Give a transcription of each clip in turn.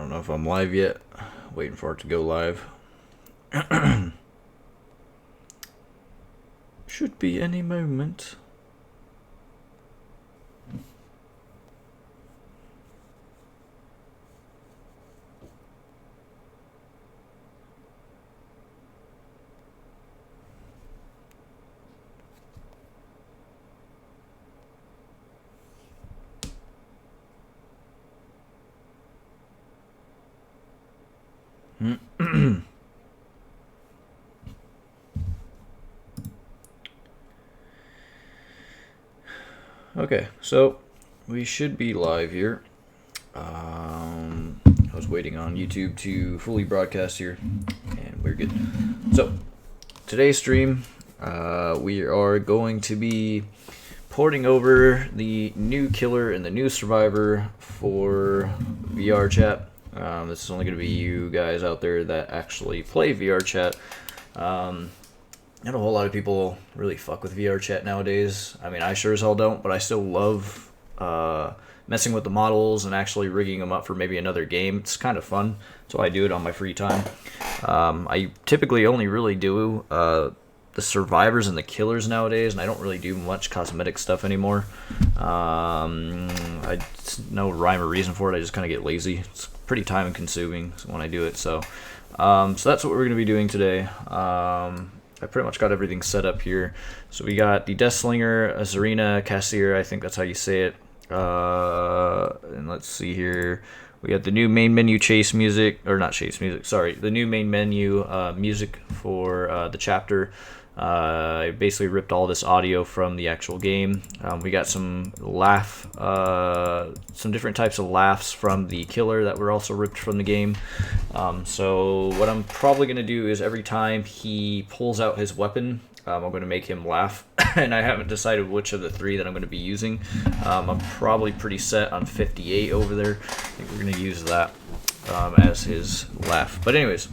don't know if I'm live yet. Waiting for it to go live. Should be any moment. Okay, so we should be live here. I was waiting on YouTube to fully broadcast here, and we're good. So, today's stream, we are going to be porting over the new killer and the new survivor for VRChat. This is only going to be you guys out there that actually play VRChat. Not a whole lot of people really fuck with VRChat nowadays. I mean, I sure as hell don't, but I still love messing with the models and actually rigging them up for maybe another game. It's kind of fun, so I do it on my free time. I typically only really do the survivors and the killers nowadays, and I don't really do much cosmetic stuff anymore. I no rhyme or reason for it. I just kind of get lazy. It's pretty time consuming when I do it. So that's what we're going to be doing today. I pretty much got everything set up here. So we got the Deathslinger Zarina Kassir, I think that's how you say it. And let's see here. We got the new main menu chase music, or not chase music, sorry. The new main menu music for the chapter. I basically ripped all this audio from the actual game. We got some some different types of laughs from the killer that were also ripped from the game. So what I'm probably going to do is every time he pulls out his weapon, I'm going to make him laugh. And I haven't decided which of the three that I'm going to be using. I'm probably pretty set on 58 over there. I think we're going to use that as his laugh. But anyways,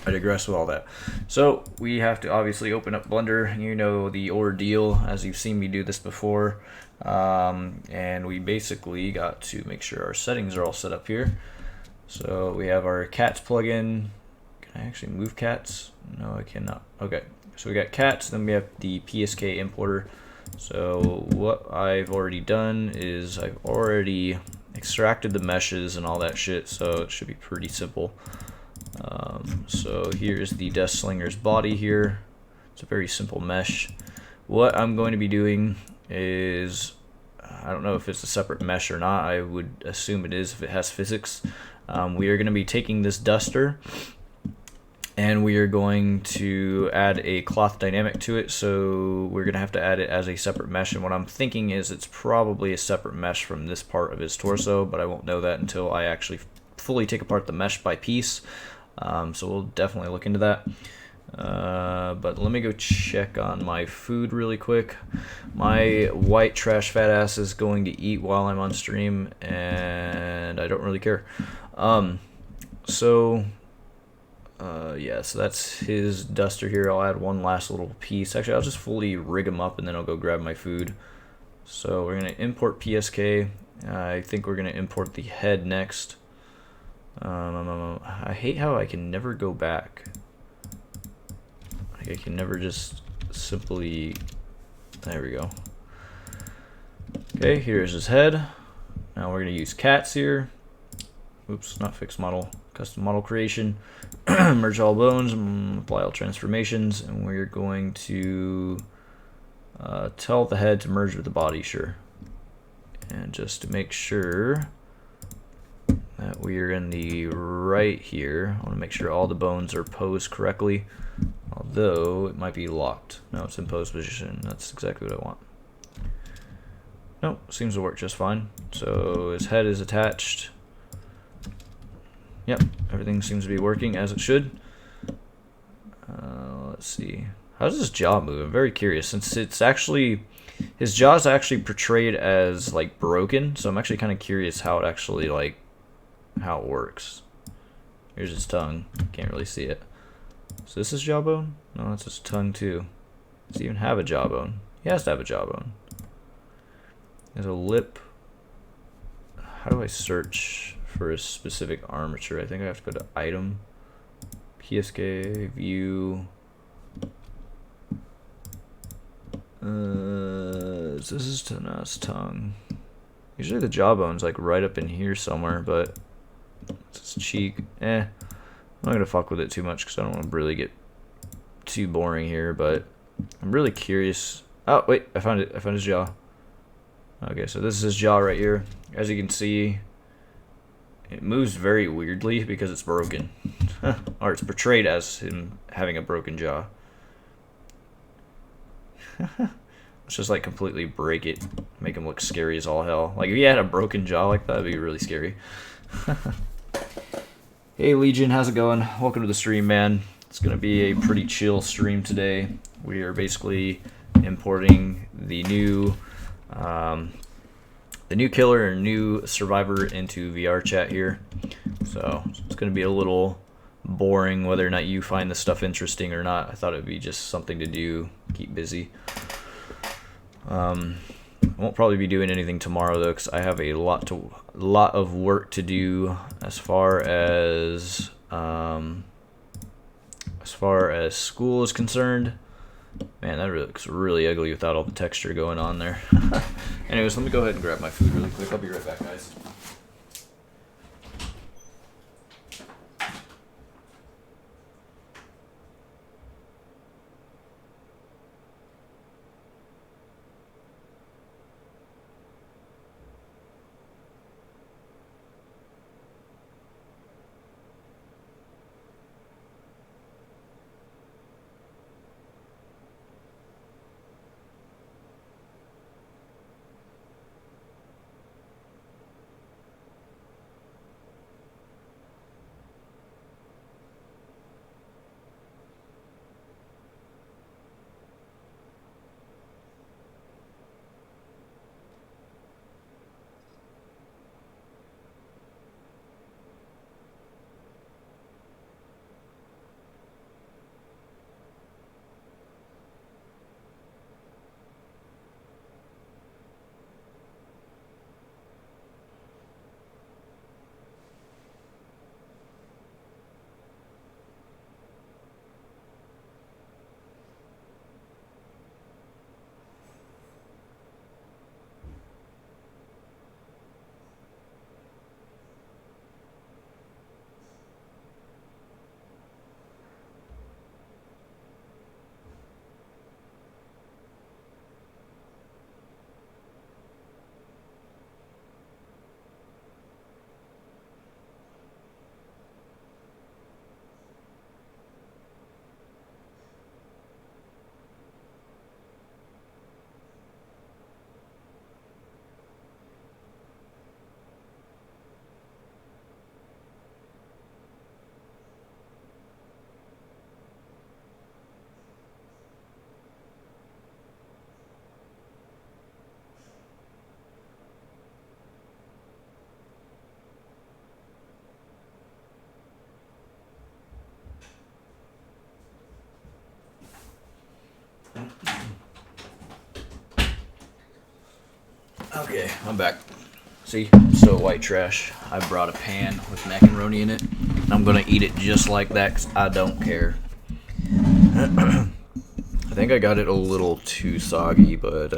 I digress with all that. So we have to obviously open up Blender. You know the ordeal, as you've seen me do this before. And we basically got to make sure our settings are all set up here. So we have our cats plugin. Can I actually move cats? No, I cannot. Okay, so we got cats, then we have the PSK importer. So what I've already done is I've already extracted the meshes and all that shit, so it should be pretty simple. So here's the Deathslinger's body here. It's a very simple mesh. What I'm going to be doing is, I don't know if it's a separate mesh or not. I would assume it is if it has physics. We are going to be taking this duster and we are going to add a cloth dynamic to it. So we're going to have to add it as a separate mesh. And what I'm thinking is it's probably a separate mesh from this part of his torso, but I won't know that until I actually fully take apart the mesh by piece. So we'll definitely look into that. But let me go check on my food really quick. My white trash fat ass is going to eat while I'm on stream, and I don't really care. Yeah, so that's his duster here. I'll add one last little piece. Actually, I'll just fully rig him up, and then I'll go grab my food. So we're going to import PSK. I think we're going to import the head next. I hate how I can never go back. Like I can never just simply... There we go. Okay, here's his head. Now we're going to use cats here. Oops, not fixed model. Custom model creation. Merge all bones, apply all transformations, and we're going to tell the head to merge with the body, sure. And just to make sure that we are in the right here, I want to make sure all the bones are posed correctly, although it might be locked. No, it's in pose position. That's exactly what I want. Nope, seems to work just fine. So his head is attached. Yep, everything seems to be working as it should. Let's see. How does his jaw move? I'm very curious, since it's actually... His jaw's actually portrayed as, like, broken, so I'm actually kind of curious how it actually, like, how it works. Here's his tongue. Can't really see it. So this is jawbone? No, that's his tongue, too. Does he even have a jawbone? He has to have a jawbone. There's a lip. How do I search for a specific armature. I think I have to go to item, PSK, view. This is Tana's tongue. Usually the jawbone's like right up in here somewhere, but it's cheek. I'm not gonna fuck with it too much because I don't want to really get too boring here. But I'm really curious. Oh wait, I found it. I found his jaw. Okay, so this is his jaw right here. As you can see, it moves very weirdly because it's broken, or it's portrayed as him having a broken jaw. Let's just like completely break it, make him look scary as all hell. Like if he had a broken jaw like that, it'd be really scary. Hey Legion, how's it going? Welcome to the stream, man. It's gonna be a pretty chill stream today. We are basically importing the new killer and new survivor into VRChat here. So it's gonna be a little boring whether or not you find this stuff interesting or not. I thought it'd be just something to do, keep busy. I won't probably be doing anything tomorrow though, because I have a lot of work to do as far as school is concerned. Man, that looks really ugly without all the texture going on there. Anyways, let me go ahead and grab my food really quick. I'll be right back, guys. Okay, I'm back. See, so white trash. I brought a pan with macaroni in it. I'm gonna eat it just like that because I don't care. I think I got it a little too soggy, but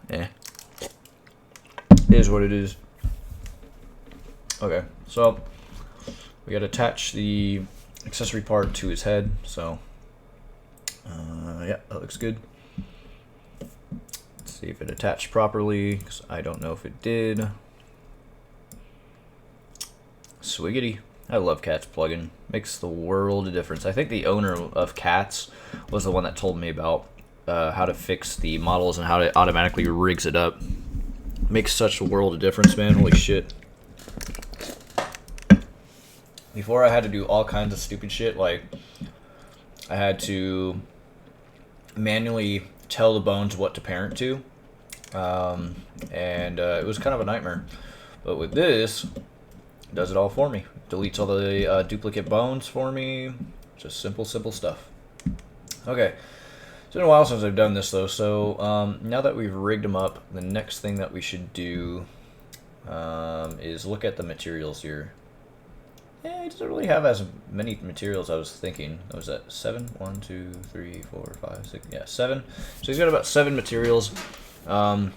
it is what it is. Okay, so we gotta attach the accessory part to his head. So yeah, that looks good. See if it attached properly, because I don't know if it did. Swiggity. I love Cat's plugin. Makes the world of difference. I think the owner of Cats was the one that told me about how to fix the models and how it automatically rigs it up. Makes such a world of difference, man. Holy shit. Before I had to do all kinds of stupid shit, like I had to manually tell the bones what to parent to, and it was kind of a nightmare. But with this, it does it all for me. Deletes all the duplicate bones for me. Just simple stuff. Okay, it's been a while since I've done this though, so now that we've rigged them up, the next thing that we should do is look at the materials here. Yeah, he doesn't really have as many materials I was thinking. What was that? 7? 1, 2, 3, 4, 5, 6. Yeah, 7. So he's got about 7 materials. God,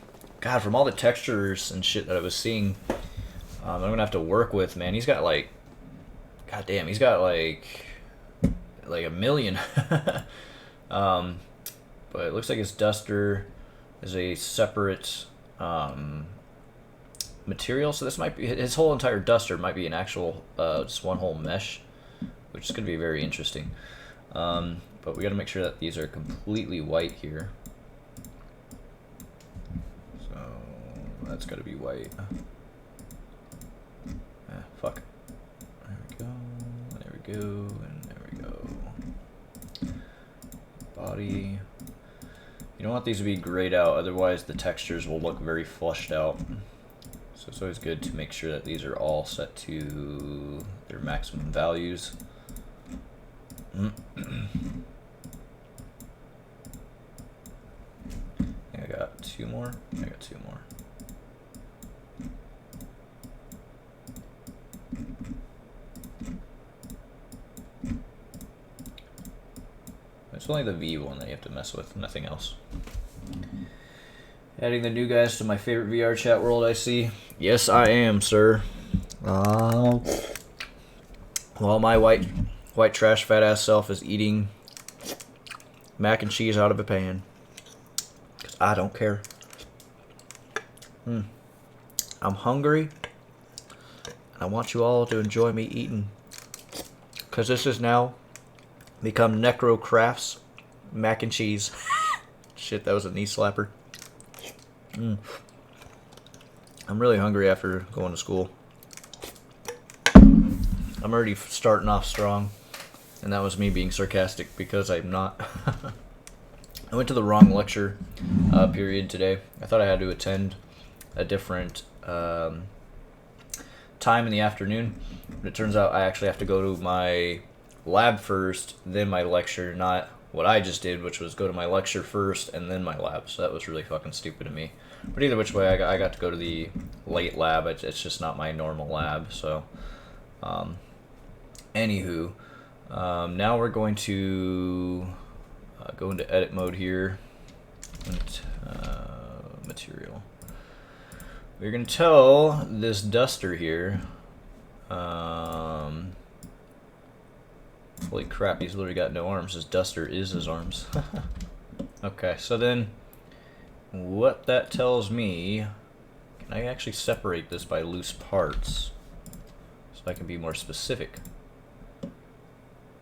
from all the textures and shit that I was seeing, I'm gonna have to work with, man. He's got like, god damn, he's got like a million. But it looks like his duster is a separate material, so this might be his whole entire duster might be an actual just one whole mesh, which is going to be very interesting. But we got to make sure that these are completely white here, so that's got to be white. Fuck, there we go, and there we go. Body, you don't want these to be grayed out, otherwise the textures will look very flushed out. So it's always good to make sure that these are all set to their maximum values. I got 2 more. I got 2 more. It's only the V one that you have to mess with, nothing else. Adding the new guys to my favorite VRChat world, I see. Yes, I am, sir. While my white trash fat ass self is eating mac and cheese out of a pan, 'cause I don't care. I'm hungry. I want you all to enjoy me eating, 'cause this has now become Necro Crafts mac and cheese. Shit, that was a knee slapper. I'm really hungry after going to school. I'm already starting off strong, and that was me being sarcastic because I'm not. I went to the wrong lecture period today. I thought I had to attend a different time in the afternoon, but it turns out I actually have to go to my lab first, then my lecture, not what I just did, which was go to my lecture first and then my lab. So that was really fucking stupid of me. But either which way, I got to go to the late lab. It's just not my normal lab. So, anywho, now we're going to go into edit mode here. Material. We're going to tell this duster here. Holy crap, he's literally got no arms. His duster is his arms. Okay, so then what that tells me, can I actually separate this by loose parts so I can be more specific?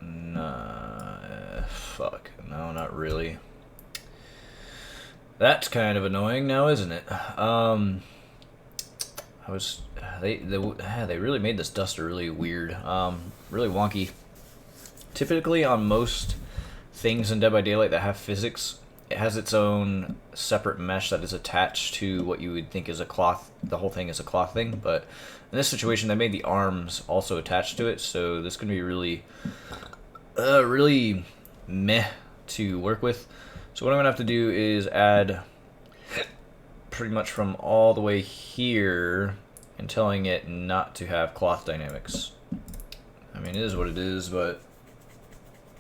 Nah, fuck, no, not really. That's kind of annoying now, isn't it? They really made this duster really weird, really wonky. Typically on most things in Dead by Daylight that have physics, it has its own separate mesh that is attached to what you would think is a cloth. The whole thing is a cloth thing, but in this situation they made the arms also attached to it, so this is going to be really really meh to work with. So what I'm going to have to do is add pretty much from all the way here and telling it not to have cloth dynamics. I mean, it is what it is, but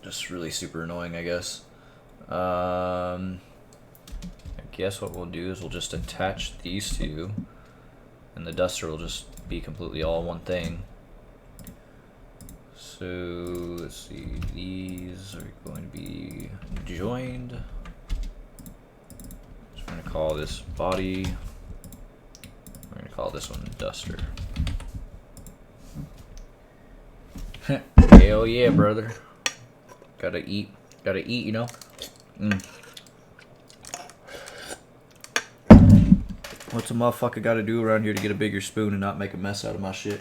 just really super annoying, I guess. I guess what we'll do is we'll just attach these two, and the duster will just be completely all one thing. So let's see, these are going to be joined. So we're going to call this body. We're going to call this one duster. Hell yeah, brother. Gotta eat, you know? What's a motherfucker gotta do around here to get a bigger spoon and not make a mess out of my shit?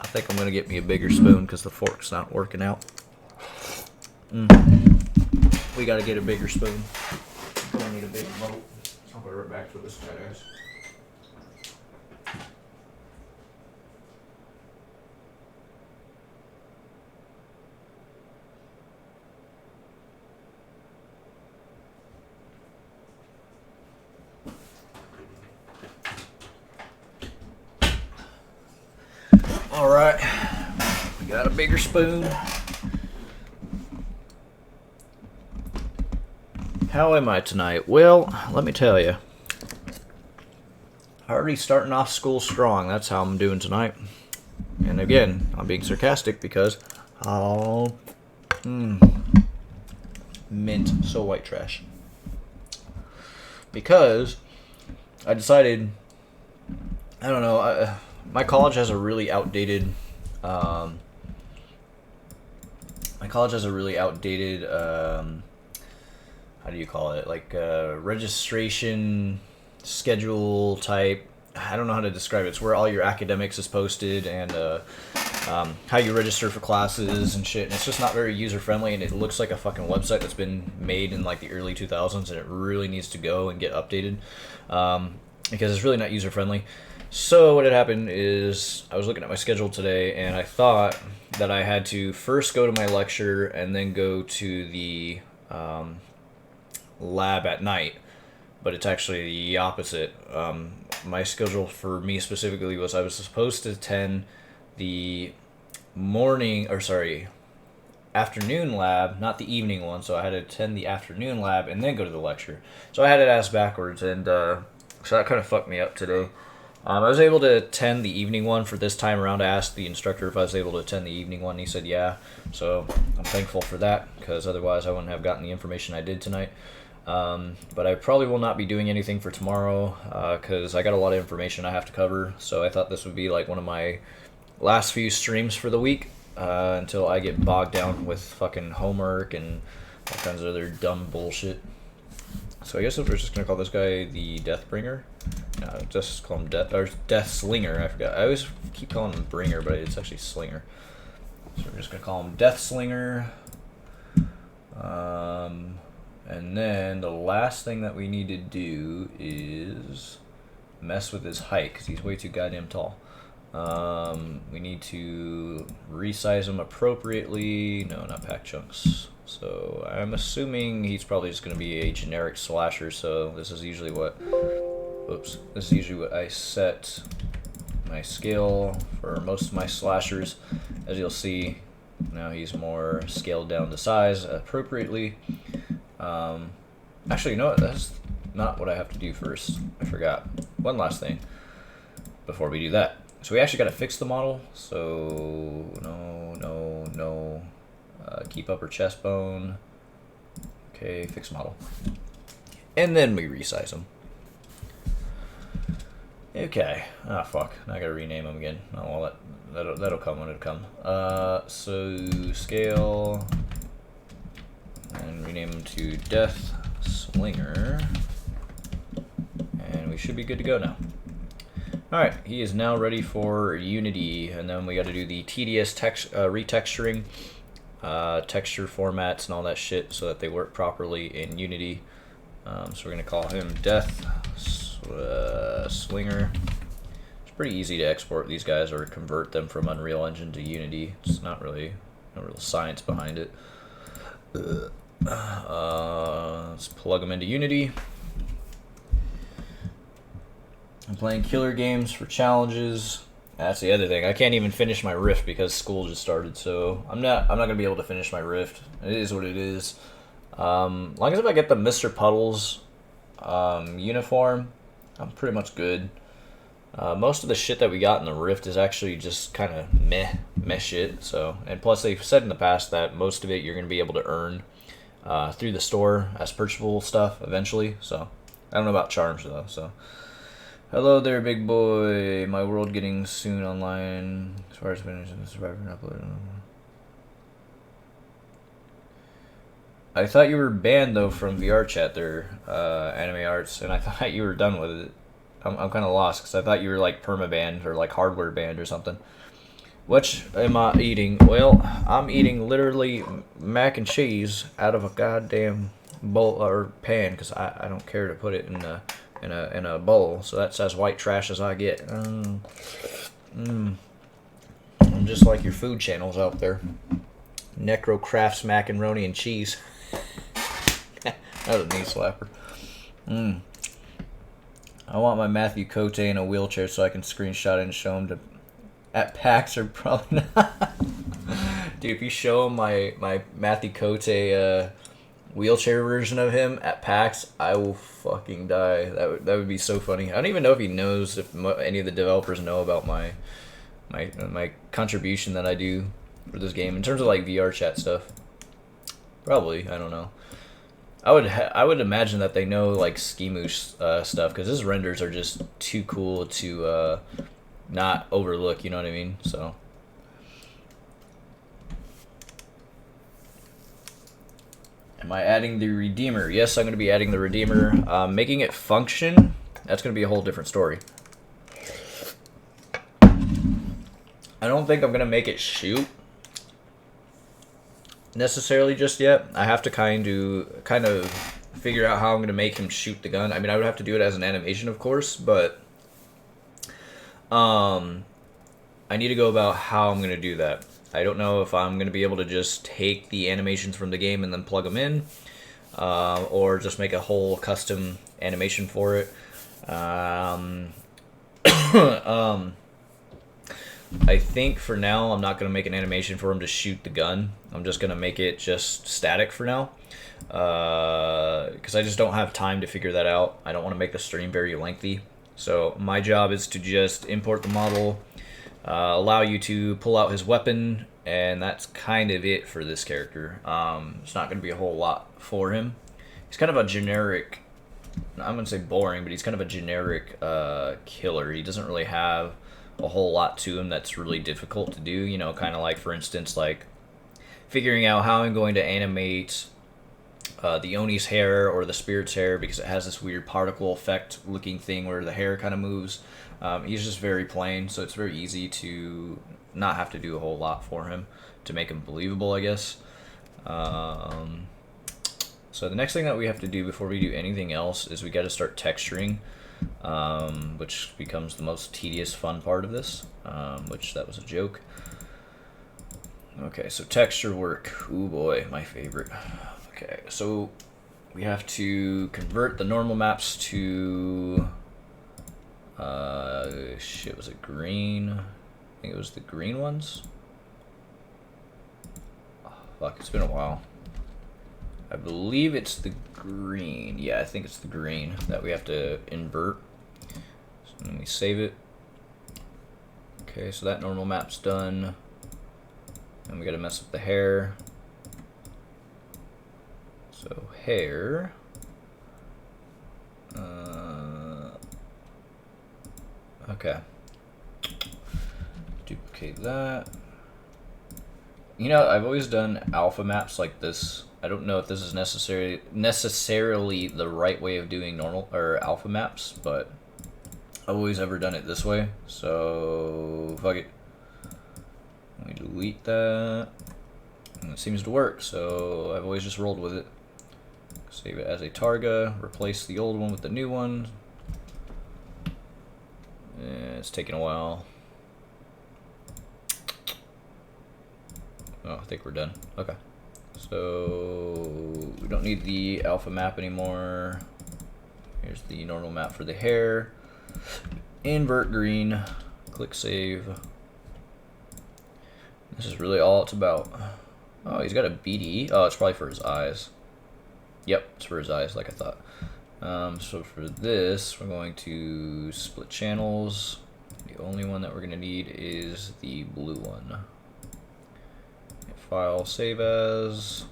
I think I'm gonna get me a bigger spoon because the fork's not working out. We gotta get a bigger spoon. I need a big bowl. I'll go right back for this guy, guys. All right, we got a bigger spoon. How am I tonight? Well, let me tell you. Already starting off school strong. That's how I'm doing tonight. And again, I'm being sarcastic because, mint, so white trash. Because I decided, I don't know, my college has a really outdated, how do you call it, like registration schedule type. I don't know how to describe it. It's where all your academics is posted and how you register for classes and shit. And it's just not very user friendly, and it looks like a fucking website that's been made in like the early 2000s, and it really needs to go and get updated because it's really not user friendly. So what had happened is I was looking at my schedule today, and I thought that I had to first go to my lecture and then go to the lab at night. But it's actually the opposite. My schedule for me specifically was I was supposed to attend the afternoon lab, not the evening one. So I had to attend the afternoon lab and then go to the lecture. So I had it ass backwards, and so that kind of fucked me up today. I was able to attend the evening one for this time around. I asked the instructor if I was able to attend the evening one. He said yeah. So I'm thankful for that, because otherwise I wouldn't have gotten the information I did tonight. But I probably will not be doing anything for tomorrow because I got a lot of information I have to cover. So I thought this would be like one of my last few streams for the week until I get bogged down with fucking homework and all kinds of other dumb bullshit. So I guess if we're just gonna call this guy the Deathbringer, no, just call him Deathslinger. I forgot. I always keep calling him Bringer, but it's actually Slinger. So we're just gonna call him Deathslinger. And then the last thing that we need to do is mess with his height, because he's way too goddamn tall. We need to resize him appropriately. No, not pack chunks. So I'm assuming he's probably just going to be a generic slasher. So this is usually what, I set my scale for most of my slashers. As you'll see, now he's more scaled down to size appropriately. Actually, you know what? That's not what I have to do first. I forgot. One last thing before we do that. So we actually got to fix the model. So no. Keep upper chest bone. Okay, fix model. And then we resize him. Okay. Ah, fuck. Now I gotta rename him again. Oh, well, that'll come when it comes. So scale. And rename him to Deathslinger. And we should be good to go now. Alright, he is now ready for Unity, and then we got to do the tedious retexturing, texture formats and all that shit so that they work properly in Unity. So we're going to call him Deathslinger. It's pretty easy to export these guys or convert them from Unreal Engine to Unity. It's not really no real science behind it. Let's plug them into Unity. I'm playing killer games for challenges. That's the other thing. I can't even finish my Rift because school just started, so I'm not gonna be able to finish my Rift. It is what it is. Long as if I get the Mr. Puddles uniform, I'm pretty much good. Most of the shit that we got in the Rift is actually just kind of meh shit. So, and plus they've said in the past that most of it you're gonna be able to earn through the store as purchasable stuff eventually. So I don't know about charms though. So. Hello there, big boy. My world getting soon online. As far as finishing the Survivor and uploading. I thought you were banned though from VRChat there, Anime Arts, and I thought you were done with it. I'm kind of lost because I thought you were like perma-banned or like hardware banned or something. Which am I eating? Well, I'm eating literally mac and cheese out of a goddamn bowl or pan because I don't care to put it in a bowl, so that's as white trash as I get. I'm just like your food channels out there. Necro Crafts macaroni and cheese. That was a knee slapper. I want my Matthew Cote in a wheelchair so I can screenshot it and show him to at PAX are probably not. Dude, if you show him my Matthew Cote wheelchair version of him at PAX, I will fucking die. That would be so funny. I don't even know if he knows, if any of the developers know about my contribution that I do for this game in terms of like VRChat stuff. Probably, I don't know. I would imagine that they know like Schemoosh stuff, because his renders are just too cool to not overlook. You know what I mean? So. Am I adding the Redeemer? Yes, I'm going to be adding the Redeemer. Making it function, that's going to be a whole different story. I don't think I'm going to make it shoot necessarily just yet. I have to kind of figure out how I'm going to make him shoot the gun. I mean, I would have to do it as an animation, of course, but I need to go about how I'm going to do that. I don't know if I'm going to be able to just take the animations from the game and then plug them in, or just make a whole custom animation for it. I think for now I'm not going to make an animation for him to shoot the gun. I'm just going to make it just static for now, because I just don't have time to figure that out. I don't want to make the stream very lengthy. So my job is to just import the model, allow you to pull out his weapon, and that's kind of it for this character. It's not going to be a whole lot for him. He's kind of a generic, I'm going to say boring, but he's kind of a generic killer. He doesn't really have a whole lot to him that's really difficult to do. You know, kind of like, for instance, like figuring out how I'm going to animate the Oni's hair or the Spirit's hair, because it has this weird particle effect looking thing where the hair kind of moves. He's just very plain, so it's very easy to not have to do a whole lot for him to make him believable, I guess. So the next thing that we have to do before we do anything else is we got to start texturing, which becomes the most tedious fun part of this, which that was a joke. Okay, so texture work. Ooh boy, my favorite. Okay, so we have to convert the normal maps to shit, was it green? I think it was the green ones. Oh, fuck, it's been a while. I believe it's the green. Yeah, I think it's the green that we have to invert. So then we save it. Okay, so that normal map's done. And we gotta mess with the hair. So hair. Okay. Duplicate that. You know, I've always done alpha maps like this. I don't know if this is necessarily the right way of doing normal or alpha maps, but I've always ever done it this way. So fuck it. Let me delete that. And it seems to work, so I've always just rolled with it. Save it as a targa, replace the old one with the new one. It's taking a while. Oh, I think we're done. Okay. So we don't need the alpha map anymore. Here's the normal map for the hair. Invert green. Click save. This is really all it's about. Oh, he's got a BDE. Oh, it's probably for his eyes. Yep, it's for his eyes, like I thought. So for this, we're going to split channels. The only one that we're going to need is the blue one. File, save as.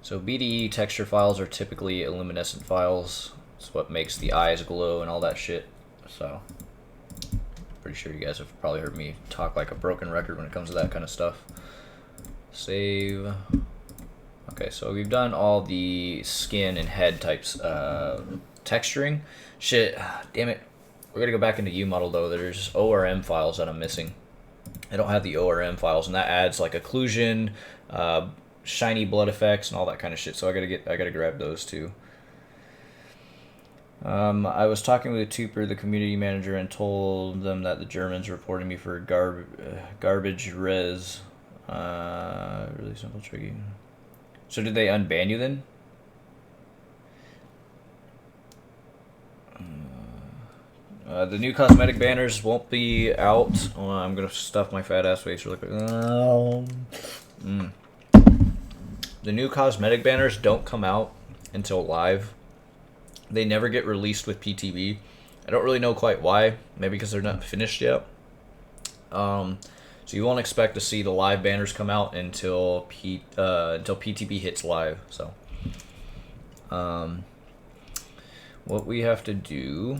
So BDE texture files are typically luminescent files. It's what makes the eyes glow and all that shit. So, pretty sure you guys have probably heard me talk like a broken record when it comes to that kind of stuff. Save. Okay, so we've done all the skin and head types texturing. Shit, damn it. We're gonna go back into UModel though. There's ORM files that I'm missing. I don't have the ORM files, and that adds like occlusion, shiny blood effects, and all that kind of shit. So I gotta grab those too. I was talking with Tooper, the community manager, and told them that the Germans reporting me for garbage res. Really simple, tricky. So did they unban you then? The new cosmetic banners won't be out. I'm gonna stuff my fat ass face really quick. The new cosmetic banners don't come out until live. They never get released with PTB. I don't really know quite why. Maybe because they're not finished yet. So you won't expect to see the live banners come out until PTB hits live. So, what we have to do,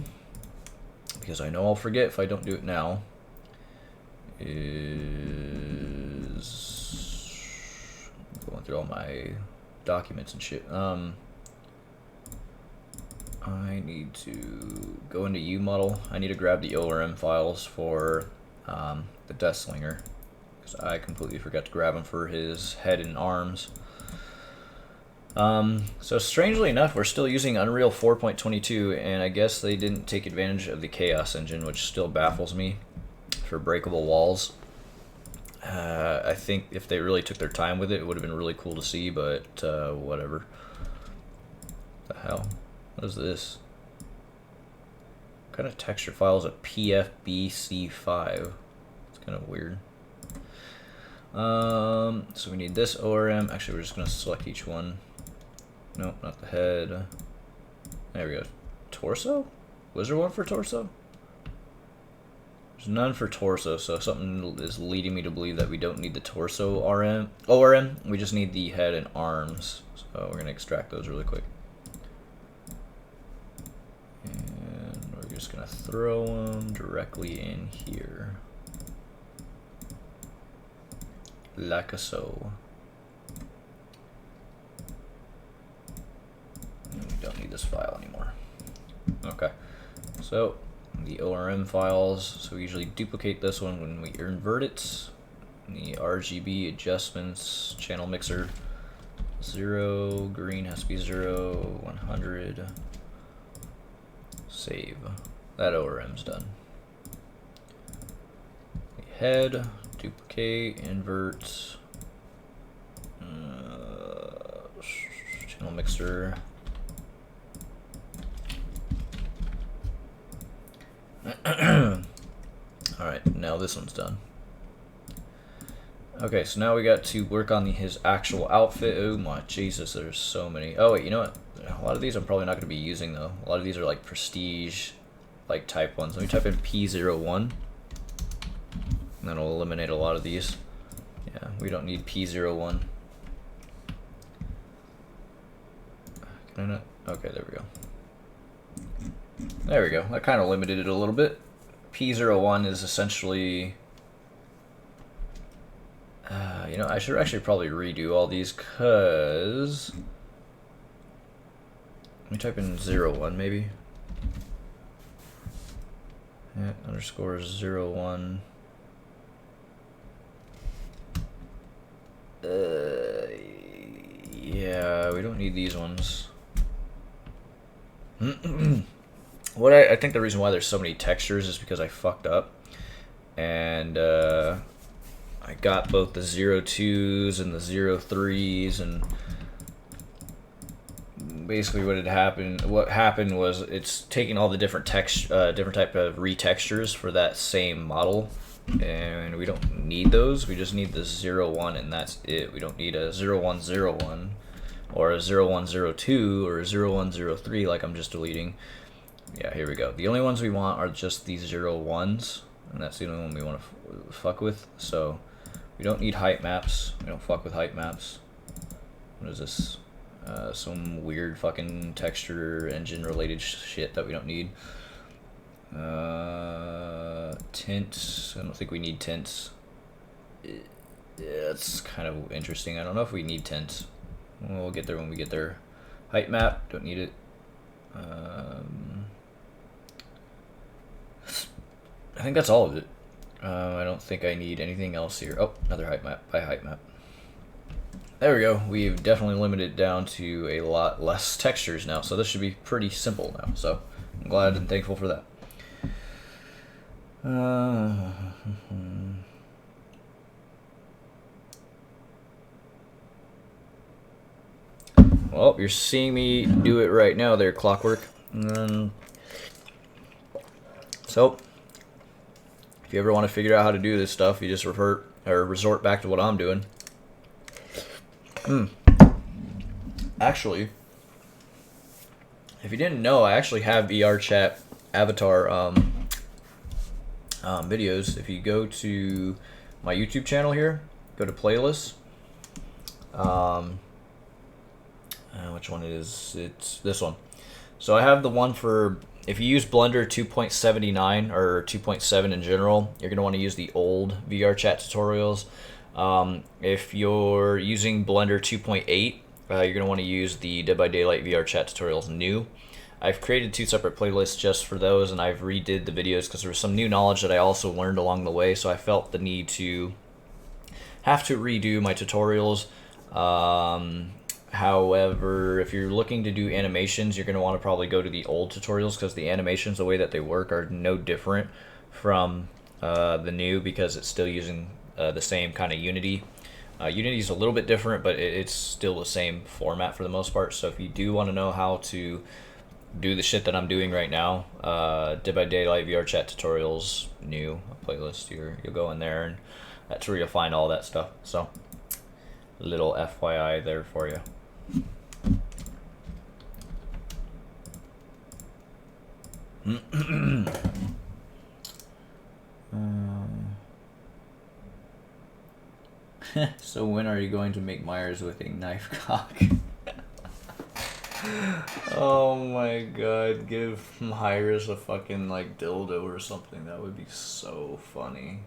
because I know I'll forget if I don't do it now, is going through all my documents and shit. I need to go into UModel. I need to grab the ORM files for the Deathslinger, because I completely forgot to grab him for his head and arms. So strangely enough, we're still using Unreal 4.22, and I guess they didn't take advantage of the Chaos engine, which still baffles me for breakable walls. I think if they really took their time with it, it would have been really cool to see, but whatever. What the hell? What is this? What kind of texture file is a PFBC5? It's kind of weird. So we need this ORM. Actually, we're just going to select each one. Nope, not the head. There we go. Torso? Was there one for torso? There's none for torso, so something is leading me to believe that we don't need the torso ORM. We just need the head and arms. So we're going to extract those really quick. And we're just going to throw them directly in here. Like so. And we don't need this file anymore. Okay. So the ORM files, so we usually duplicate this one when we invert it. The RGB adjustments, channel mixer, 0, green has to be 0, 100. Save. That ORM's done. The head, duplicate, invert, channel mixer. Alright, now this one's done. Okay, so now we got to work on his actual outfit. Oh my Jesus, there's so many. Oh wait, you know what? A lot of these I'm probably not going to be using though. A lot of these are like prestige, like type ones. Let me type in P01. And that'll eliminate a lot of these. Yeah, we don't need P01. Can I not? Okay, there we go. There we go. That kind of limited it a little bit. P01 is essentially... you know, I should actually probably redo all these because... Let me type in 01 maybe. Yeah, underscore 01. Yeah, we don't need these ones. What I think the reason why there's so many textures is because I fucked up. And I got both the 02s and the 03s, and basically what happened was it's taking all the different type of retextures for that same model, and we don't need those. We just need the 01, and that's it. We don't need a 0101 or a 0102 or a 0103 like I'm just deleting. Yeah, here we go. The only ones we want are just these 01s, and that's the only one we want to fuck with. So we don't need height maps. We don't fuck with height maps. What is this? Some weird fucking texture engine related shit that we don't need. Tints. I don't think we need tints. Yeah, it's kind of interesting. I don't know if we need tints. We'll get there when we get there. Height map. Don't need it. I think that's all of it. I don't think I need anything else here. Oh, another height map. By height map. There we go. We've definitely limited it down to a lot less textures now, so this should be pretty simple now. So I'm glad and thankful for that. Well, you're seeing me do it right now there, Clockwork. So, if you ever want to figure out how to do this stuff, you just resort back to what I'm doing. Actually, if you didn't know, I actually have VRChat avatar videos. If you go to my YouTube channel here, go to playlists. Which one it is? It's this one. So I have the one for, if you use Blender 2.79 or 2.7 in general, you're going to want to use the old VRChat tutorials. If you're using Blender 2.8, you're going to want to use the Dead by Daylight VRChat tutorials new. I've created 2 separate playlists just for those, and I've redid the videos because there was some new knowledge that I also learned along the way, so I felt the need to have to redo my tutorials. However, if you're looking to do animations, you're going to want to probably go to the old tutorials because the animations, the way that they work, are no different from the new, because it's still using the same kind of Unity. Unity is a little bit different, but it's still the same format for the most part. So if you do want to know how to do the shit that I'm doing right now, Dead by Daylight VRChat tutorials new playlist, you'll go in there, and that's where you'll find all that stuff. So, little FYI there for you. So when are you going to make Myers with a knife cock? Oh my god, give Myers a fucking like dildo or something. That would be so funny.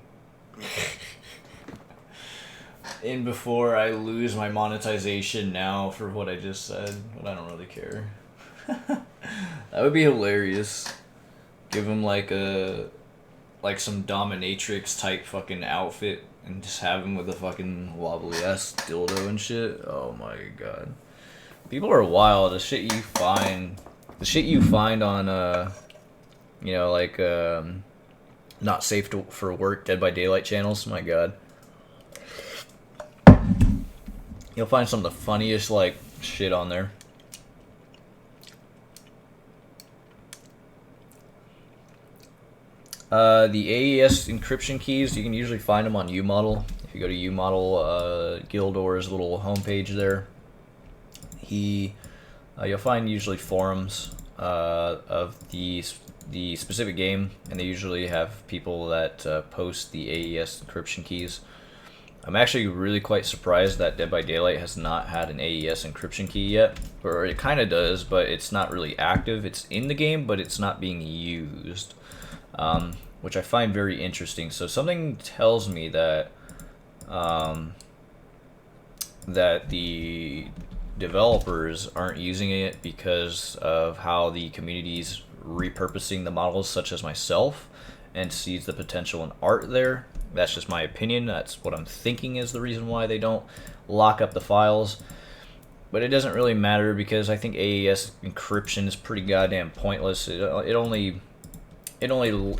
And before I lose my monetization now for what I just said, but I don't really care. That would be hilarious. Give him like some dominatrix type fucking outfit and just have him with a fucking wobbly ass dildo and shit. Oh my god. People are wild. The shit you find on you know, like not safe for work Dead by Daylight channels. My god. You'll find some of the funniest like shit on there. The AES encryption keys, you can usually find them on UModel. If you go to UModel, Gildor's little homepage there, you'll find usually forums of the specific game, and they usually have people that post the AES encryption keys. I'm actually really quite surprised that Dead by Daylight has not had an AES encryption key yet, or it kind of does, but it's not really active. It's in the game, but it's not being used. Which I find very interesting. So something tells me that that the developers aren't using it because of how the community's repurposing the models, such as myself, and sees the potential in art there. That's just my opinion. That's what I'm thinking is the reason why they don't lock up the files. But it doesn't really matter because I think AES encryption is pretty goddamn pointless. It only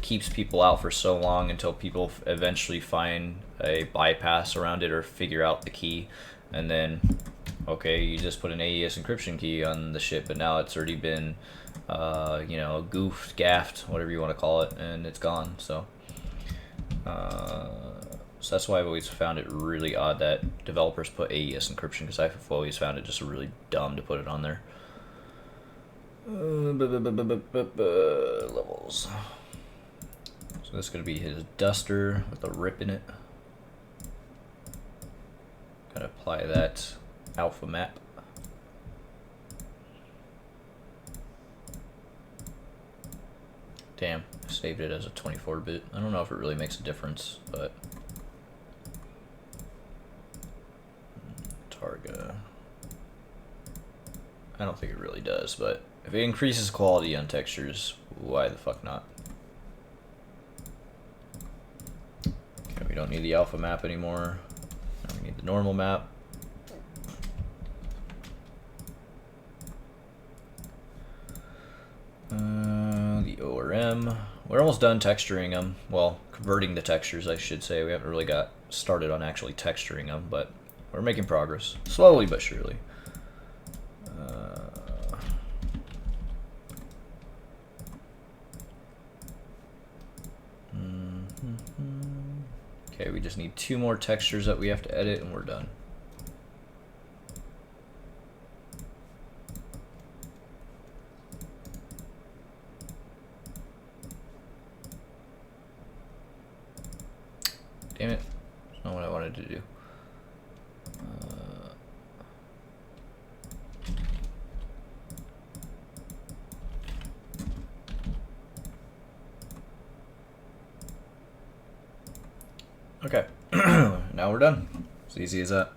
keeps people out for so long until people eventually find a bypass around it or figure out the key, and then okay, you just put an AES encryption key on the shit, but now it's already been you know, goofed, gaffed, whatever you want to call it, and it's gone. So that's why I've always found it really odd that developers put AES encryption, because I've always found it just really dumb to put it on there. Levels. So this is going to be his duster with a rip in it. Gotta apply that alpha map. Damn, I saved it as a 24-bit. I don't know if it really makes a difference, but Targa. I don't think it really does, but if it increases quality on textures, why the fuck not? Okay, we don't need the alpha map anymore. Now we need the normal map. The ORM. We're almost done texturing them. Well, converting the textures, I should say. We haven't really got started on actually texturing them, but we're making progress. Slowly but surely. Okay, we just need 2 more textures that we have to edit and we're done. Damn it, that's not what I wanted to do. Okay, now we're done. It's easy as that.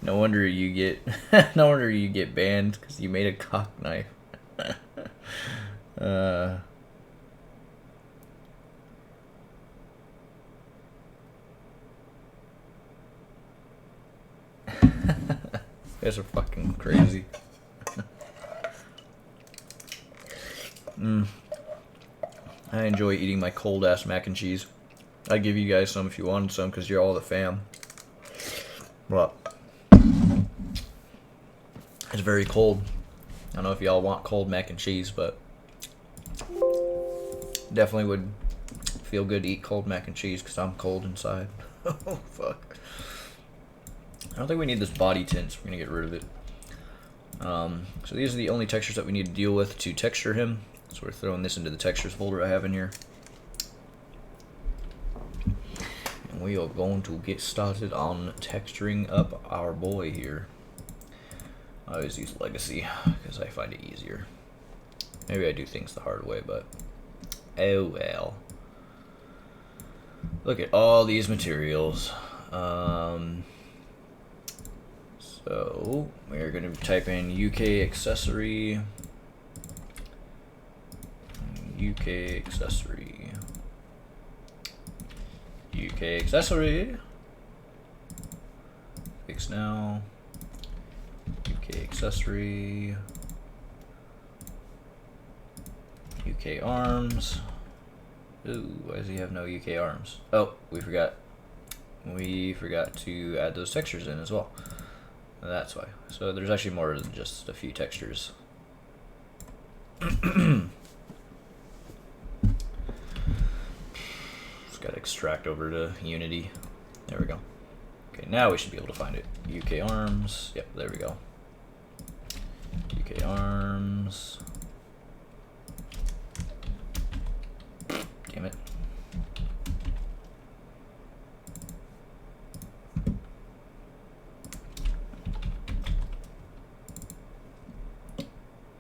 No wonder you get no wonder you get banned because you made a cock knife. You guys are fucking crazy. I enjoy eating my cold ass mac and cheese. I'd give you guys some if you wanted some because you're all the fam. But it's very cold. I don't know if y'all want cold mac and cheese, but definitely would feel good to eat cold mac and cheese because I'm cold inside. Oh, fuck. I don't think we need this body tint, so we're going to get rid of it. So these are the only textures that we need to deal with to texture him. So we're throwing this into the textures folder I have in here. And we are going to get started on texturing up our boy here. I always use Legacy because I find it easier. Maybe I do things the hard way, but oh well. Look at all these materials. So we're going to type in UK accessory. UK accessory. UK accessory. Fix now. UK accessory. UK arms. Ooh, why does he have no UK arms? Oh, we forgot. We forgot to add those textures in as well. That's why. So there's actually more than just a few textures. Just gotta extract over to Unity. There we go. Okay, now we should be able to find it. UK arms. Yep, there we go. UK arms. Damn it.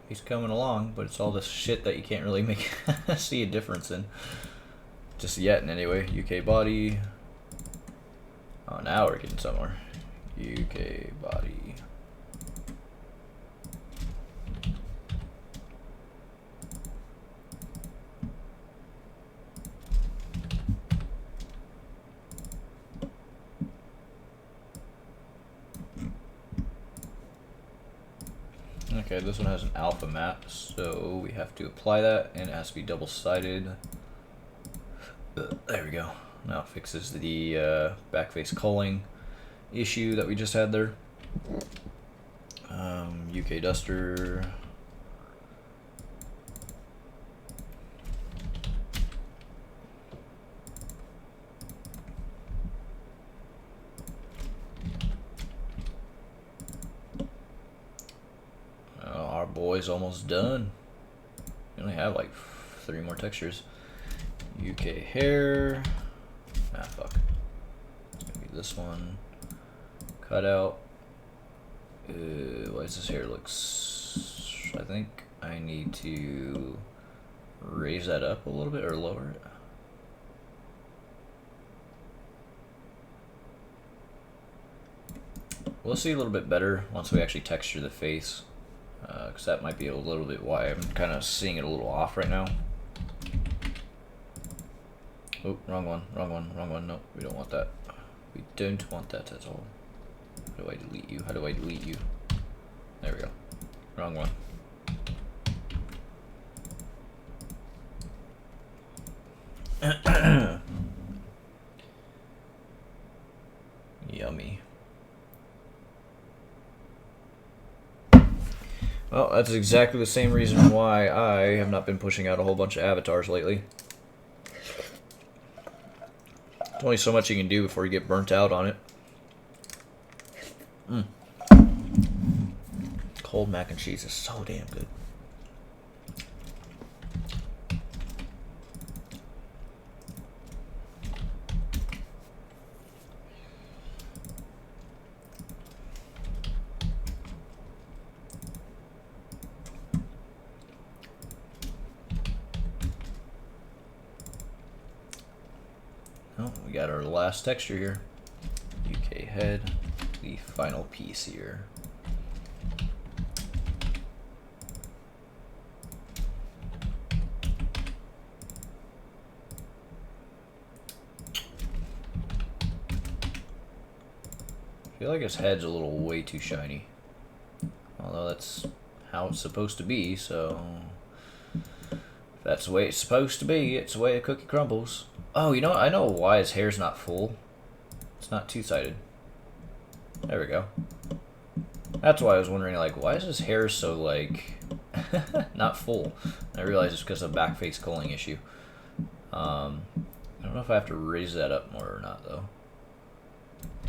He's coming along, but it's all this shit that you can't really make see a difference in. Just yet, anyway. UK body. Oh, now we're getting somewhere. UK body. Okay, this one has an alpha map, so we have to apply that, and it has to be double-sided. There we go. Now it fixes the backface culling issue that we just had there. UK duster. Our boy's almost done. We only have like 3 more textures. UK hair. Ah, fuck. It's gonna be this one. Cut out. Why does this hair look? I think I need to raise that up a little bit or lower it. We'll see a little bit better once we actually texture the face, because that might be a little bit why I'm kind of seeing it a little off right now. Oh, wrong one, wrong one, wrong one. No, we don't want that. We don't want that at all. How do I delete you? How do I delete you? There we go. Wrong one. Yummy. Well, that's exactly the same reason why I have not been pushing out a whole bunch of avatars lately. There's only so much you can do before you get burnt out on it. Cold mac and cheese is so damn good. Oh, we got our last texture here. UK head, the final piece here. I feel like his head's a little way too shiny. Although that's how it's supposed to be, so if that's the way it's supposed to be, it's the way a cookie crumbles. Oh, you know what? I know why his hair's not full. It's not two-sided. There we go. That's why I was wondering, like, why is his hair so, like, not full? And I realized it's because of back face culling issue. I don't know if I have to raise that up more or not, though.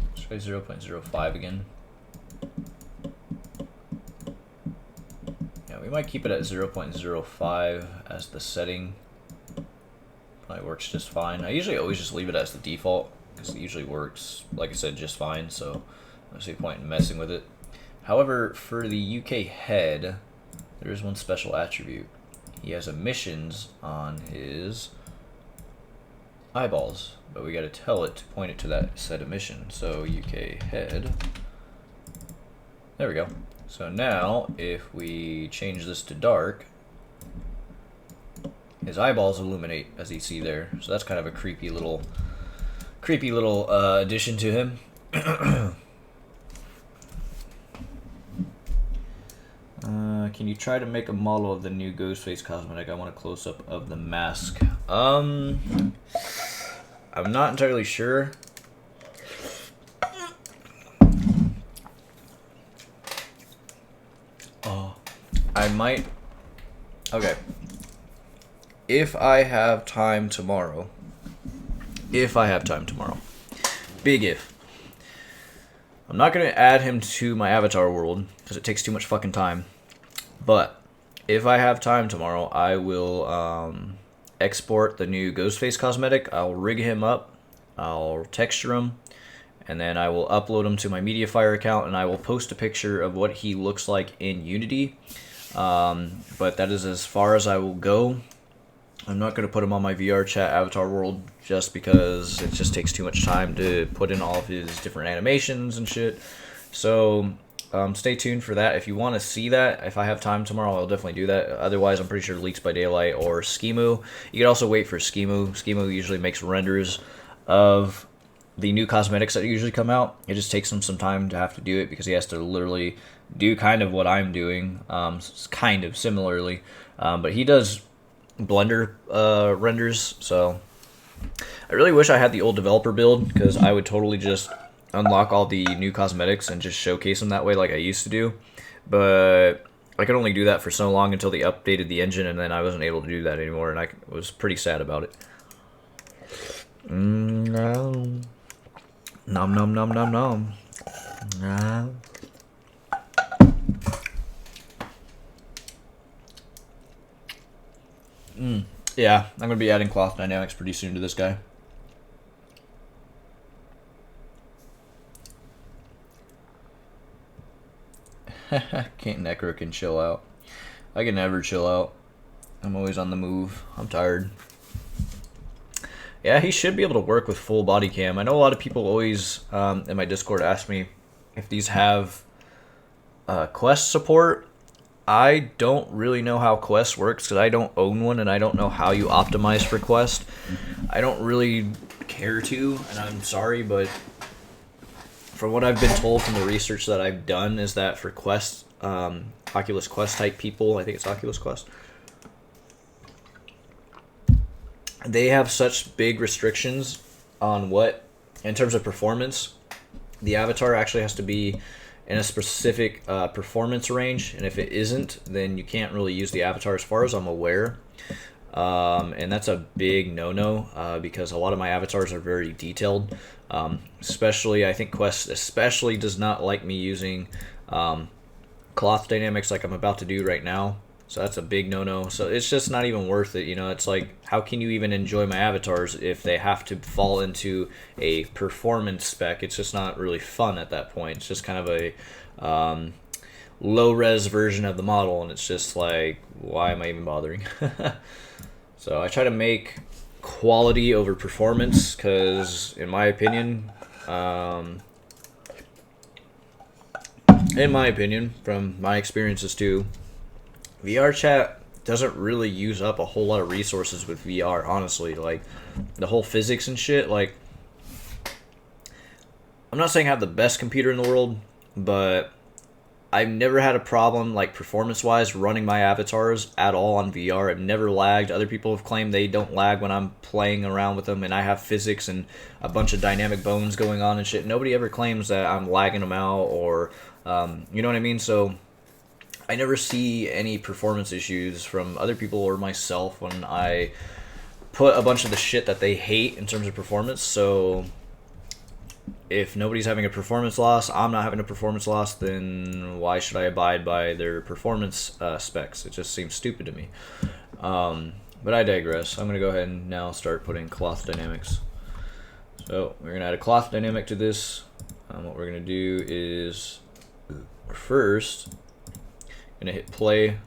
Let's try 0.05 again. Yeah, we might keep it at 0.05 as the setting. Probably works just fine. I usually always just leave it as the default because it usually works, like I said, just fine. So there's no point in messing with it. However, for the UK head, there is one special attribute. He has emissions on his eyeballs, but we got to tell it to point it to that said emission. So UK head. There we go. So now, if we change this to dark, his eyeballs illuminate, as you see there. So that's kind of a creepy little addition to him. Can you try to make a model of the new Ghostface cosmetic? I want a close-up of the mask. I'm not entirely sure. Oh, I might. Okay. If I have time tomorrow. Big if. I'm not going to add him to my avatar world because it takes too much fucking time. But if I have time tomorrow, I will export the new Ghostface cosmetic. I'll rig him up. I'll texture him. And then I will upload him to my Mediafire account. And I will post a picture of what he looks like in Unity. But that is as far as I will go. I'm not going to put him on my VRChat avatar world just because it just takes too much time to put in all of his different animations and shit. So stay tuned for that. If you want to see that, if I have time tomorrow, I'll definitely do that. Otherwise, I'm pretty sure Leaks by Daylight or Schemu. You can also wait for Schemu. Schemu usually makes renders of the new cosmetics that usually come out. It just takes him some time to have to do it because he has to literally do kind of what I'm doing, kind of similarly. But he does Blender renders, so I really wish I had the old developer build because I would totally just unlock all the new cosmetics and just showcase them that way like I used to do, but I could only do that for so long until they updated the engine, and then I wasn't able to do that anymore, and I was pretty sad about it. Nom nom nom nom nom. Yeah, I'm going to be adding cloth dynamics pretty soon to this guy. Can't Necro can chill out. I can never chill out. I'm always on the move. I'm tired. Yeah, he should be able to work with full body cam. I know a lot of people always in my Discord ask me if these have Quest support. I don't really know how Quest works because I don't own one and I don't know how you optimize for Quest. I don't really care to, and I'm sorry, but from what I've been told from the research that I've done is that for Quest, Oculus Quest type people, I think it's Oculus Quest, they have such big restrictions on what, in terms of performance, the avatar actually has to be in a specific performance range, and if it isn't, then you can't really use the avatar as far as I'm aware. And that's a big no-no because a lot of my avatars are very detailed. Especially, I think Quest especially does not like me using cloth dynamics like I'm about to do right now. So that's a big no-no. So it's just not even worth it. You know, it's like, how can you even enjoy my avatars if they have to fall into a performance spec? It's just not really fun at that point. It's just kind of a low-res version of the model, and it's just like, why am I even bothering? So I try to make quality over performance because, in my opinion, from my experiences too, VRChat doesn't really use up a whole lot of resources with VR, honestly. Like, the whole physics and shit, like, I'm not saying I have the best computer in the world, but I've never had a problem, like, performance-wise, running my avatars at all on VR. I've never lagged. Other people have claimed they don't lag when I'm playing around with them, and I have physics and a bunch of dynamic bones going on and shit. Nobody ever claims that I'm lagging them out or, you know what I mean? So I never see any performance issues from other people or myself when I put a bunch of the shit that they hate in terms of performance. So if nobody's having a performance loss, I'm not having a performance loss, then why should I abide by their performance specs? It just seems stupid to me. But I digress. I'm going to go ahead and now start putting cloth dynamics. So we're going to add a cloth dynamic to this. What we're going to do is first going to hit play,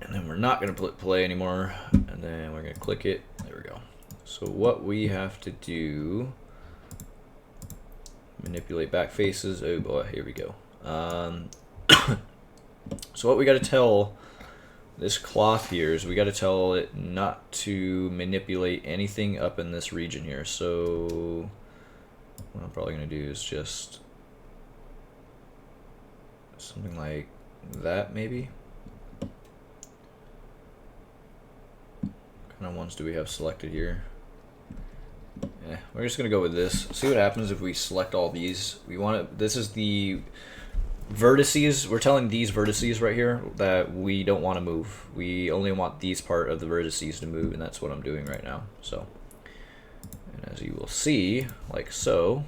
and then we're not going to put play anymore, and then we're going to click it. There we go. So what we have to do, manipulate back faces. Oh boy, here we go. So what we got to tell this cloth here is we got to tell it not to manipulate anything up in this region here. So what I'm probably going to do is just something like that, maybe. What kind of ones do we have selected here? Yeah, we're just gonna go with this. See what happens if we select all these. We want it. This is the vertices. We're telling these vertices right here that we don't want to move. We only want these part of the vertices to move, and that's what I'm doing right now. So, and as you will see, like so.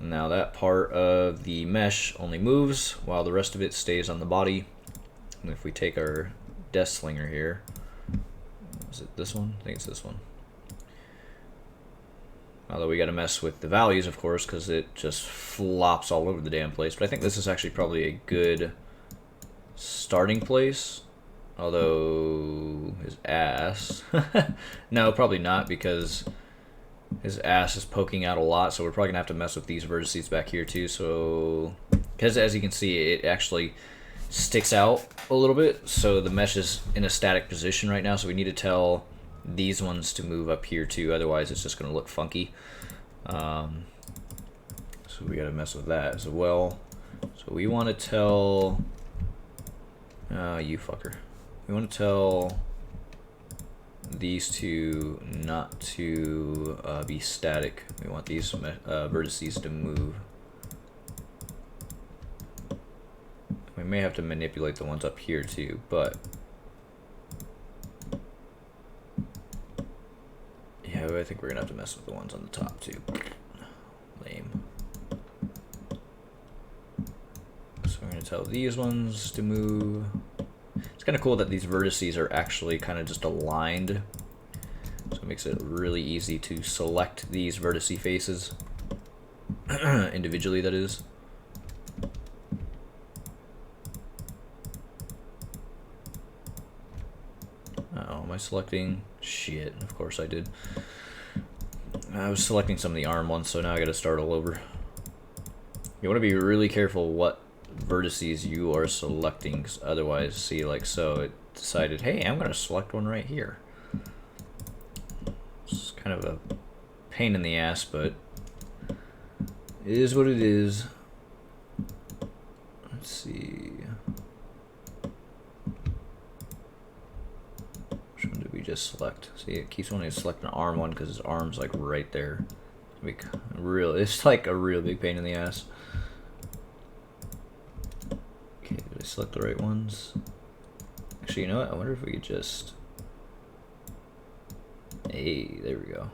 Now that part of the mesh only moves while the rest of it stays on the body. And if we take our Deathslinger here, is it this one? I think it's this one. Although we got to mess with the values, of course, because it just flops all over the damn place. But I think this is actually probably a good starting place. Although his ass, no, probably not, because his ass is poking out a lot, so we're probably gonna have to mess with these vertices back here too. So, because as you can see, it actually sticks out a little bit, so the mesh is in a static position right now, so we need to tell these ones to move up here too, otherwise it's just gonna look funky. So we gotta mess with that as well. So we want to tell you fucker, we want to tell these two not to be static. We want these vertices to move. We may have to manipulate the ones up here too, but yeah, I think we're gonna have to mess with the ones on the top too. Lame. So we're gonna tell these ones to move. It's kind of cool that these vertices are actually kind of just aligned, so it makes it really easy to select these vertice faces individually, that is. Uh-oh, am I selecting? Shit, of course I did. I was selecting some of the arm ones, so now I gotta start all over. You want to be really careful what vertices you are selecting, because otherwise, see, like so, it decided, hey, I'm gonna select one right here. It's kind of a pain in the ass, but it is what it is. Let's see, which one did we just select? See, it keeps wanting to select an arm one because his arm's like right there. It's like a real big pain in the ass. Okay, did I select the right ones? Actually, you know what? I wonder if we could just... Hey, there we go.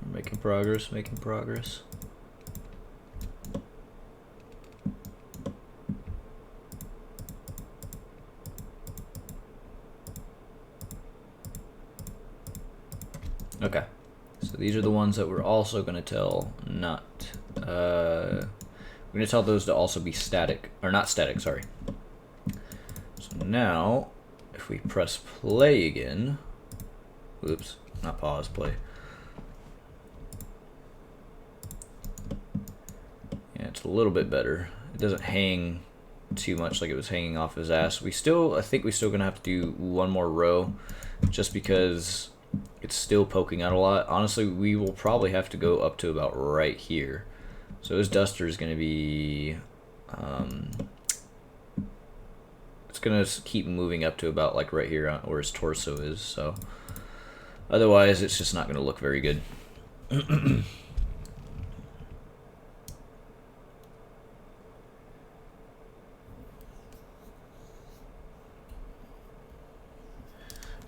We're making progress, making progress. Okay, so these are the ones that we're also going to tell not, we're going to tell those to also be static, or not static, sorry. So now, if we press play again, whoops, not pause, play. Yeah, it's a little bit better. It doesn't hang too much like it was hanging off his ass. I think we're still going to have to do one more row, just because it's still poking out a lot. Honestly, we will probably have to go up to about right here. So his duster is going to be, it's going to keep moving up to about like right here where his torso is. So otherwise, it's just not going to look very good.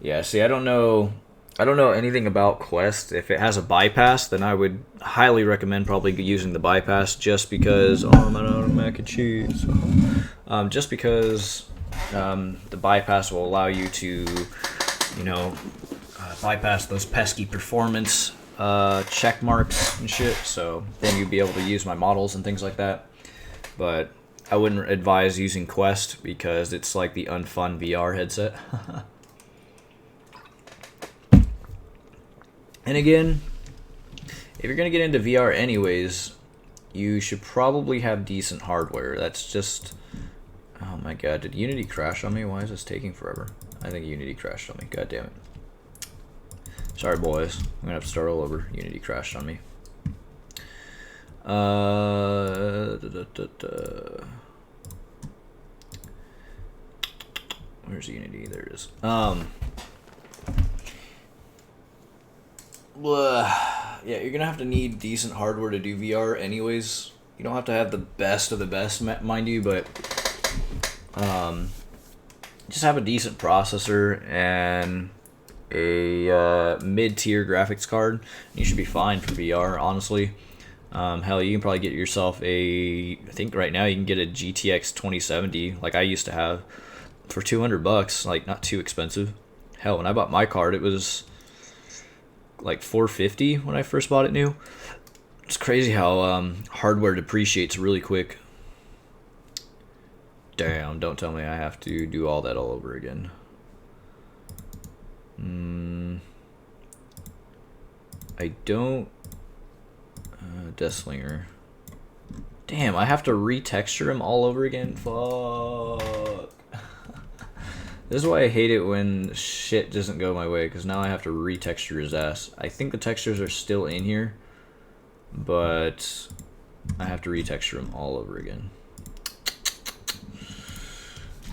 Yeah, see, I don't know anything about Quest. If it has a bypass, then I would highly recommend probably using the bypass, just because, oh, I'm out of mac and cheese. Just because the bypass will allow you to, you know, bypass those pesky performance check marks and shit. So then you'd be able to use my models and things like that. But I wouldn't advise using Quest because it's like the unfun VR headset. And again, if you're going to get into VR anyways, you should probably have decent hardware. That's just... Oh my god, did Unity crash on me? Why is this taking forever? I think Unity crashed on me. God damn it. Sorry, boys. I'm going to have to start all over. Unity crashed on me. Where's Unity? There it is. Yeah, you're gonna have to need decent hardware to do VR anyways. You don't have to have the best of the best, mind you, but just have a decent processor and a mid-tier graphics card, and you should be fine for VR, honestly. Hell, you can probably get yourself I think right now you can get a GTX 2070, like I used to have, for $200, like not too expensive. Hell, when I bought my card, it was like $450 when I first bought it new. It's crazy how hardware depreciates really quick. Damn, don't tell me I have to do all that all over again. I don't... Deathslinger. Damn, I have to retexture him all over again? Fuck. This is why I hate it when shit doesn't go my way, because now I have to retexture his ass. I think the textures are still in here, but I have to retexture him all over again.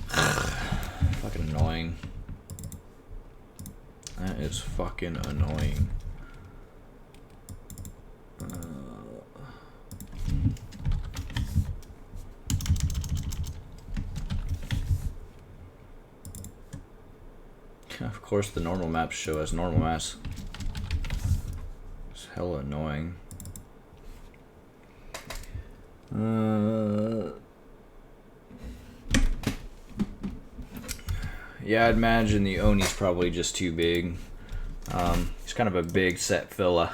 Fucking annoying. That is fucking annoying. Of course, the normal maps show as normal maps. It's hella annoying. Yeah, I'd imagine the Oni's probably just too big. He's kind of a big set fella.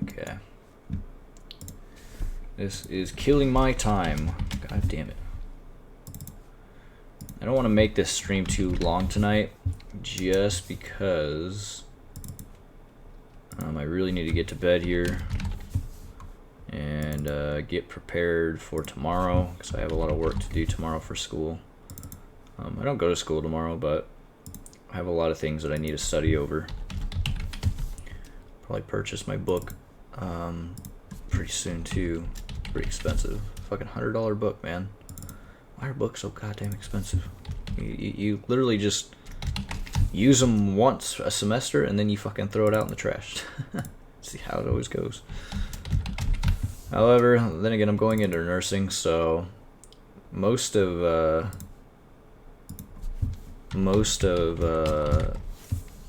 Okay. This is killing my time. God damn it. I don't want to make this stream too long tonight, just because I really need to get to bed here and get prepared for tomorrow, because I have a lot of work to do tomorrow for school. I don't go to school tomorrow, but I have a lot of things that I need to study over. probably purchase my book pretty soon too. Pretty expensive. Fucking $100 book, man. Why are books so goddamn expensive? You literally just use them once a semester and then you fucking throw it out in the trash. See how it always goes. However, then again, I'm going into nursing, so most of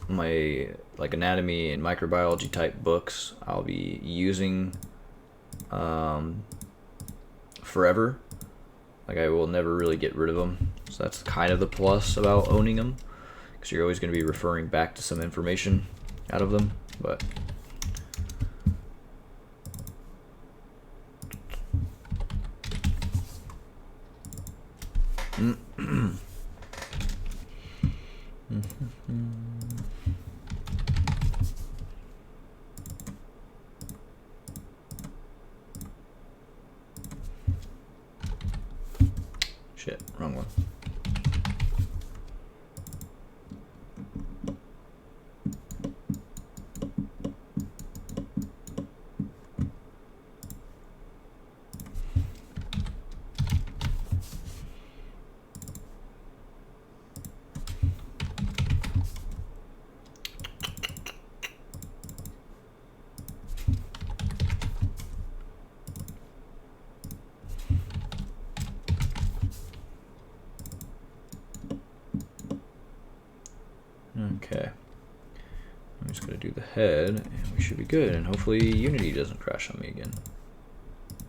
my like anatomy and microbiology type books I'll be using forever. Like I will never really get rid of them. So that's kind of the plus about owning them, because you're always going to be referring back to some information out of them. But shit, wrong one. Okay, I'm just gonna do the head and we should be good, and hopefully Unity doesn't crash on me again.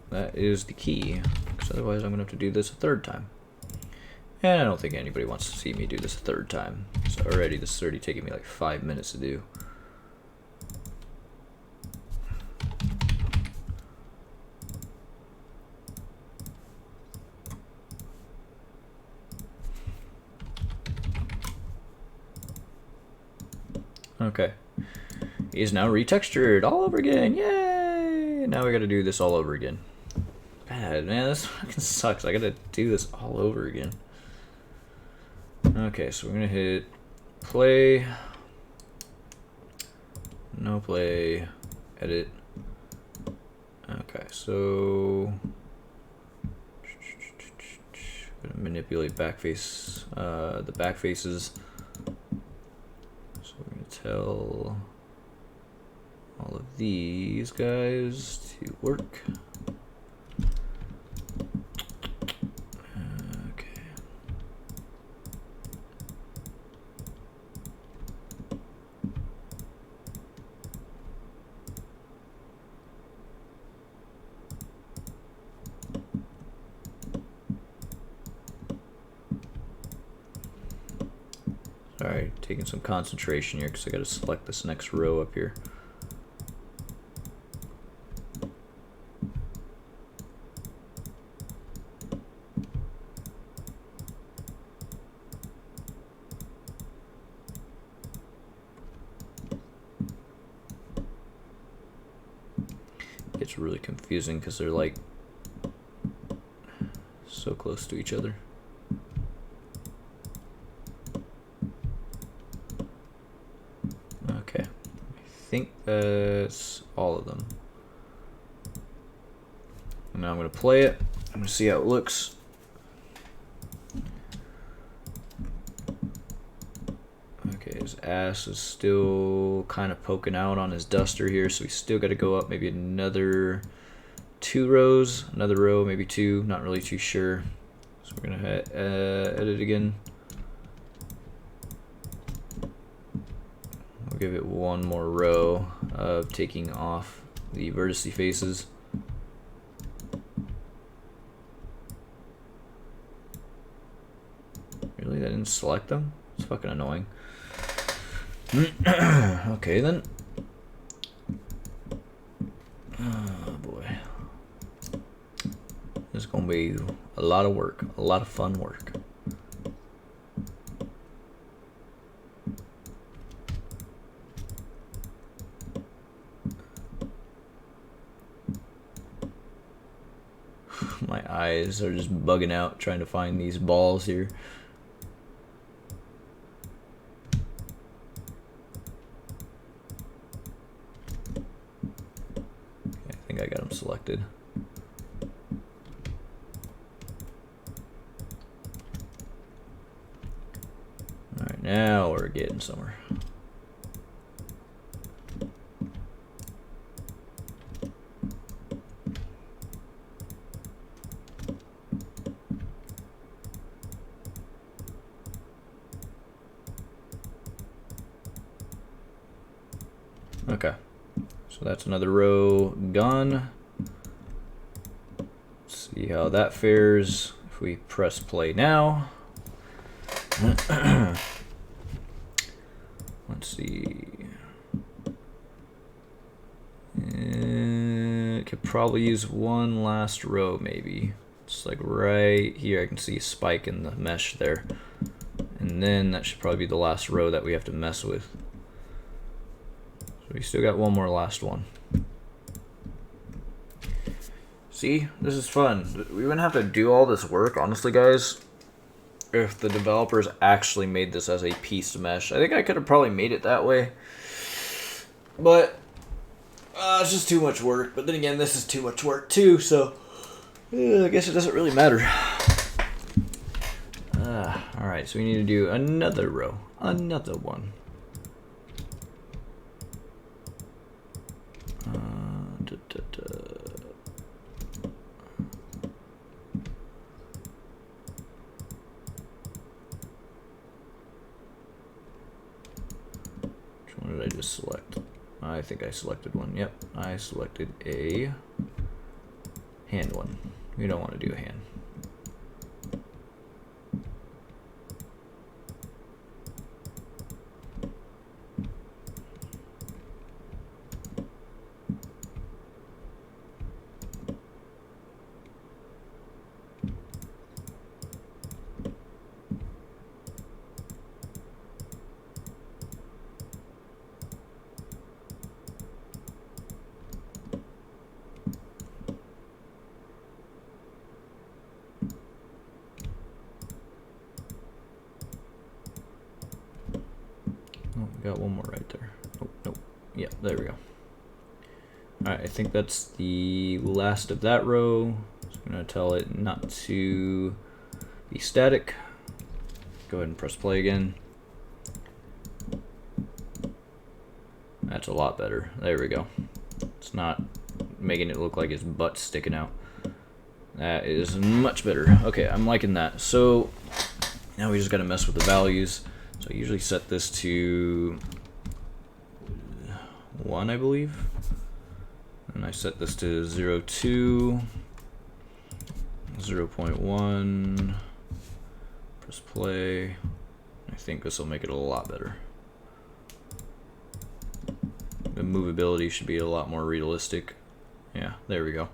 That is the key, because otherwise I'm gonna have to do this a third time. And I don't think anybody wants to see me do this a third time. So already this is already taking me like 5 minutes to do. Okay, he's now retextured all over again. Yay! Now we gotta do this all over again. Bad, man, this fucking sucks. I gotta do this all over again. Okay, so we're gonna hit play, no play, edit. Okay, so gonna manipulate backface, the back faces. So we're gonna tell all of these guys to work. Okay. Sorry, taking some concentration here because I got to select this next row up here. It's really confusing because they're like so close to each other. Okay, I think that's all of them. And now I'm going to play it. I'm going to see how it looks. Okay, his ass is still kind of poking out on his duster here, so we still got to go up maybe another 2 rows, another row, maybe 2, not really too sure. So we're going to edit again. We'll give it one more row of taking off the vertice faces. Really, that didn't select them? It's fucking annoying. Okay then. Oh boy. This is gonna be a lot of work, a lot of fun work. My eyes are just bugging out trying to find these balls here. think I got him selected. All right, now we're getting somewhere. Okay, so that's another row gone. Let's see how that fares if we press play now. Let's see. Could probably use one last row maybe. It's like right here I can see a spike in the mesh there. And then that should probably be the last row that we have to mess with. So we still got one more last one. See, this is fun. We wouldn't have to do all this work, honestly, guys, if the developers actually made this as a piece mesh. I think I could have probably made it that way, but it's just too much work. But then again, this is too much work too, so I guess it doesn't really matter. Alright, so we need to do another row, another one. Which one did I just select? I think I selected one. Yep, I selected a hand one. We don't want to do a hand. Oh, we got one more right there. Oh, nope. Yeah, there we go. Alright, I think that's the last of that row. So I'm going to tell it not to be static. Go ahead and press play again. That's a lot better. There we go. It's not making it look like his butt's sticking out. That is much better. Okay, I'm liking that. So now we just got to mess with the values. So I usually set this to 1, I believe. And I set this to 0.2, 0.1, press play. I think this will make it a lot better. The movability should be a lot more realistic. Yeah, there we go.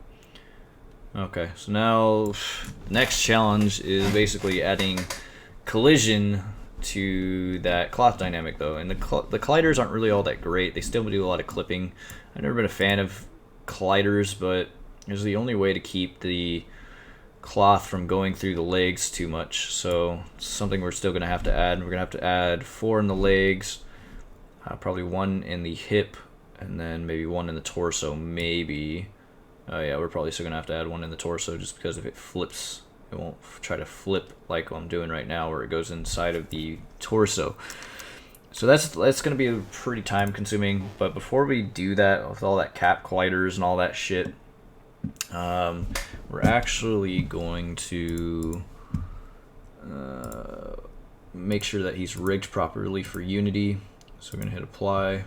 Okay, so now next challenge is basically adding collision to that cloth dynamic though, and the colliders aren't really all that great. They still do a lot of clipping. I've never been a fan of colliders, but it's the only way to keep the cloth from going through the legs too much. So it's something we're still gonna have to add. We're gonna have to add 4 in the legs, probably 1 in the hip, and then maybe 1 in the torso, maybe. Oh yeah, we're probably still gonna have to add 1 in the torso, just because if it flips, it won't try to flip like I'm doing right now, where it goes inside of the torso. So that's going to be pretty time consuming. But before we do that, with all that cap colliders and all that shit, we're actually going to make sure that he's rigged properly for Unity. So we're going to hit apply,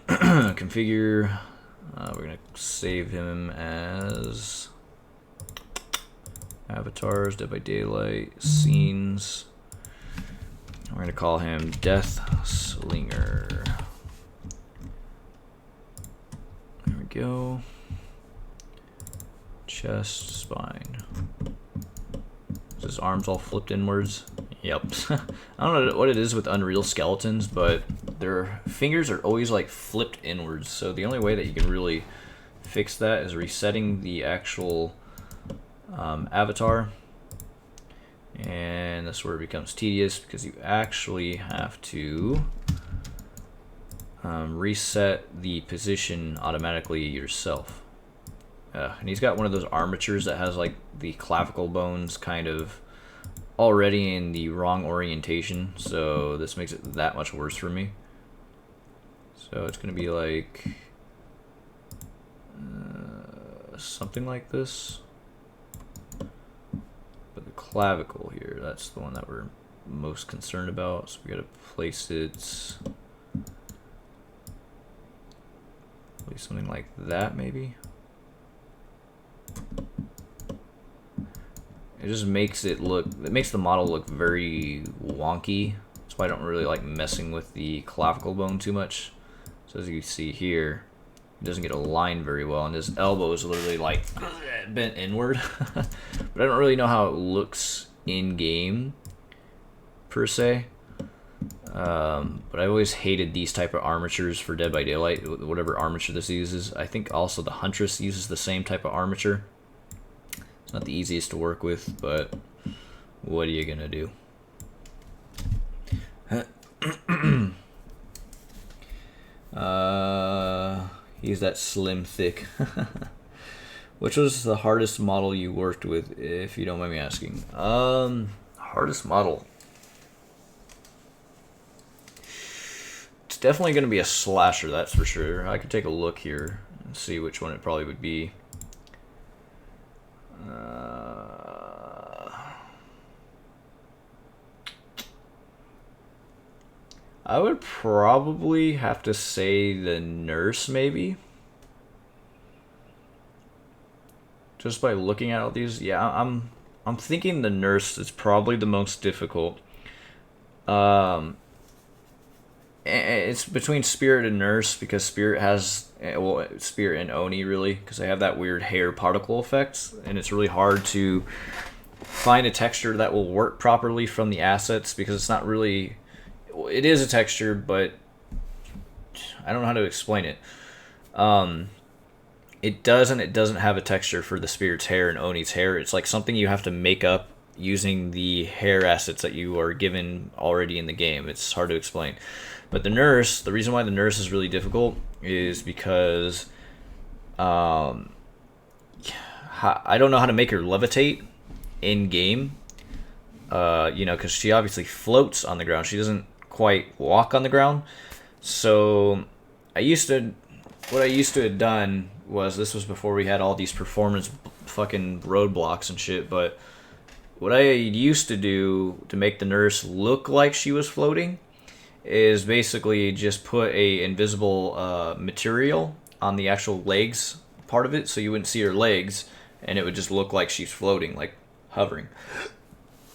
configure. We're going to save him as avatars, Dead by Daylight, scenes. We're going to call him Deathslinger. There we go. Chest, spine. Is his arms all flipped inwards? Yep. I don't know what it is with Unreal skeletons, but their fingers are always like flipped inwards. So the only way that you can really fix that is resetting the actual avatar. And that's where it becomes tedious, because you actually have to reset the position automatically yourself. And he's got one of those armatures that has like the clavicle bones kind of already in the wrong orientation, so this makes it that much worse for me. So it's gonna be like something like this, but the clavicle here, that's the one that we're most concerned about. So we gotta place it something like that, maybe. It just makes it makes the model look very wonky. That's why I don't really like messing with the clavicle bone too much. So as you see here, it doesn't get aligned very well, and his elbow is literally like bent inward. But I don't really know how it looks in game per se. But I always hated these type of armatures for Dead by Daylight, whatever armature this uses. I think also the Huntress uses the same type of armature. It's not the easiest to work with, but what are you gonna do? He's that slim thick. Which was the hardest model you worked with, if you don't mind me asking? Hardest model. It's definitely gonna be a slasher, that's for sure. I could take a look here and see which one it probably would be. I would probably have to say the nurse, maybe. Just by looking at all these, yeah, I'm thinking the nurse is probably the most difficult. It's between Spirit and Nurse, because Spirit has, well, Spirit and Oni really, because they have that weird hair particle effect, and it's really hard to find a texture that will work properly from the assets, because it's not really, it is a texture, but I don't know how to explain it. It doesn't have a texture for the Spirit's hair and Oni's hair. It's like something you have to make up using the hair assets that you are given already in the game. It's hard to explain. But the nurse, the reason why the nurse is really difficult is because I don't know how to make her levitate in game. You know, because she obviously floats on the ground. She doesn't quite walk on the ground. So what I used to have done was, this was before we had all these performance fucking roadblocks and shit, but what I used to do to make the nurse look like she was floating is basically just put a invisible material on the actual legs part of it, so you wouldn't see her legs, and it would just look like she's floating, like hovering.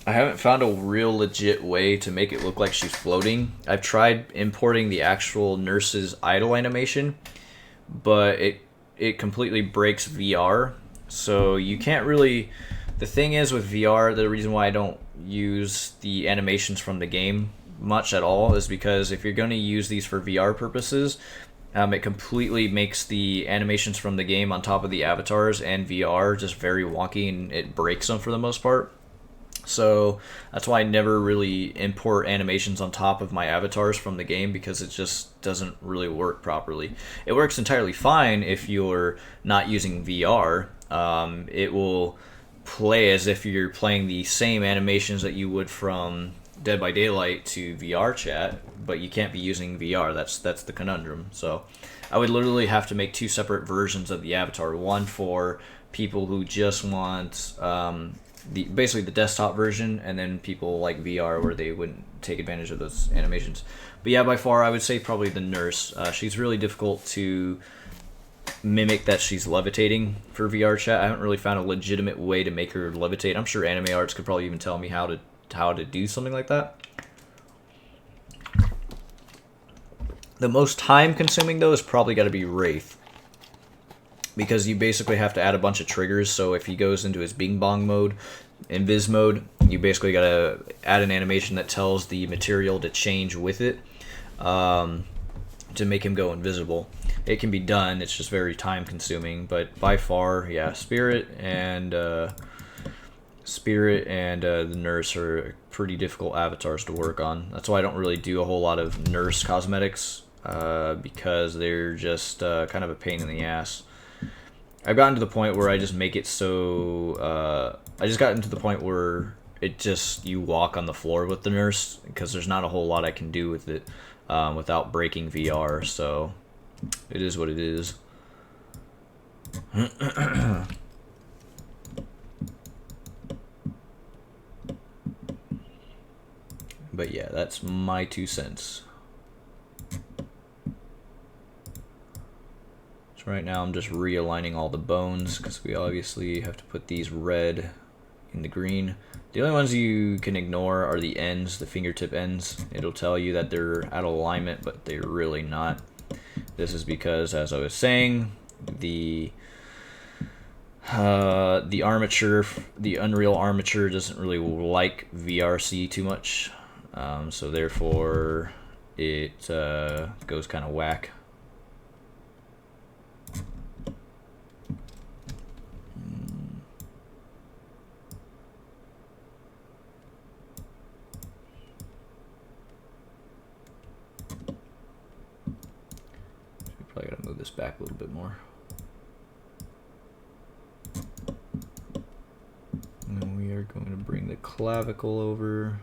I haven't found a real legit way to make it look like she's floating. I've tried importing the actual nurse's idle animation, but it completely breaks VR, so you can't really... The thing is with VR, the reason why I don't use the animations from the game much at all is because if you're going to use these for VR purposes, it completely makes the animations from the game on top of the avatars and VR just very wonky, and it breaks them for the most part. So that's why I never really import animations on top of my avatars from the game, because it just doesn't really work properly. It works entirely fine if you're not using VR. It will play as if you're playing the same animations that you would from Dead by Daylight to VRChat, but you can't be using VR. That's the conundrum. So I would literally have to make two separate versions of the avatar. One for people who just want basically the desktop version, and then people like VR where they wouldn't take advantage of those animations. But yeah, by far I would say probably the nurse. She's really difficult to mimic that she's levitating for VRChat. I haven't really found a legitimate way to make her levitate. I'm sure Anime Arts could probably even tell me how to do something like that. The most time consuming though is probably got to be Wraith, because you basically have to add a bunch of triggers. So if he goes into his Bing Bong mode, Invis mode, you basically got to add an animation that tells the material to change with it to make him go invisible. It can be done, it's just very time consuming, but by far, yeah, Spirit and the nurse are pretty difficult avatars to work on. That's why I don't really do a whole lot of nurse cosmetics because they're just kind of a pain in the ass. I've gotten to the point where I just make it so I just gotten to the point where it just you walk on the floor with the nurse because there's not a whole lot I can do with it without breaking VR. So it is what it is. But yeah, that's my 2 cents. So right now I'm just realigning all the bones because we obviously have to put these red in the green. The only ones you can ignore are the ends, the fingertip ends. It'll tell you that they're out of alignment, but they're really not. This is because, as I was saying, the armature, the Unreal armature doesn't really like VRC too much. So therefore it goes kind of whack. Probably gotta move this back a little bit more. And then we are going to bring the clavicle over.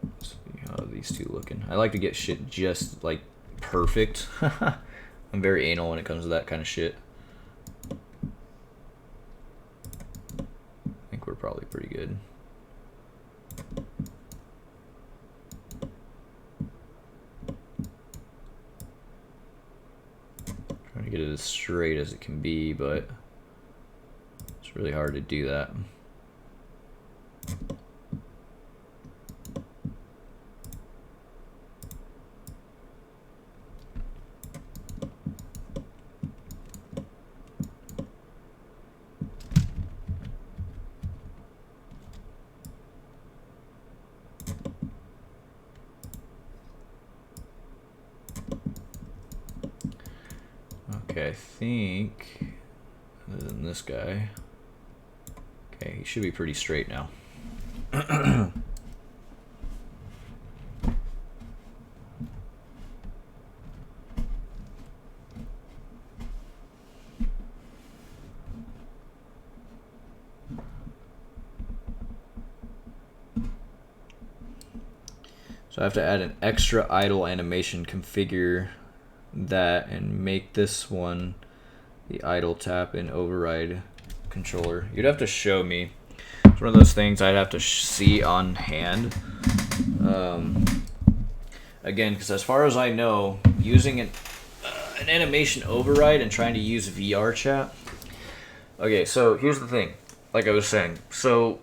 Let's see how these two looking. I like to get shit just like perfect. I'm very anal when it comes to that kind of shit. I think we're probably pretty good. Trying to get it as straight as it can be, but it's really hard to do that. Okay, I think, other than this guy, okay, he should be pretty straight now. So I have to add an extra idle animation, configure that, and make this one the idle tap and override controller. You'd have to show me. It's one of those things I'd have to see on hand. Again, because as far as I know, using an animation override and trying to use VRChat. Okay, so here's the thing. Like I was saying, so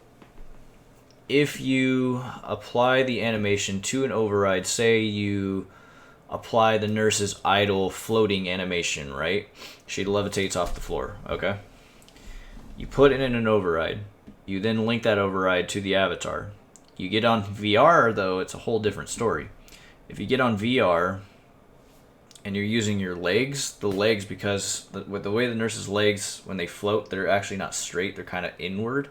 if you apply the animation to an override, say you apply the nurse's idle floating animation, right? She levitates off the floor, okay? You put it in an override. You then link that override to the avatar. You get on VR, though, it's a whole different story. If you get on VR and you're using your legs, the legs, because with the way the nurse's legs, when they float, they're actually not straight. They're kind of inward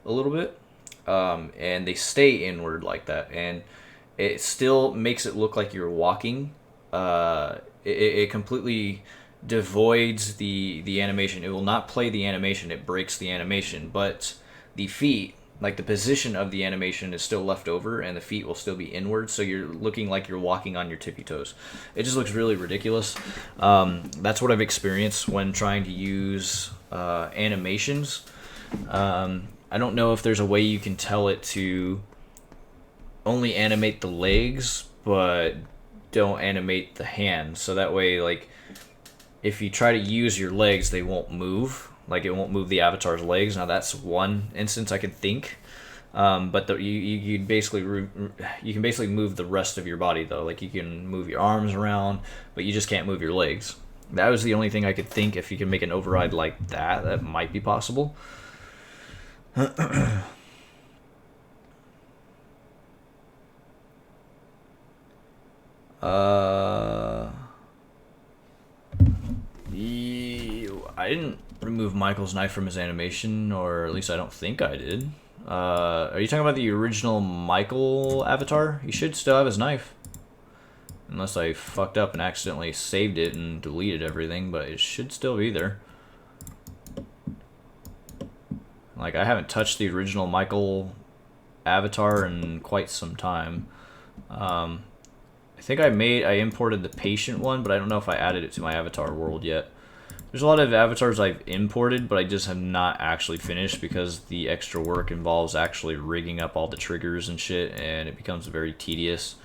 a little bit. And they stay inward like that. And it still makes it look like you're walking. It completely devoids the animation. It will not play the animation. It breaks the animation. But the feet, like the position of the animation is still left over, and the feet will still be inward, so you're looking like you're walking on your tippy toes. It just looks really ridiculous. That's what I've experienced when trying to use animations. I don't know if there's a way you can tell it to only animate the legs, but don't animate the hands. So that way, like, if you try to use your legs, they won't move. Like, it won't move the avatar's legs. Now, that's one instance I can think. But you can basically move the rest of your body, though. Like, you can move your arms around, but you just can't move your legs. That was the only thing I could think. If you can make an override like that, that might be possible. I didn't remove Michael's knife from his animation, or at least I don't think I did. Are you talking about the original Michael avatar? He should still have his knife. Unless I fucked up and accidentally saved it and deleted everything, but it should still be there. Like, I haven't touched the original Michael avatar in quite some time. I think I imported the patient one, but I don't know if I added it to my avatar world yet. There's a lot of avatars I've imported, but I just have not actually finished because the extra work involves actually rigging up all the triggers and shit, and it becomes very tedious.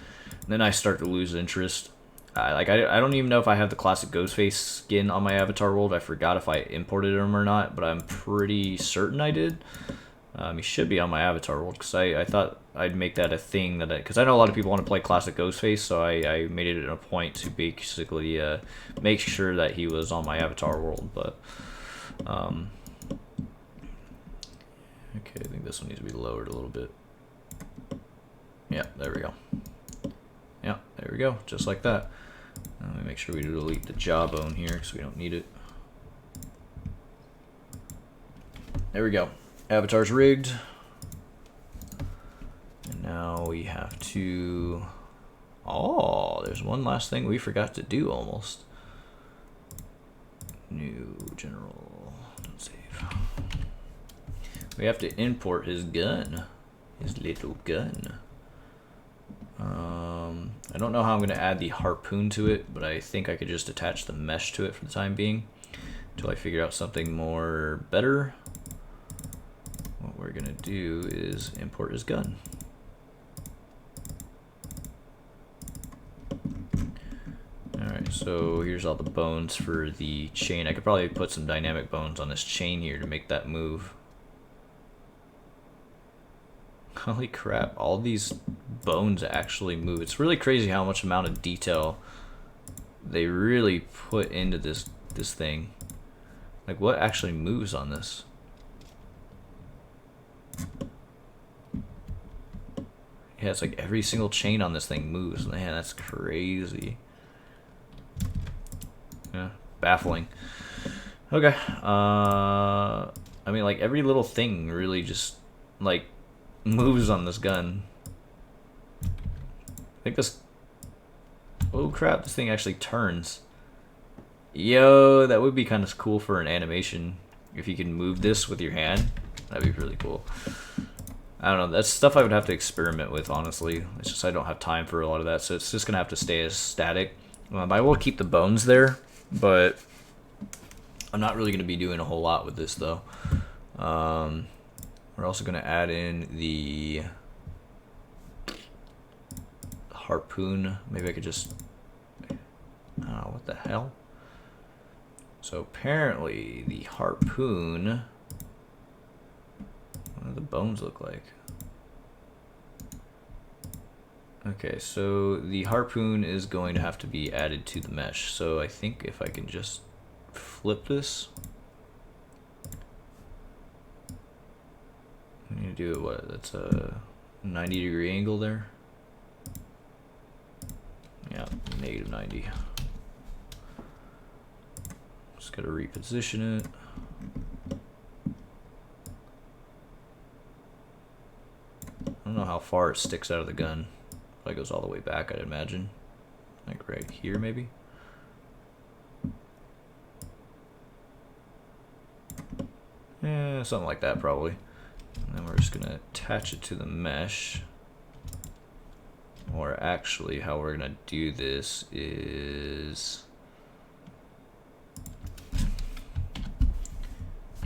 And then I start to lose interest. I don't even know if I have the classic Ghostface skin on my avatar world. I forgot if I imported him or not, but I'm pretty certain I did. He should be on my avatar world because I thought I'd make that a thing that because I know a lot of people want to play classic Ghostface, so I made it a point to basically make sure that he was on my avatar world. But okay, I think this one needs to be lowered a little bit. Yeah, there we go. Yeah, there we go, just like that. Let me make sure we delete the jawbone here because we don't need it. There we go. Avatar's rigged. And now we have to... Oh, there's one last thing we forgot to do almost. New general. Don't save. We have to import his gun. His little gun. I don't know how I'm going to add the harpoon to it, but I think I could just attach the mesh to it for the time being until I figure out something more better. What we're going to do is import his gun. Alright, so here's all the bones for the chain. I could probably put some dynamic bones on this chain here to make that move. Holy crap, all these bones actually move. It's really crazy how much amount of detail they really put into this thing. Like, what actually moves on this? Yeah, it's like every single chain on this thing moves. Man, that's crazy. Yeah, baffling. Okay. I mean, like, every little thing really just, like, moves on this gun. I think this... Oh crap, this thing actually turns. Yo, that would be kind of cool for an animation. If you can move this with your hand, that'd be really cool. I don't know, that's stuff I would have to experiment with, honestly. It's just I don't have time for a lot of that, so it's just gonna have to stay as static. I will keep the bones there, but I'm not really gonna be doing a whole lot with this though. We're also going to add in the harpoon. Maybe I could just... Oh, what the hell? So apparently the harpoon... What do the bones look like? Okay, so the harpoon is going to have to be added to the mesh. So I think if I can just flip this... I need to do it, what, that's a 90-degree angle there? Yeah, negative 90. Just gotta reposition it. I don't know how far it sticks out of the gun. Probably goes all the way back, I'd imagine. Like right here, maybe? Yeah, something like that, probably. And then we're just going to attach it to the mesh. Or actually, how we're going to do this is...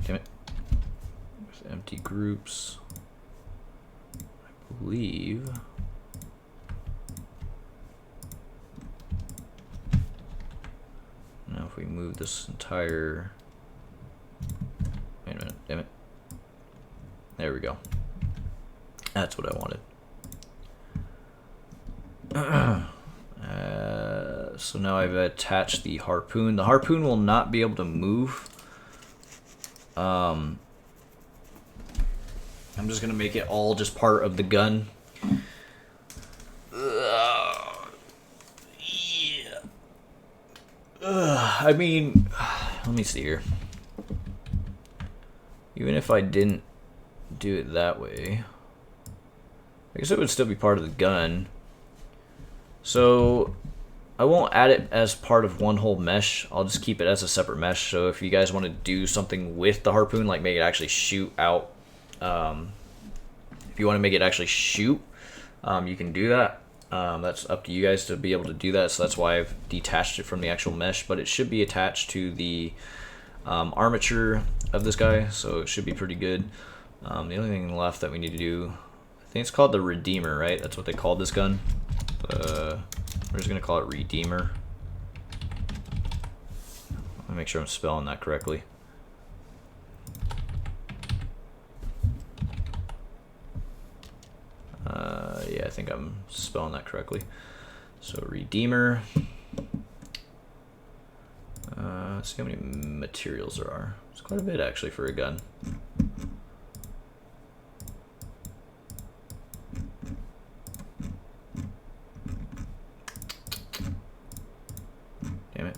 Damn it. With empty groups. I believe... Now if we move this entire... Wait a minute, damn it. There we go. That's what I wanted. So now I've attached the harpoon. The harpoon will not be able to move. I'm just gonna make it all just part of the gun. Yeah. I mean, let me see here. Even if I didn't do it that way. I guess it would still be part of the gun. So I won't add it as part of one whole mesh. I'll just keep it as a separate mesh. So if you guys want to do something with the harpoon, like make it actually shoot out, if you want to make it actually shoot, you can do that. That's up to you guys to be able to do that. So that's why I've detached it from the actual mesh, but it should be attached to the armature of this guy, so it should be pretty good. The only thing left that we need to do, I think it's called the Redeemer, right? That's what they called this gun. We're just gonna call it Redeemer. Let me make sure I'm spelling that correctly. Yeah, I think I'm spelling that correctly. So Redeemer. Let's see how many materials there are. It's quite a bit actually for a gun. Damn it.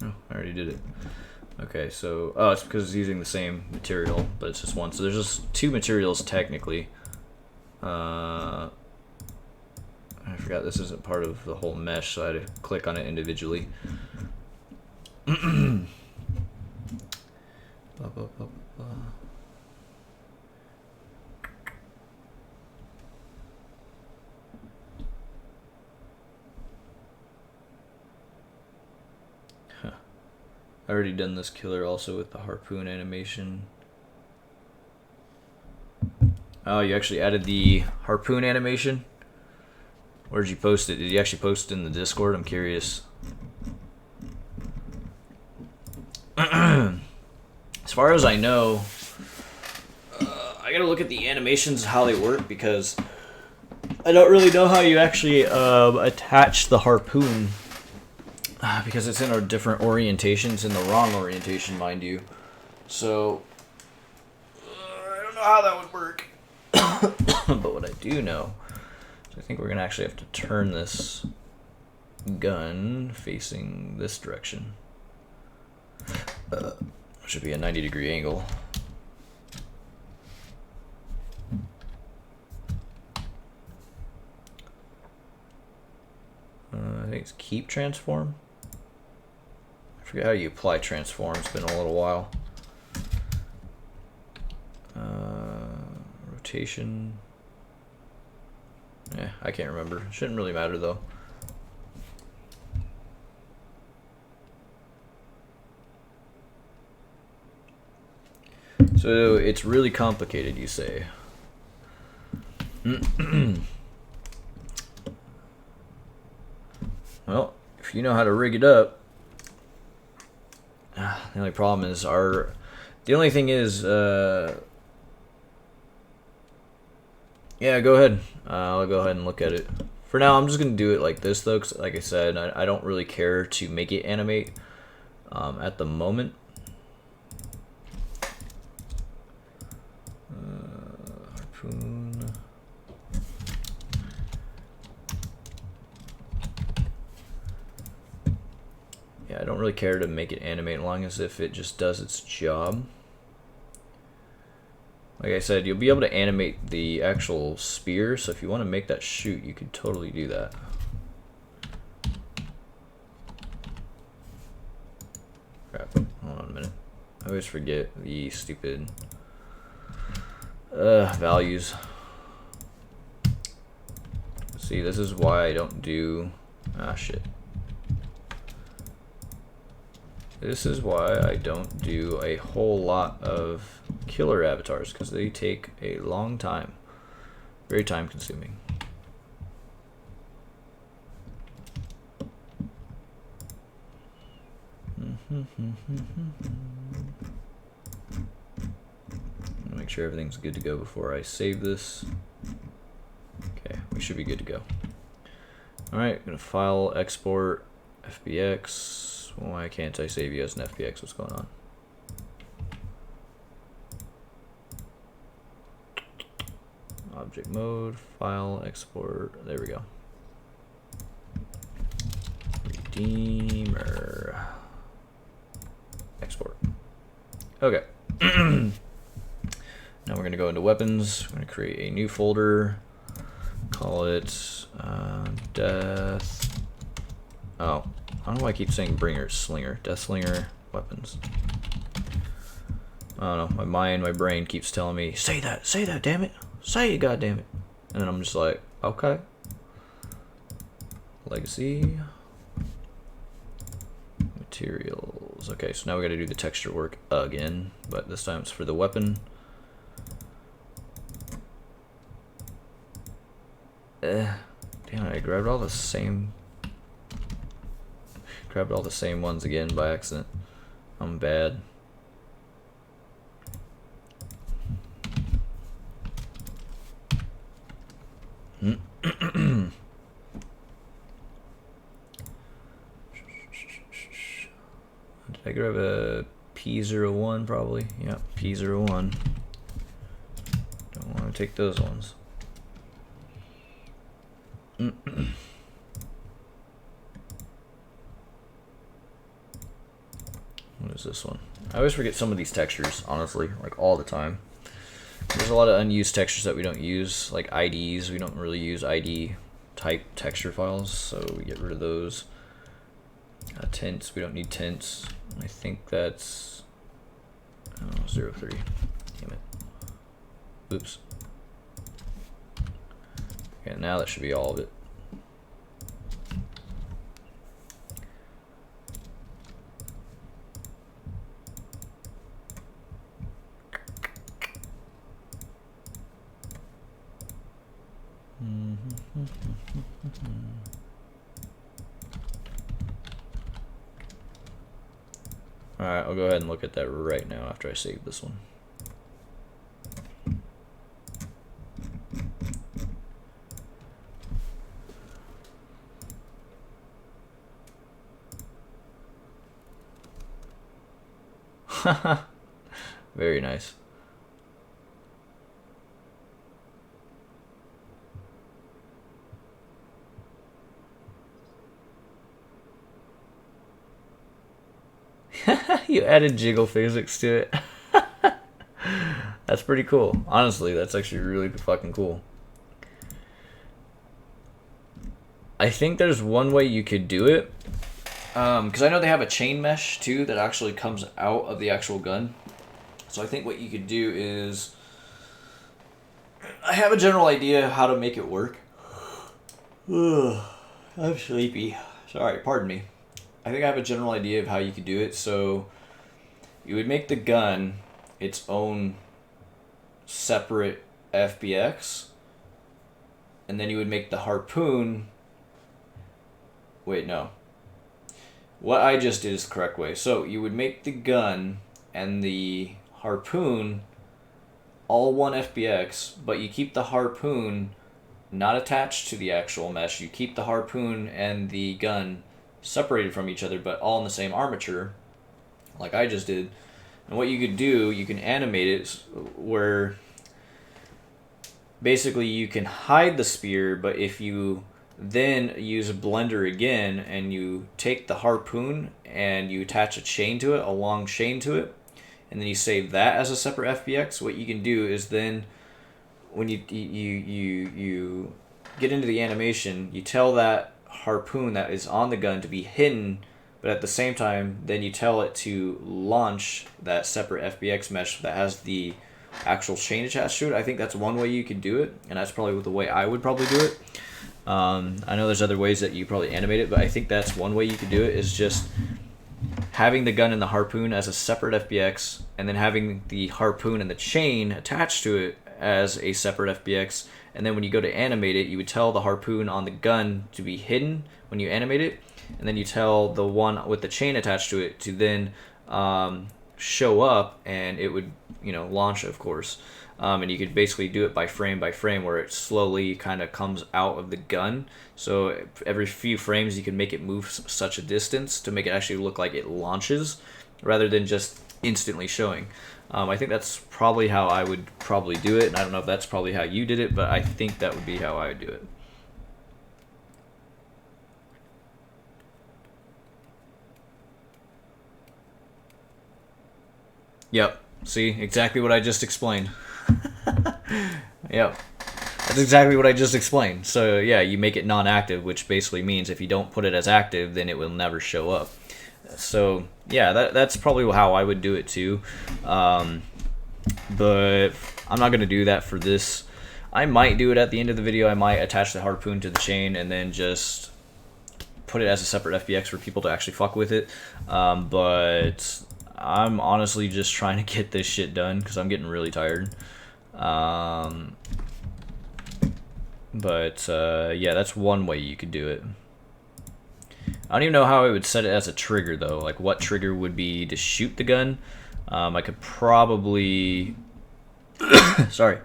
Oh, I already did it. Okay, so, oh, it's because it's using the same material, but it's just one. So there's just two materials technically. I forgot this isn't part of the whole mesh, so I had to click on it individually. I already done this killer also with the harpoon animation. Oh, you actually added the harpoon animation? Where'd you post it? Did you actually post it in the Discord? I'm curious. As far as I know, I gotta look at the animations, how they work, because I don't really know how you actually attach the harpoon. Because it's in a different orientation. It's in the wrong orientation, mind you. So, I don't know how that would work. But what I do know is I think we're going to actually have to turn this gun facing this direction. Should be a 90-degree angle. I think it's keep transform. I forget how you apply transform. It's been a little while. Rotation. Yeah, I can't remember. Shouldn't really matter though. So it's really complicated, you say. Well, if you know how to rig it up. The only problem is the only thing is, yeah, go ahead. I'll go ahead and look at it. For now, I'm just going to do it like this, though, because like I said, I don't really care to make it animate at the moment. Harpoon. Yeah, I don't really care to make it animate as long as if it just does its job. Like I said, you'll be able to animate the actual spear, so if you want to make that shoot, you could totally do that. Crap, hold on a minute. I always forget the stupid values. See, this is why I don't do... Ah, shit. This is why I don't do a whole lot of killer avatars, because they take a long time. Very time consuming. Make sure everything's good to go before I save this. Okay, we should be good to go. Alright, gonna file, export, FBX. Why can't I save you as an FBX? What's going on? Object mode, file, export. There we go. Redeemer. Export. Okay. Now we're going to go into weapons. We're going to create a new folder. Call it Death. Oh, I don't know why I keep saying Bringer. Slinger. Deathslinger weapons. I don't know. My brain keeps telling me, say that, damn it. Say it, goddammit. And then I'm just like, okay. Legacy. Materials. Okay, so now we got to do the texture work again, but this time it's for the weapon. Damn it, I grabbed all the same ones again by accident. I'm bad. Did I grab a P01 probably? Yeah, P01. Don't want to take those ones. What is this one? I always forget some of these textures, honestly, like all the time. There's a lot of unused textures that we don't use, like IDs. We don't really use ID type texture files, so we get rid of those. Tints, we don't need tints. I think that's 03. Damn it. Oops. Okay, now that should be all of it. Alright, I'll go ahead and look at that right now after I save this one. Very nice. You added jiggle physics to it. That's pretty cool. Honestly, that's actually really fucking cool. I think there's one way you could do it. Because I know they have a chain mesh too that actually comes out of the actual gun. So I think what you could do is, I have a general idea how to make it work. I'm sleepy. Sorry, pardon me. I think I have a general idea of how you could do it. So you would make the gun its own separate FBX, and then you would make the harpoon. Wait, no. What I just did is the correct way. So you would make the gun and the harpoon all one FBX, but you keep the harpoon not attached to the actual mesh. You keep the harpoon and the gun separated from each other, but all in the same armature, like I just did. And what you could do, you can animate it where basically you can hide the spear, but if you then use a blender again and you take the harpoon and you attach a chain to it, a long chain to it, and then you save that as a separate FBX, what you can do is then when you get into the animation, you tell that harpoon that is on the gun to be hidden, but at the same time then you tell it to launch that separate FBX mesh that has the actual chain attached to it. I think that's one way you could do it, and that's probably the way I would probably do it. I know there's other ways that you probably animate it, but I think that's one way you could do it, is just having the gun and the harpoon as a separate FBX, and then having the harpoon and the chain attached to it as a separate FBX. And then when you go to animate it, you would tell the harpoon on the gun to be hidden when you animate it, and then you tell the one with the chain attached to it to then show up, and it would, launch, of course. And you could basically do it by frame, where it slowly kind of comes out of the gun. So every few frames you can make it move such a distance to make it actually look like it launches, rather than just instantly showing. I think that's probably how I would probably do it, and I don't know if that's probably how you did it, but I think that would be how I would do it. Yep. See, exactly what I just explained. Yep. That's exactly what I just explained. So yeah, you make it non-active, which basically means if you don't put it as active, then it will never show up. So yeah, that's probably how I would do it too. But I'm not going to do that for this. I might do it at the end of the video. I might attach the harpoon to the chain and then just put it as a separate FBX for people to actually fuck with it. But I'm honestly just trying to get this shit done because I'm getting really tired. But yeah, that's one way you could do it. I don't even know how I would set it as a trigger though. Like what trigger would be to shoot the gun. I could probably sorry.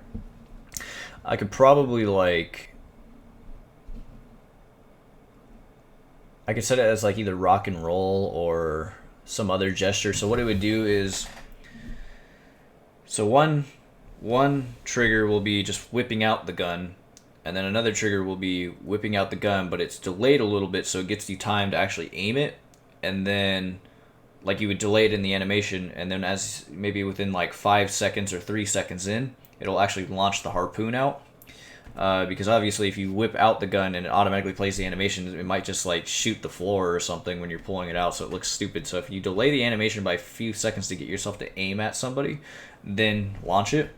I could probably like I could set it as like either rock and roll or some other gesture. So what it would do is so one trigger will be just whipping out the gun, and then another trigger will be whipping out the gun, but it's delayed a little bit so it gets you time to actually aim it, and then like you would delay it in the animation, and then as maybe within like 5 seconds or 3 seconds in, it'll actually launch the harpoon out. Because obviously if you whip out the gun and it automatically plays the animation, it might just like shoot the floor or something when you're pulling it out, so it looks stupid. So if you delay the animation by a few seconds to get yourself to aim at somebody, then launch it,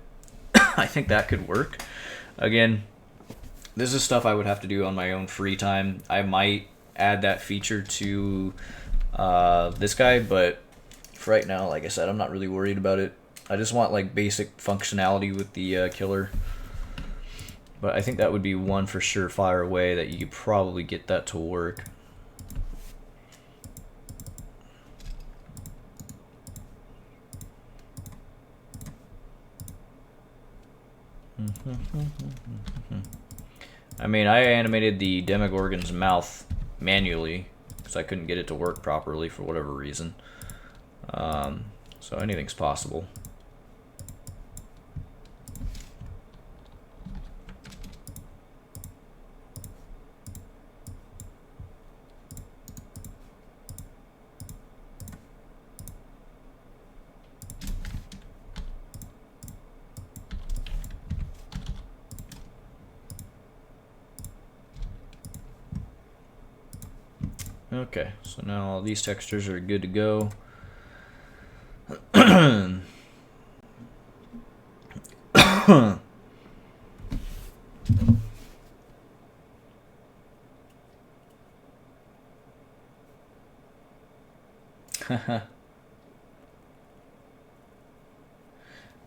I think that could work. Again, this is stuff I would have to do on my own free time. I might add that feature to this guy, but for right now, like I said, I'm not really worried about it. I just want like basic functionality with the killer. But I think that would be one for sure fire away that you could probably get that to work. I mean, I animated the Demogorgon's mouth manually because I couldn't get it to work properly for whatever reason. So anything's possible. Okay, so now all these textures are good to go.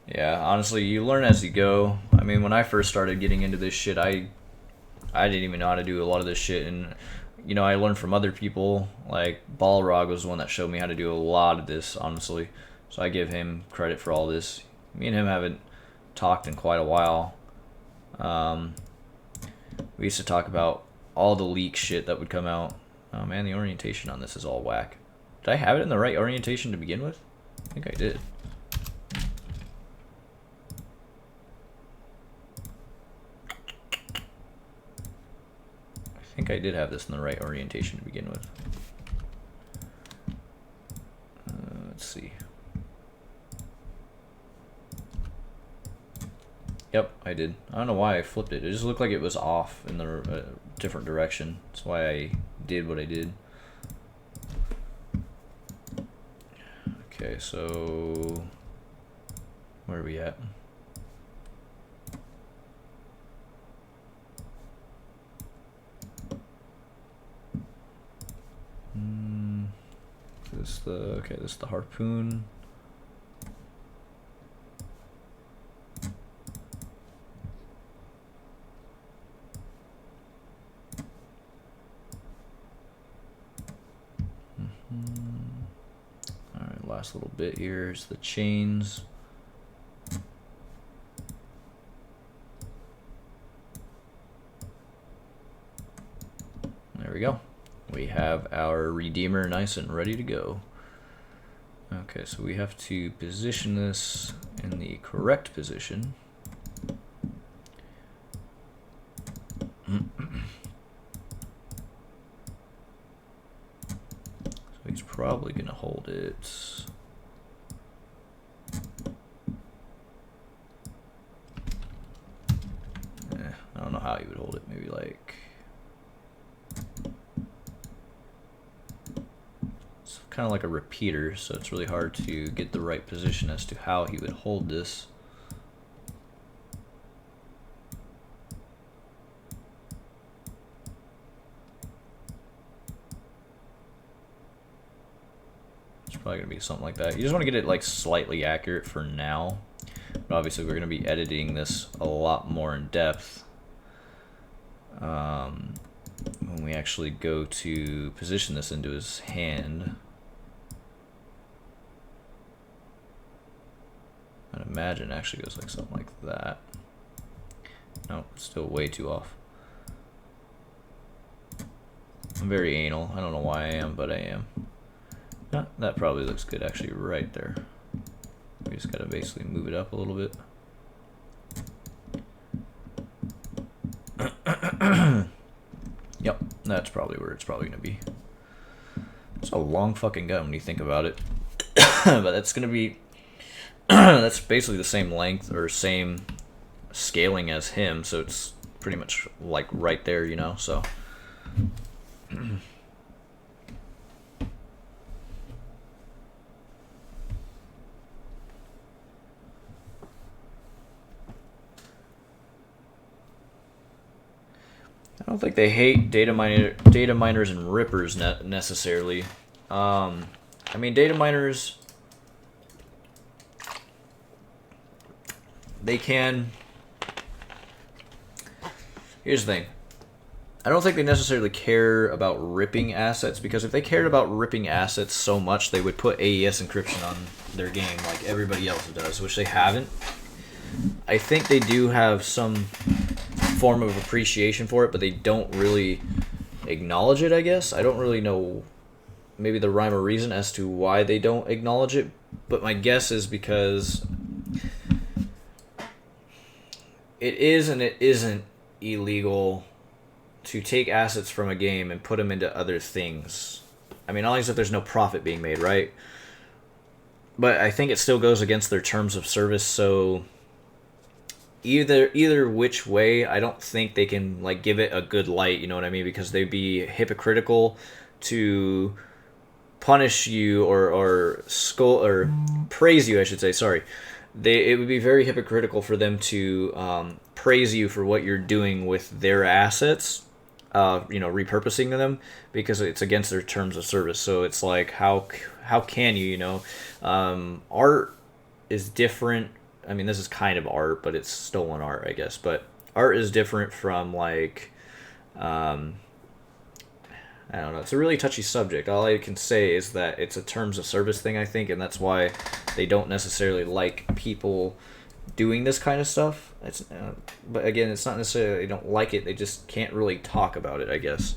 Yeah, honestly, you learn as you go. I mean, when I first started getting into this shit, I didn't even know how to do a lot of this shit, and you know, I learned from other people. Like Balrog was the one that showed me how to do a lot of this, honestly. So I give him credit for all this. Me and him haven't talked in quite a while. We used to talk about all the leak shit that would come out. Oh man, the orientation on this is all whack. Did I have it in the right orientation to begin with? I think I did. I think I did have this in the right orientation to begin with. Let's see. Yep, I did. I don't know why I flipped it. It just looked like it was off in the different direction. That's why I did what I did. Okay, so where are we at? This is the harpoon. All right, last little bit here is the chains. There we go. We have our Redeemer nice and ready to go. Okay, so we have to position this in the correct position. So he's probably gonna hold it kind of like a repeater, so it's really hard to get the right position as to how he would hold this. It's probably gonna be something like that. You just want to get it like slightly accurate for now, but obviously we're gonna be editing this a lot more in depth when we actually go to position this into his hand. I'd imagine it actually goes like something like that. No, it's still way too off. I'm very anal. I don't know why I am, but I am. That probably looks good actually right there. We just gotta basically move it up a little bit. Yep, that's probably where it's probably gonna be. It's a long fucking gun when you think about it. But that's gonna be that's basically the same length or same scaling as him, so it's pretty much like right there, you know, so I don't think they hate data miners and rippers necessarily. I mean, data miners, they can. Here's the thing. I don't think they necessarily care about ripping assets, because if they cared about ripping assets so much, they would put AES encryption on their game like everybody else does, which they haven't. I think they do have some form of appreciation for it, but they don't really acknowledge it, I guess. I don't really know maybe the rhyme or reason as to why they don't acknowledge it, but my guess is because it is and it isn't illegal to take assets from a game and put them into other things. I mean, only if there's no profit being made, right? But I think it still goes against their terms of service, so either which way, I don't think they can like give it a good light, you know what I mean? Because they'd be hypocritical to punish you or scold or praise you, I should say. Sorry, it would be very hypocritical for them to praise you for what you're doing with their assets, you know, repurposing them, because it's against their terms of service. So it's like, how can you, you know, art is different. I mean, this is kind of art, but it's stolen art, I guess. But art is different from, like, I don't know. It's a really touchy subject. All I can say is that it's a terms of service thing, I think, and that's why they don't necessarily like people doing this kind of stuff. It's, but again, it's not necessarily they don't like it. They just can't really talk about it, I guess.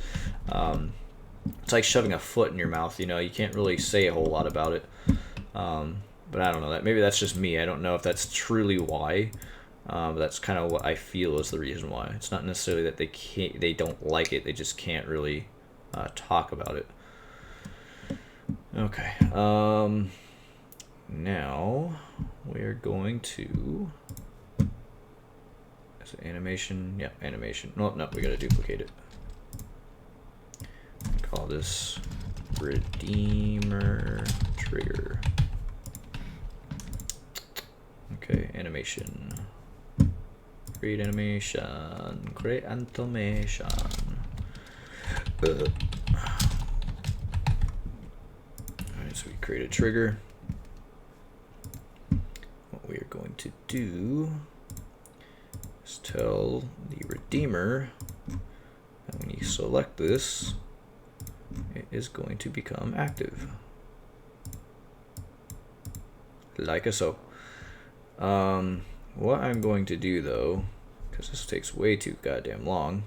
It's like shoving a foot in your mouth, you know. You can't really say a whole lot about it. But I don't know, that maybe that's just me. I don't know if that's truly why. But that's kind of what I feel is the reason why. It's not necessarily that they don't like it. They just can't really talk about it. Okay. Now we're going to. Is it animation? Yeah, animation. No, we gotta duplicate it. Call this Redeemer Trigger. Okay, animation. Create animation. Create animation. Alright, so we create a trigger. What we are going to do is tell the Redeemer that when you select this, it is going to become active. Like so. What I'm going to do though, because this takes way too goddamn long,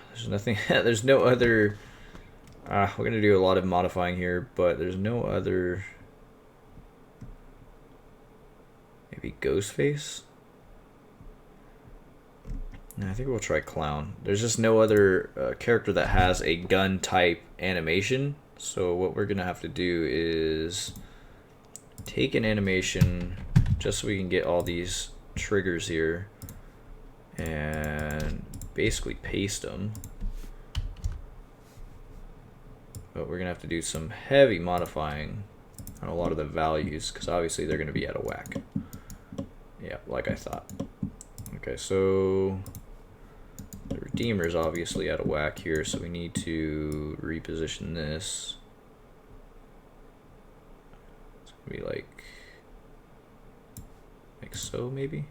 there's nothing, there's no other, we're going to do a lot of modifying here, but there's no other, maybe ghost face? No, I think we'll try clown. There's just no other character that has a gun type animation, so what we're going to have to do is take an animation just so we can get all these triggers here and basically paste them. but we're gonna have to do some heavy modifying on a lot of the values because obviously they're gonna be out of whack. Yeah, like I thought. Okay, so the Redeemer is obviously out of whack here, so we need to reposition this. It's gonna be like so, maybe?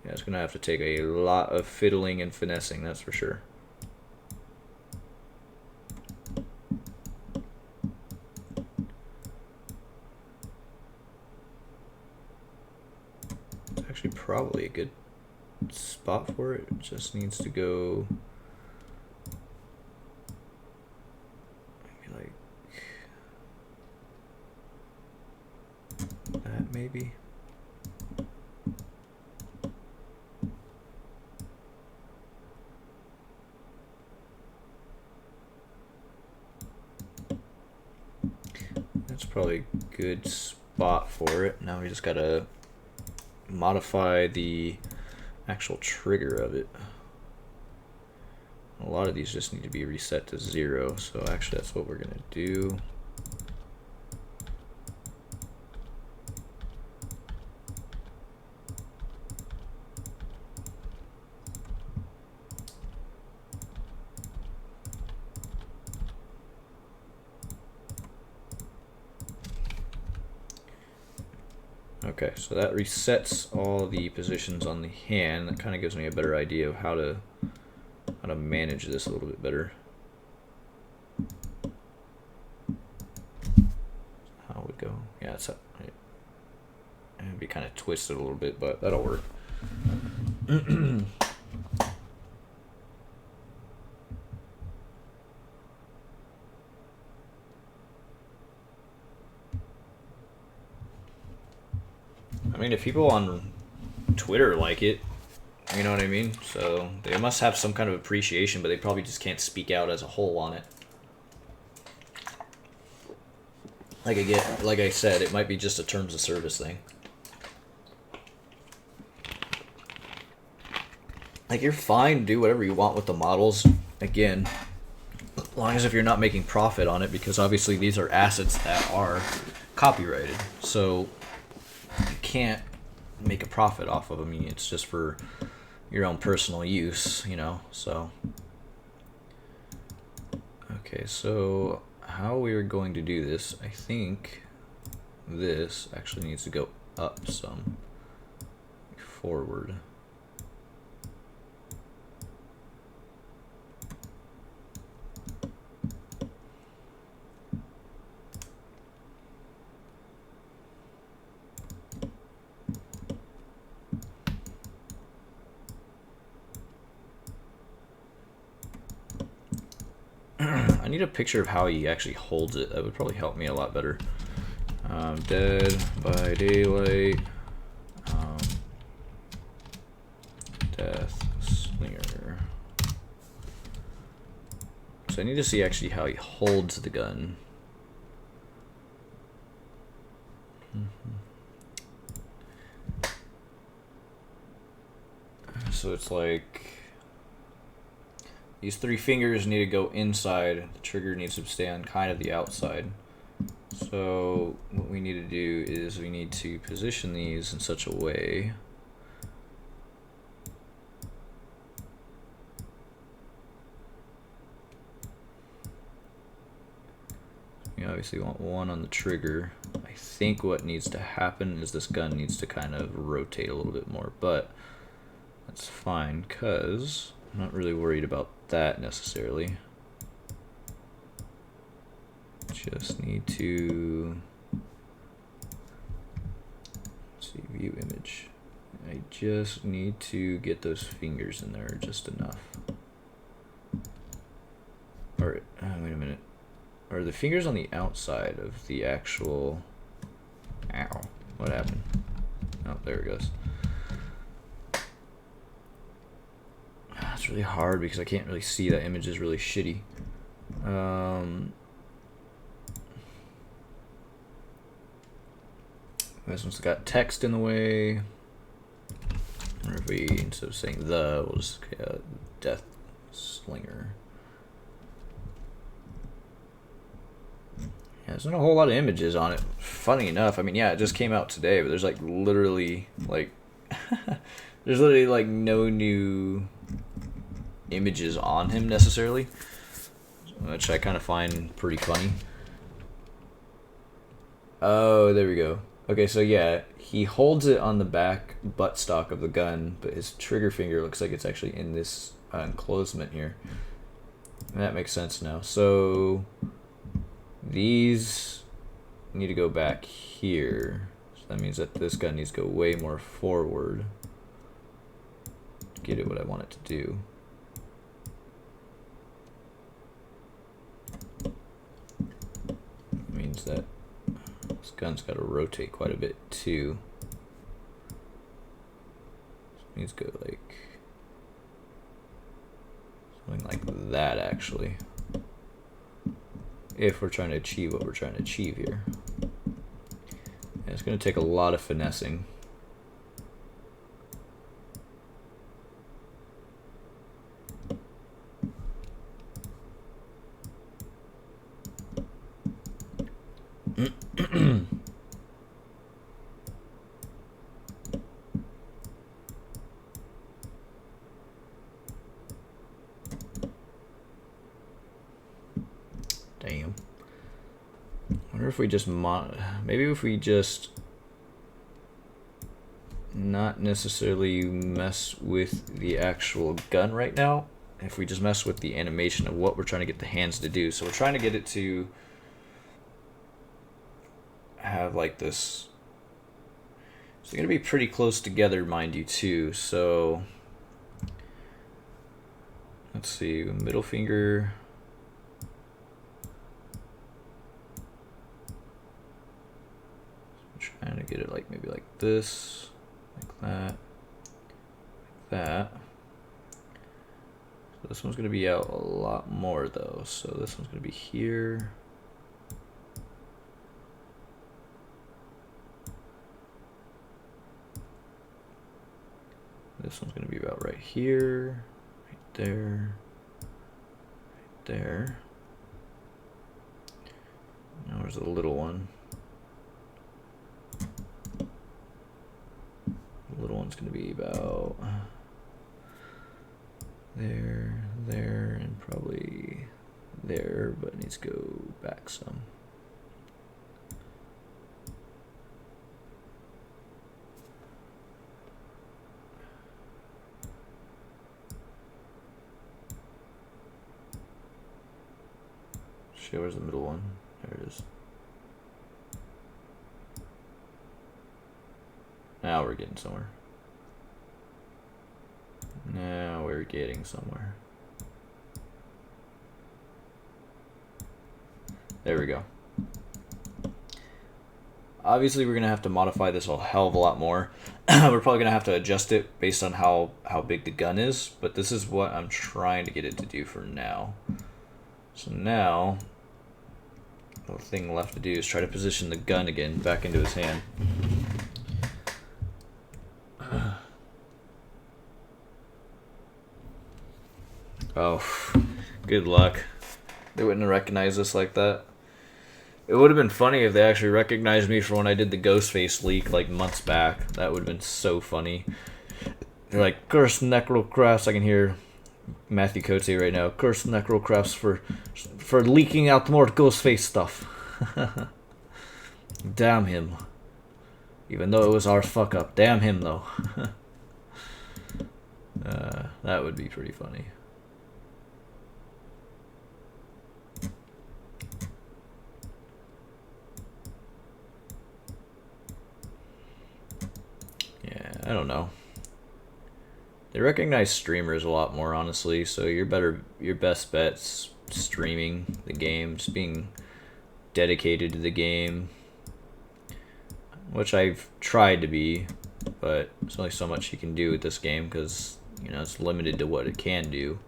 Yeah, it's gonna have to take a lot of fiddling and finessing, that's for sure. It's actually probably a good spot for it. It just needs to go maybe like that, maybe. That's probably a good spot for it. Now we just gotta modify the actual trigger of it. A lot of these just need to be reset to 0, so actually that's what we're gonna do. Okay, so that resets all the positions on the hand. That kind of gives me a better idea of how to manage this a little bit better. How it would go? Yeah, it'd be kind of twisted a little bit, but that'll work. I mean, if people on Twitter like it, you know what I mean? So they must have some kind of appreciation, but they probably just can't speak out as a whole on it. Like I said, it might be just a terms of service thing. Like, you're fine, do whatever you want with the models. Again, as long as if you're not making profit on it, because obviously these are assets that are copyrighted. So you can't make a profit off of them. I mean, it's just for your own personal use, you know, so. Okay, so how we are going to do this, I think this actually needs to go up some, forward. I need a picture of how he actually holds it. That would probably help me a lot better. Dead by Daylight. Deathslinger. So I need to see actually how he holds the gun. So it's like these 3 fingers need to go inside. The trigger needs to stay on kind of the outside. So what we need to do is we need to position these in such a way we obviously want one on the trigger. I think what needs to happen is this gun needs to kind of rotate a little bit more, but that's fine because I'm not really worried about that necessarily. Just need to, let's see, view image. I just need to get those fingers in there just enough. Or, wait a minute. Are the fingers on the outside of the actual, ow, what happened? Oh, there it goes. It's really hard because I can't really see. That image is really shitty. This one's got text in the way. Or if we, instead of saying the, we'll just Deathslinger. There's not a whole lot of images on it. Funny enough, I mean, yeah, it just came out today, but there's like literally like there's literally like no new images on him necessarily, which I kind of find pretty funny. Oh, there we go. Okay, so yeah, he holds it on the back buttstock of the gun, but his trigger finger looks like it's actually in this enclosement here. And that makes sense now. So these need to go back here. So that means that this gun needs to go way more forward to get it what I want it to do. That means that this gun's got to rotate quite a bit too. So it needs to go like something like that actually, if we're trying to achieve what we're trying to achieve here. And it's going to take a lot of finessing. Damn. I wonder if we just maybe if we just not necessarily mess with the actual gun right now, if we just mess with the animation of what we're trying to get the hands to do. So we're trying to get it to have like this. So they're going to be pretty close together, mind you, too. So let's see, middle finger. Trying to get it like maybe like this, like that, like that. So this one's going to be out a lot more though. So this one's going to be here. This one's going to be about right here, right there, right there. Now there's a little one. The little one's going to be about there, there, and probably there, but it needs to go back some. Shit, where's the middle one? There it is. Now we're getting somewhere. Now we're getting somewhere. There we go. Obviously, we're going to have to modify this a hell of a lot more. We're probably going to have to adjust it based on how big the gun is, but this is what I'm trying to get it to do for now. So now, the thing left to do is try to position the gun again back into his hand. Oh, good luck. They wouldn't have recognized us like that. It would have been funny if they actually recognized me for when I did the Ghostface leak like months back. That would have been so funny. They're like, curse Necrocrafts. I can hear Matthew Cote right now. Curse Necrocrafts for leaking out more Ghostface stuff. Damn him. Even though it was our fuck up. Damn him though. That would be pretty funny. Yeah, I don't know. They recognize streamers a lot more, honestly, so your best bet's streaming the game, just being dedicated to the game, which I've tried to be, but there's only so much you can do with this game because, you know, it's limited to what it can do.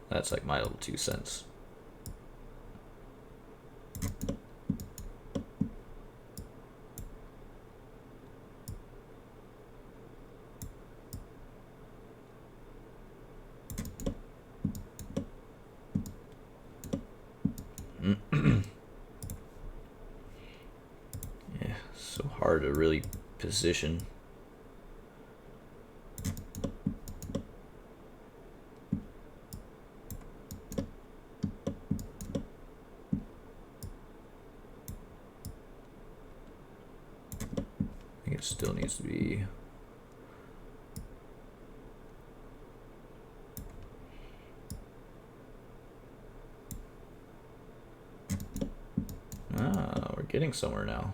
That's like my little 2 cents. hard to really position. I think it still needs to be. Ah, we're getting somewhere now.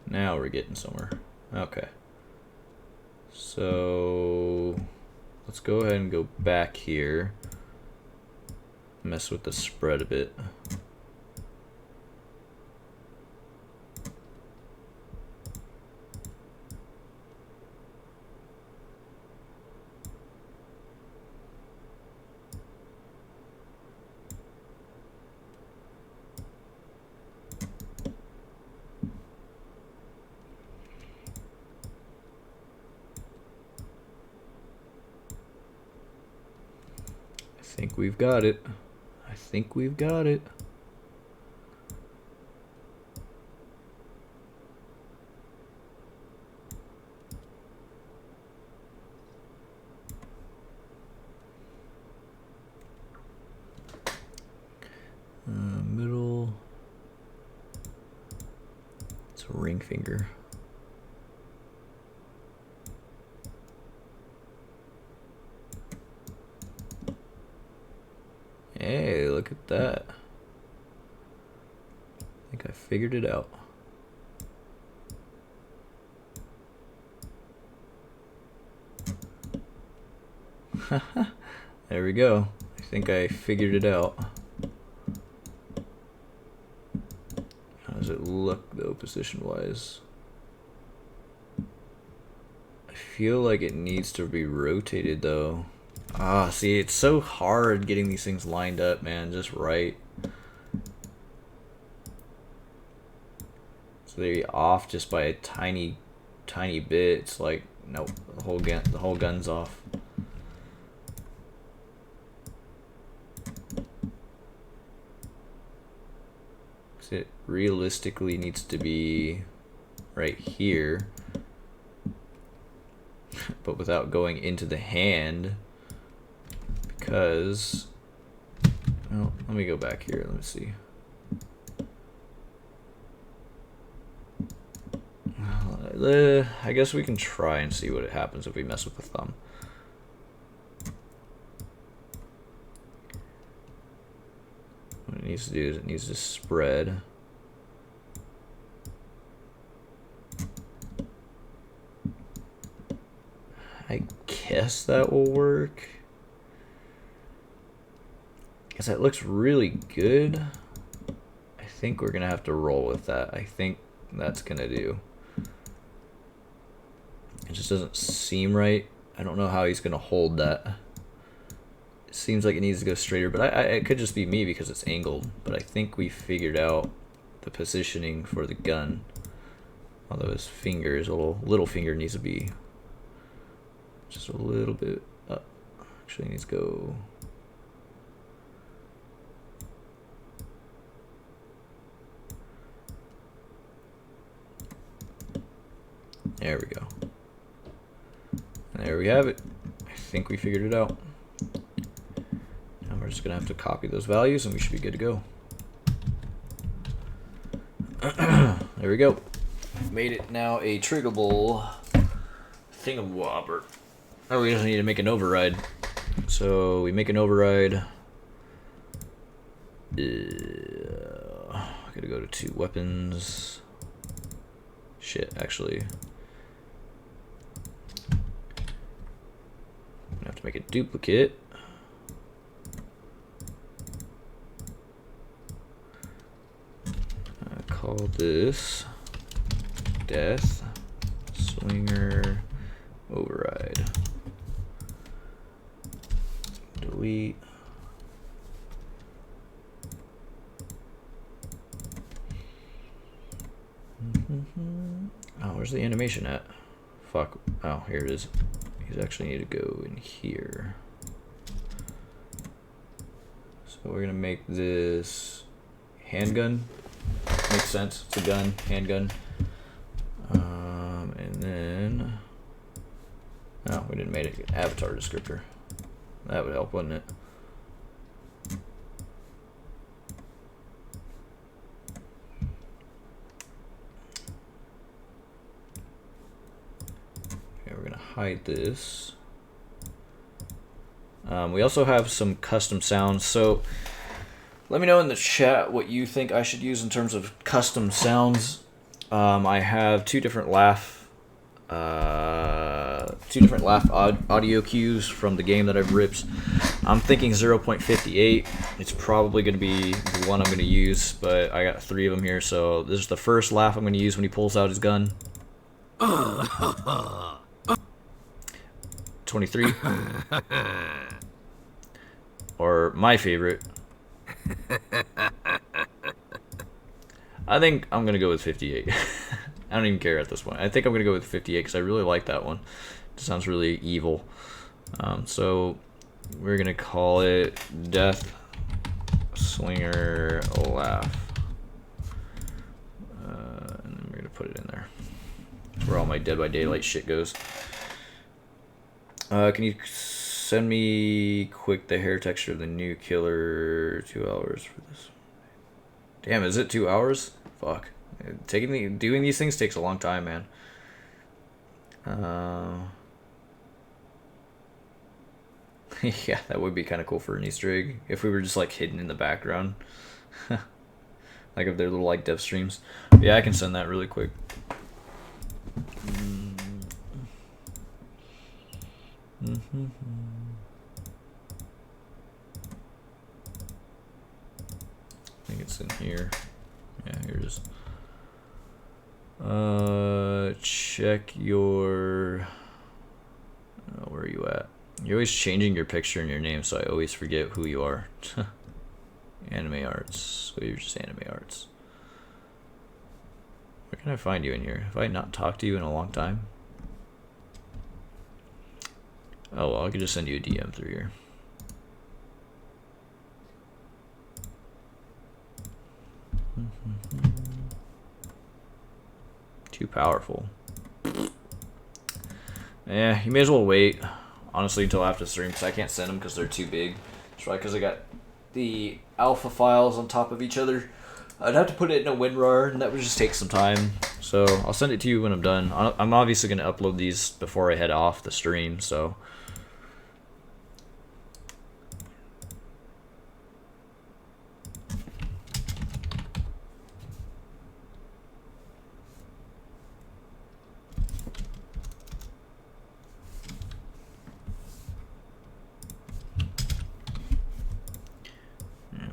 Now we're getting somewhere. Okay. So let's go ahead and go back here. Mess with the spread a bit. I think we've got it. I think we've got it. Middle. It's a ring finger. Hey, look at that. I think I figured it out. There we go. I think I figured it out. How does it look though, position-wise? I feel like it needs to be rotated though. Ah, see, it's so hard getting these things lined up, man, just right. So they're off just by a tiny bit. It's like, nope, the whole gun's off. So it realistically needs to be right here, but without going into the hand. Because, well, let me go back here. Let me see. I guess we can try and see what happens if we mess with the thumb. What it needs to do is it needs to spread. I guess that will work. Because that looks really good. I think we're going to have to roll with that. I think that's going to do. It just doesn't seem right. I don't know how he's going to hold that. It seems like it needs to go straighter, but it could just be me because it's angled. But I think we figured out the positioning for the gun. Although his fingers, little finger needs to be just a little bit up. Actually, it needs to go. There we go. And there we have it. I think we figured it out. Now we're just gonna have to copy those values and we should be good to go. There we go. Made it now a triggable thingamwobber. Oh, we just need to make an override. So we make an override. Gotta go to 2 weapons. Shit, actually. I have to make a duplicate. I call this Deathslinger override. animation at? Fuck. Oh, here it is. These actually need to go in here. So we're gonna make this handgun. Makes sense. It's a gun, handgun. And then, oh, we didn't make it an avatar descriptor. That would help, wouldn't it? Okay, we're gonna hide this. We also have some custom sounds, so let me know in the chat what you think I should use in terms of custom sounds. I have two different laugh audio cues from the game that I've ripped. I'm thinking 0.58. It's probably going to be the one I'm going to use, but I got 3 of them here, so this is the first laugh I'm going to use when he pulls out his gun. 23. Or my favorite. I think I'm going to go with 58. I don't even care at this point. I think I'm going to go with 58 because I really like that one. It sounds really evil. So we're going to call it Deathslinger Laugh. And then we're going to put it in there. That's where all my Dead by Daylight shit goes. Can you send me quick the hair texture of the new killer? 2 hours for this. Damn, is it 2 hours? Fuck. Doing these things takes a long time, man. Yeah, that would be kind of cool for an Easter egg if we were just like hidden in the background, like of their little like dev streams. But yeah, I can send that really quick. I think it's in here. Yeah, here it is. Check your... where are you at? You're always changing your picture and your name, so I always forget who you are. Anime Arts. Well, you're just Anime Arts. Where can I find you in here? Have I not talked to you in a long time? Oh, well, I could just send you a DM through here. Too powerful. Yeah, you may as well wait, honestly, until after the stream, because I can't send them because they're too big. That's right, because I got the alpha files on top of each other. I'd have to put it in a WinRAR, and that would just take some time. So I'll send it to you when I'm done. I'm obviously going to upload these before I head off the stream, so...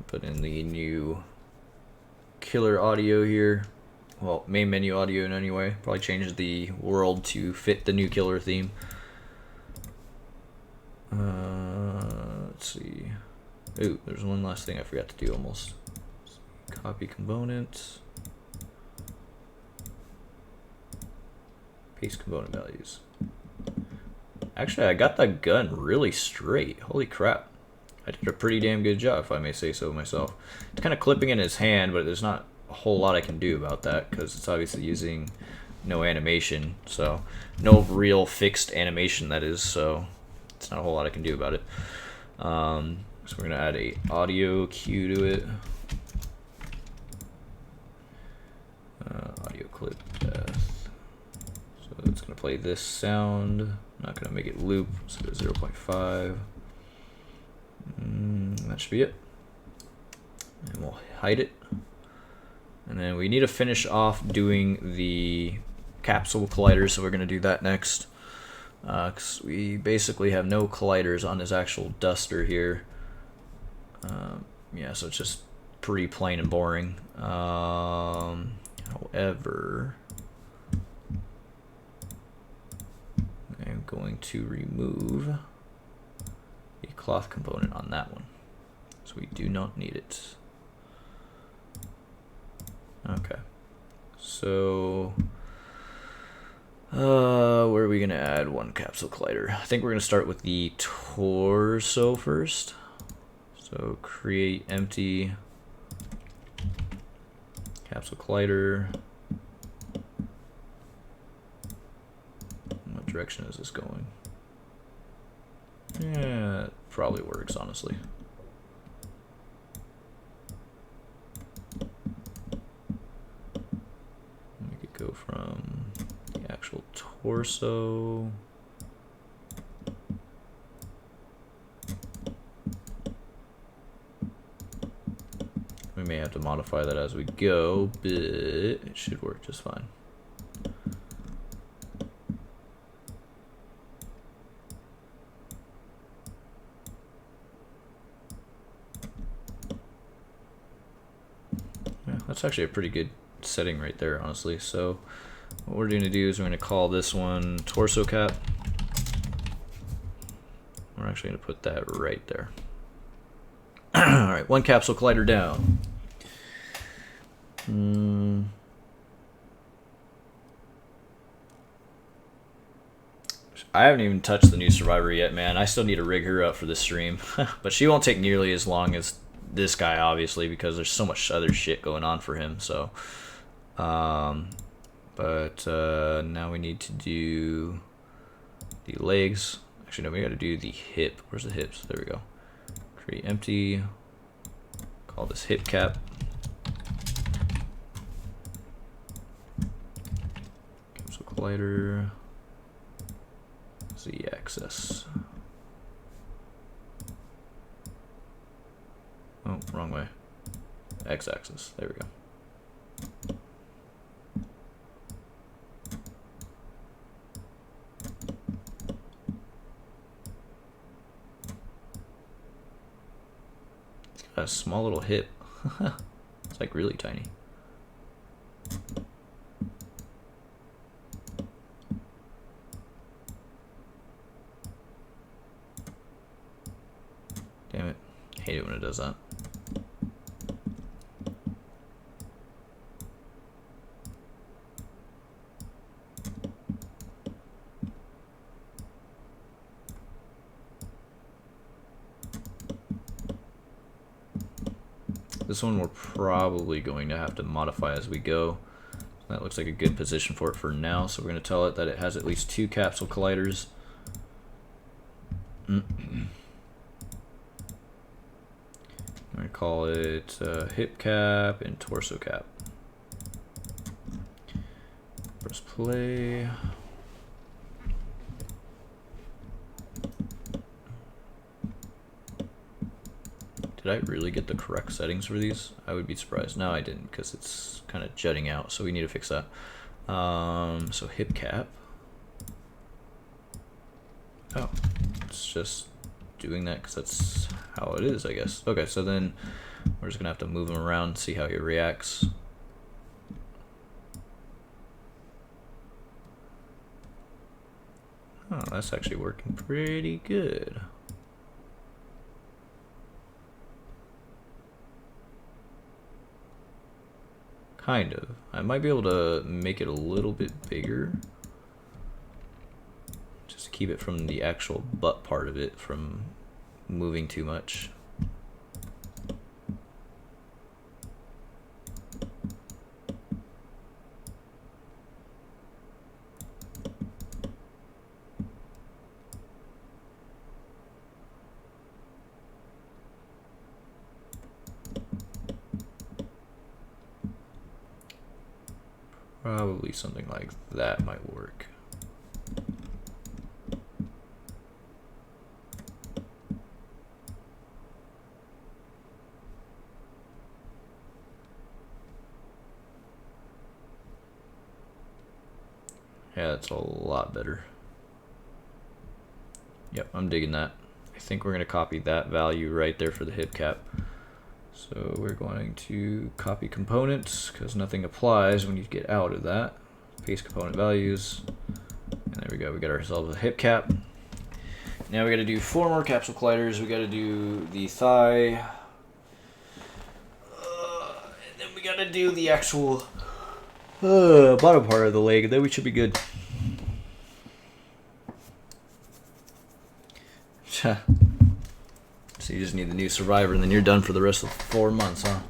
Put in the new killer audio here. Well, main menu audio in any way. Probably change the world to fit the new killer theme. Let's see. Ooh, there's one last thing I forgot to do almost. Copy component. Paste component values. Actually, I got that gun really straight. Holy crap. I did a pretty damn good job, if I may say so myself. It's kind of clipping in his hand, but there's not a whole lot I can do about that because it's obviously using no animation, so no real fixed animation, that is, so it's not a whole lot I can do about it. So we're going to add a audio cue to it. Audio clip death. So it's going to play this sound. I'm not going to make it loop, so 0.5. That should be it. And we'll hide it. And then we need to finish off doing the capsule colliders, so we're going to do that next. Because we basically have no colliders on this actual duster here. Yeah, so it's just pretty plain and boring. However, I'm going to remove cloth component on that one, so we do not need it. Okay, so Where are we gonna add one capsule collider? I think we're gonna start with the torso first. So create empty capsule collider. What direction is this going? Yeah, it probably works, honestly. Make it go from the actual torso. We may have to modify that as we go, but it should work just fine. Yeah, that's actually a pretty good setting right there, honestly. So what we're going to do is we're going to call this one torso cap. We're actually going to put that right there. All right, one capsule collider down. I haven't even touched the new survivor yet, man. I still need to rig her up for this stream. But she won't take nearly as long as this guy, obviously, because there's so much other shit going on for him. So, now we need to do the legs. Actually, no, we got to do the hip. Where's the hips? There we go. Create empty. Call this hip cap. Capsule collider. Z-axis. Oh, wrong way. X-axis. There we go. It's got a small little hip. It's like really tiny. Damn it. I hate it when it does that. This one we're probably going to have to modify as we go. That looks like a good position for it for now, so we're going to tell it that it has at least 2 capsule colliders. I'm going to call it hip cap and torso cap. Press play. Did I really get the correct settings for these? I would be surprised. No, I didn't, because it's kind of jutting out, so we need to fix that. So hip cap. Oh, it's just doing that because that's how it is, I guess. Okay, so then we're just gonna have to move him around, see how he reacts. Oh, that's actually working pretty good. Kind of. I might be able to make it a little bit bigger. Just to keep it from the actual butt part of it from moving too much. Probably something like that might work. Yeah, that's a lot better. Yep, I'm digging that. I think we're going to copy that value right there for the hip cap. So we're going to copy components because nothing applies when you get out of that. Paste component values. And there we go. We got ourselves a hip cap. Now we got to do 4 more capsule colliders. We got to do the thigh. And then we got to do the actual bottom part of the leg. And then we should be good. So you just need the new survivor, and then you're done for the rest of 4 months, huh?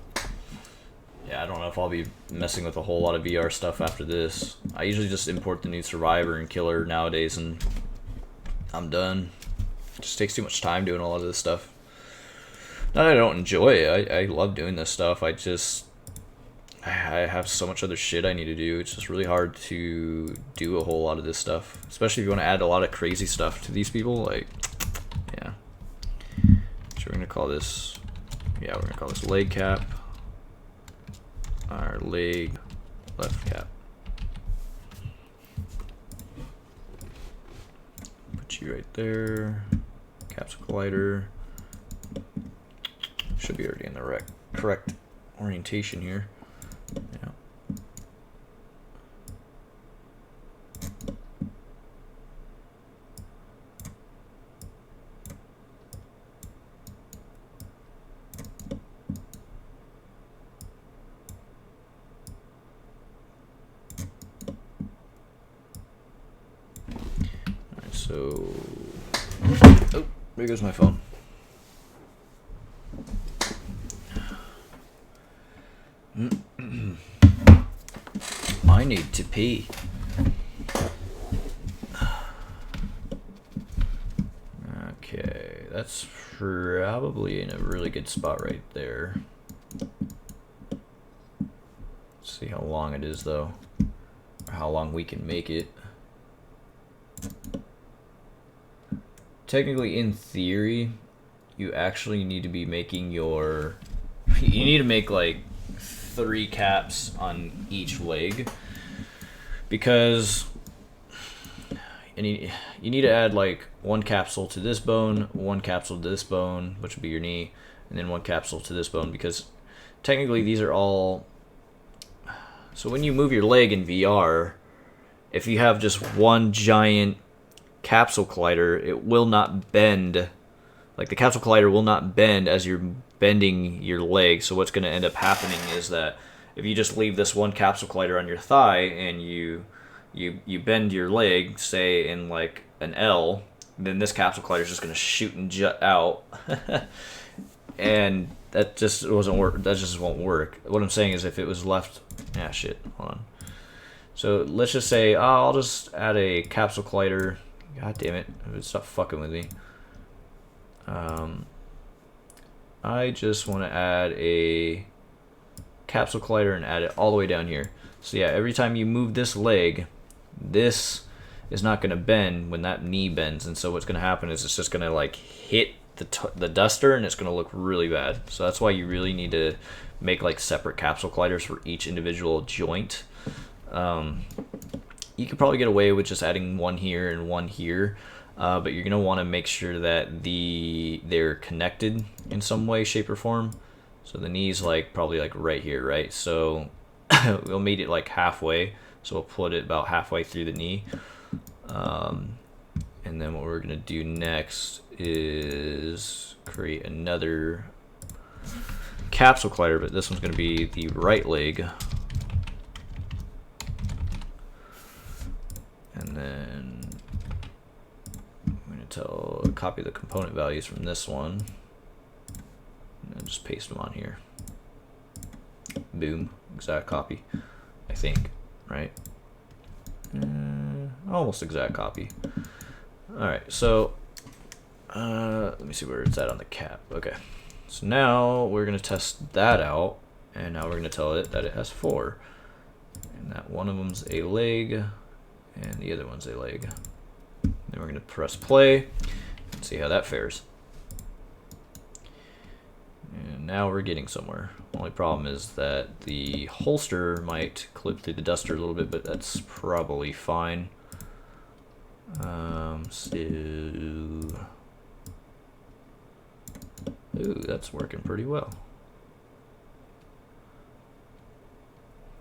Yeah, I don't know if I'll be messing with a whole lot of VR stuff after this. I usually just import the new survivor and killer nowadays, and I'm done. It just takes too much time doing a lot of this stuff. Not that I don't enjoy it. I love doing this stuff. I have so much other shit I need to do. It's just really hard to do a whole lot of this stuff, especially if you want to add a lot of crazy stuff to these people. Like, yeah. So we're gonna call this, yeah, we're gonna call this leg cap. Our leg left cap. Put you right there. Capsule collider. Should be already in the correct orientation here. Yeah. Alright, so oh, there goes my phone. I need to pee. Okay, that's probably in a really good spot right there. Let's see how long it is though, or how long we can make it. Technically, in theory, you actually need to be making your, you need to make like 3 caps on each leg, because you need to add like 1 capsule to this bone, 1 capsule to this bone, which would be your knee, and then 1 capsule to this bone, because technically these are all, so when you move your leg in VR, if you have just one giant capsule collider, it will not bend. Like, the capsule collider will not bend as you're bending your leg. So what's going to end up happening is that if you just leave this one capsule collider on your thigh and you bend your leg, say in like an L, then this capsule collider is just going to shoot and jut out. And that just doesn't work. That just won't work. What I'm saying is, if it was left, shit, hold on. So let's just say, I'll just add a capsule collider. God damn it, stop fucking with me. I just want to add a capsule collider and add it all the way down here. So yeah, every time you move this leg, this is not going to bend when that knee bends, and so what's going to happen is it's just going to like hit the duster, and it's going to look really bad. So that's why you really need to make like separate capsule colliders for each individual joint. You could probably get away with just adding 1 here and 1 here, but you're going to want to make sure that they're connected in some way, shape, or form. So the knee's like probably like right here, right? So we'll meet it like halfway. So we'll put it about halfway through the knee. And then what we're going to do next is create another capsule collider, but this one's going to be the right leg. And then I'm going to copy the component values from this one and just paste them on here. Boom, exact copy, I think, right? Almost exact copy. Alright, so let me see where it's at on the cap. Okay, so now we're going to test that out, and now we're going to tell it that it has 4, and that one of them's a leg and the other one's a leg. Then we're going to press play and see how that fares. And now we're getting somewhere. Only problem is that the holster might clip through the duster a little bit, but that's probably fine. Ooh, that's working pretty well.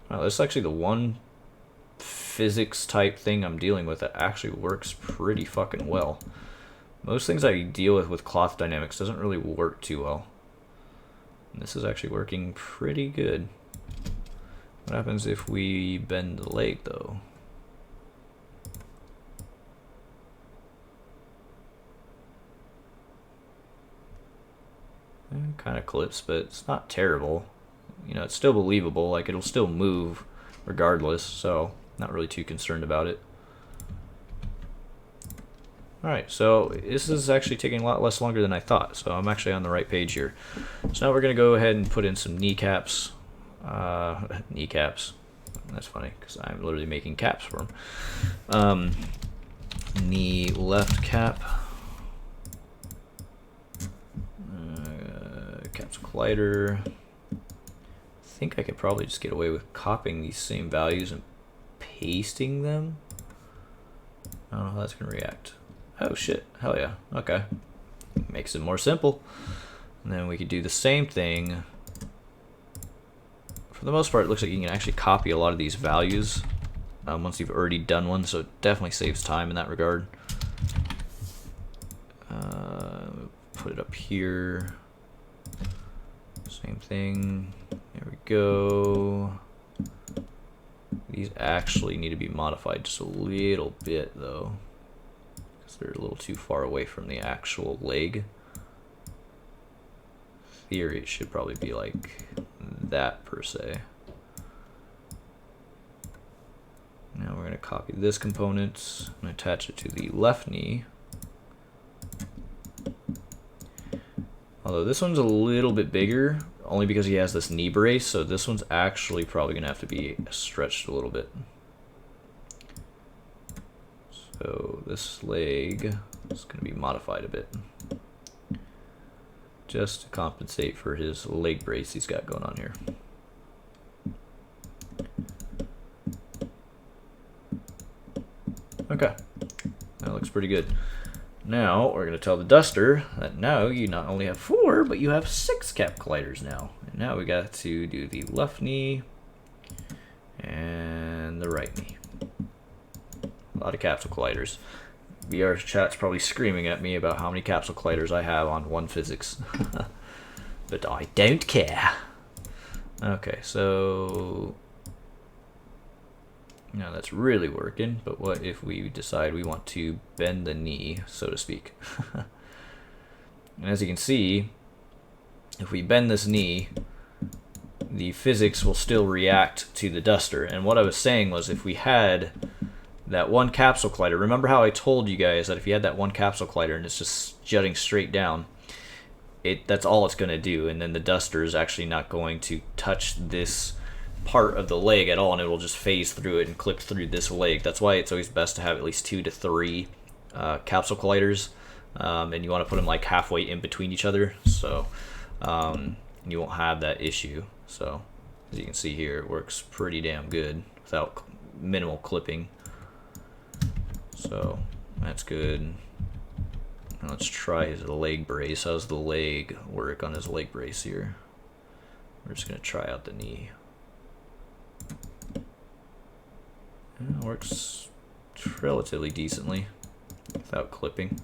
Wow, this is actually the one physics type thing I'm dealing with that actually works pretty fucking well. Most things I deal with cloth dynamics doesn't really work too well. And this is actually working pretty good. What happens if we bend the leg though? kind of clips, but it's not terrible. You know, it's still believable. Like, it'll still move regardless, so not really too concerned about it. Alright, so this is actually taking a lot less longer than I thought, so I'm actually on the right page here. So now we're going to go ahead and put in some kneecaps. Kneecaps. That's funny, because I'm literally making caps for them. Knee left cap. Caps collider. I think I could probably just get away with copying these same values and pasting them. I don't know how that's going to react. Oh shit, hell yeah, okay. Makes it more simple. And then we could do the same thing. For the most part, it looks like you can actually copy a lot of these values once you've already done one, so it definitely saves time in that regard. Put it up here. Same thing. There we go. These actually need to be modified just a little bit, though. They're a little too far away from the actual leg. In theory, it should probably be like that per se. Now we're going to copy this component and attach it to the left knee. Although this one's a little bit bigger, only because he has this knee brace, so this one's actually probably going to have to be stretched a little bit. So this leg is going to be modified a bit, just to compensate for his leg brace he's got going on here. Okay, that looks pretty good. Now we're going to tell the duster that now you not only have 4, but you have 6 cap colliders now. And now we got to do the left knee and the right knee. A lot of capsule colliders. VRChat's probably screaming at me about how many capsule colliders I have on one physics. But I don't care. Okay, so now that's really working, but what if we decide we want to bend the knee, so to speak? And as you can see, if we bend this knee, the physics will still react to the duster. And what I was saying was, if we had that one capsule collider, remember how I told you guys that if you had that one capsule collider and it's just jutting straight down, that's all it's going to do, and then the duster is actually not going to touch this part of the leg at all, and it will just phase through it and clip through this leg. That's why it's always best to have at least 2 to 3 capsule colliders, and you want to put them like halfway in between each other, so you won't have that issue. So as you can see here, it works pretty damn good without minimal clipping. So that's good. Now let's try his leg brace. How's the leg work on his leg brace here? We're just going to try out the knee. It works relatively decently without clipping.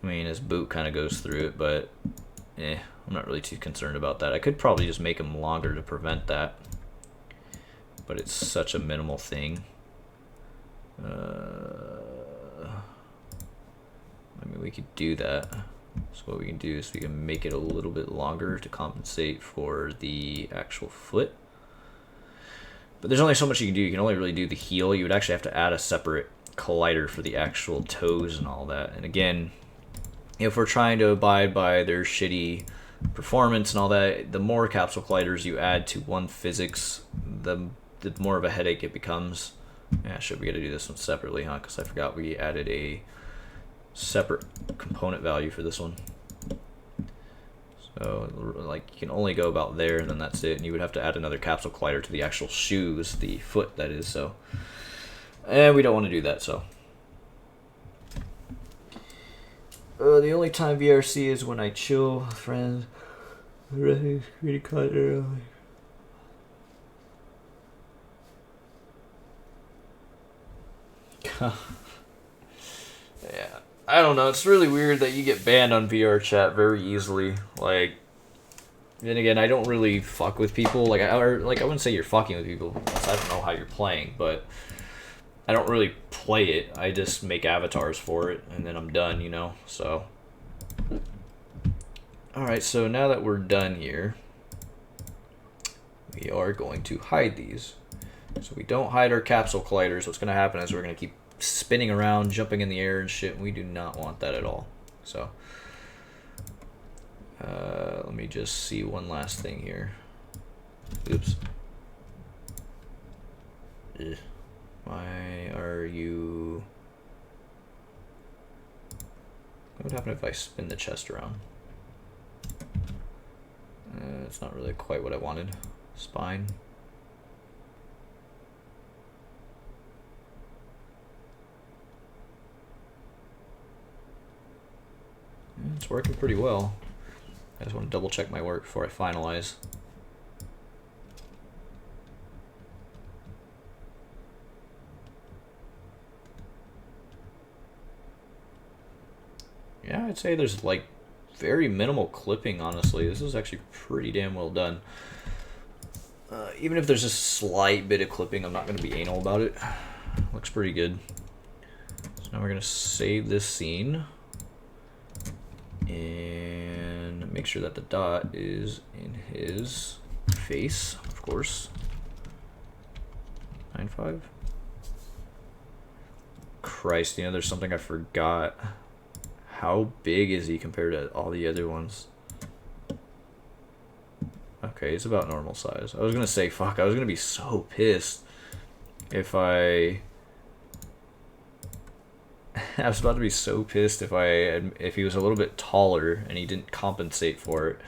I mean, his boot kind of goes through it, but I'm not really too concerned about that. I could probably just make him longer to prevent that, but it's such a minimal thing. I mean, we could do that. So what we can do is we can make it a little bit longer to compensate for the actual foot. But there's only so much you can do. You can only really do the heel. You would actually have to add a separate collider for the actual toes and all that. And again, if we're trying to abide by their shitty performance and all that, the more capsule colliders you add to one physics, the more of a headache it becomes. Yeah, we got to do this one separately, huh? Because I forgot we added a separate component value for this one. So like you can only go about there, and then that's it. And you would have to add another capsule collider to the actual shoes, the foot that is. So, and we don't want to do that. So, the only time VRC is when I chill with friends. Yeah, I don't know. It's really weird that you get banned on VRChat very easily. Like, then again, I don't really fuck with people. Like, I wouldn't say you're fucking with people. I don't know how you're playing, but I don't really play it. I just make avatars for it, and then I'm done, you know? So, alright, so now that we're done here, we are going to hide these. So we don't hide our capsule colliders. What's going to happen is we're going to keep spinning around, jumping in the air and shit. We do not want that at all. So, let me just see one last thing here. Oops. Ugh. Why are you... What would happen if I spin the chest around? It's not really quite what I wanted. Spine. It's working pretty well. I just want to double check my work before I finalize. Yeah, I'd say there's like very minimal clipping, honestly. This is actually pretty damn well done. Even if there's a slight bit of clipping, I'm not going to be anal about it. Looks pretty good. So now we're going to save this scene. And make sure that the dot is in his face, of course. 9.5. Christ, you know, there's something I forgot. How big is he compared to all the other ones? Okay, he's about normal size. I was gonna say, fuck, I was gonna be so pissed if I... I was about to be so pissed if he was a little bit taller and he didn't compensate for it.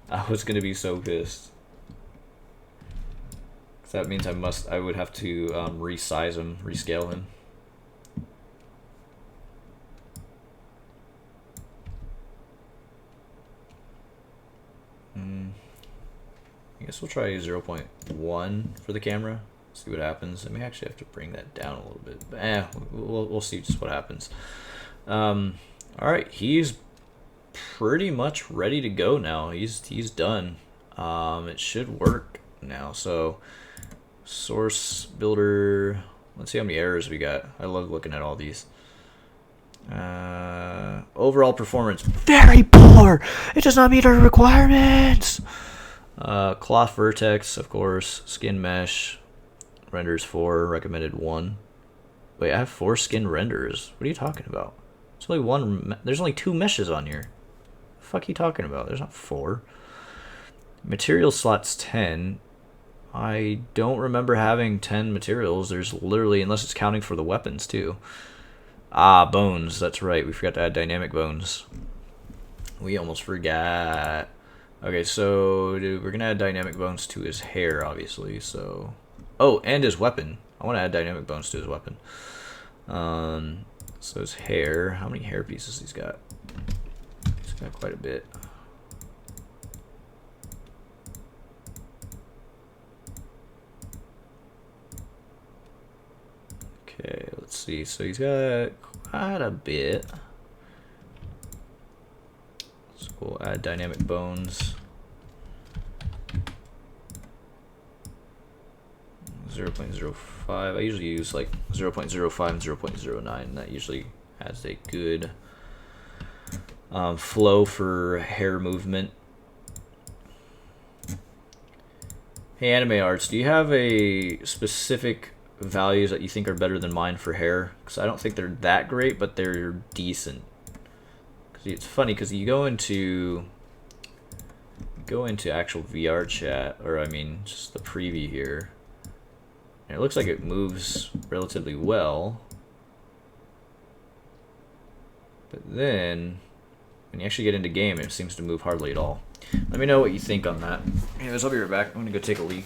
I was gonna be so pissed. So that means I would have to resize him, rescale him. I guess we'll try 0.1 for the camera. See what happens. I may actually have to bring that down a little bit, but we'll see just what happens. All right, he's pretty much ready to go now. He's done. It should work now. So source builder. Let's see how many errors we got. I love looking at all these. Overall performance very poor. It does not meet our requirements. Cloth vertex, of course. Skin mesh renders 4, recommended 1. Wait, I have 4 skin renders. What are you talking about? There's only one. There's only 2 meshes on here. The fuck are you talking about? There's not 4. Material slots 10. I don't remember having 10 materials. There's literally, unless it's counting for the weapons too. Ah, bones. That's right. We forgot to add dynamic bones. We almost forgot. Okay, so dude, we're gonna add dynamic bones to his hair, obviously. So, oh, and his weapon. I want to add dynamic bones to his weapon. So his hair. How many hair pieces he's got? He's got quite a bit. Okay, let's see. So he's got quite a bit. So we'll add dynamic bones. 0.05. I usually use like 0.05 and 0.09. That usually has a good flow for hair movement. Hey, Anime Arts, do you have a specific values that you think are better than mine for hair? Because I don't think they're that great, but they're decent. Because it's funny because you go into actual VRChat, or I mean just the preview here, and it looks like it moves relatively well, but then when you actually get into game, it seems to move hardly at all. Let me know what you think on that. Anyways, I'll be right back. I'm gonna go take a leak.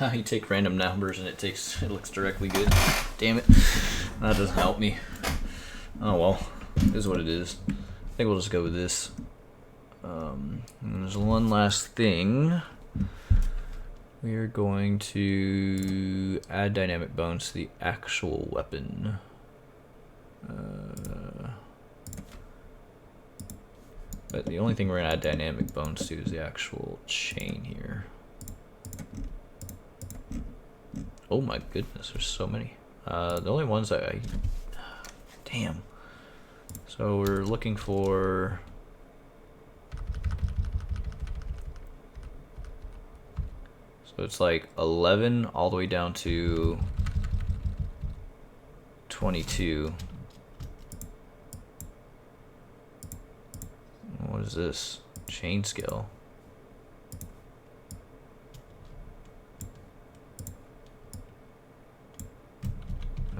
You take random numbers and it looks directly good. Damn it. That doesn't help me. Oh well. It is what it is. I think we'll just go with this. And there's one last thing. We are going to add dynamic bones to the actual weapon. But the only thing we're going to add dynamic bones to is the actual chain here. Oh my goodness, there's so many. The only ones I damn. So we're looking for... So it's like 11 all the way down to 22. What is this? Chain scale.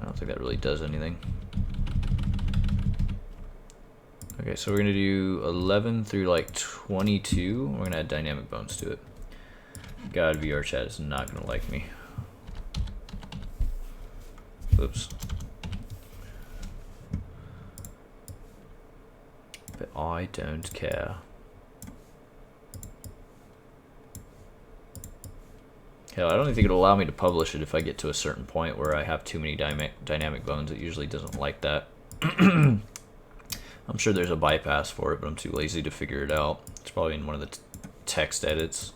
I don't think that really does anything. Okay, so we're gonna do 11 through like 22. We're gonna add dynamic bones to it. God, VRChat is not gonna like me. Oops. But I don't care. Hell, I don't even think it'll allow me to publish it if I get to a certain point where I have too many dynamic bones. It usually doesn't like that. I'm sure there's a bypass for it, but I'm too lazy to figure it out. It's probably in one of the text edits.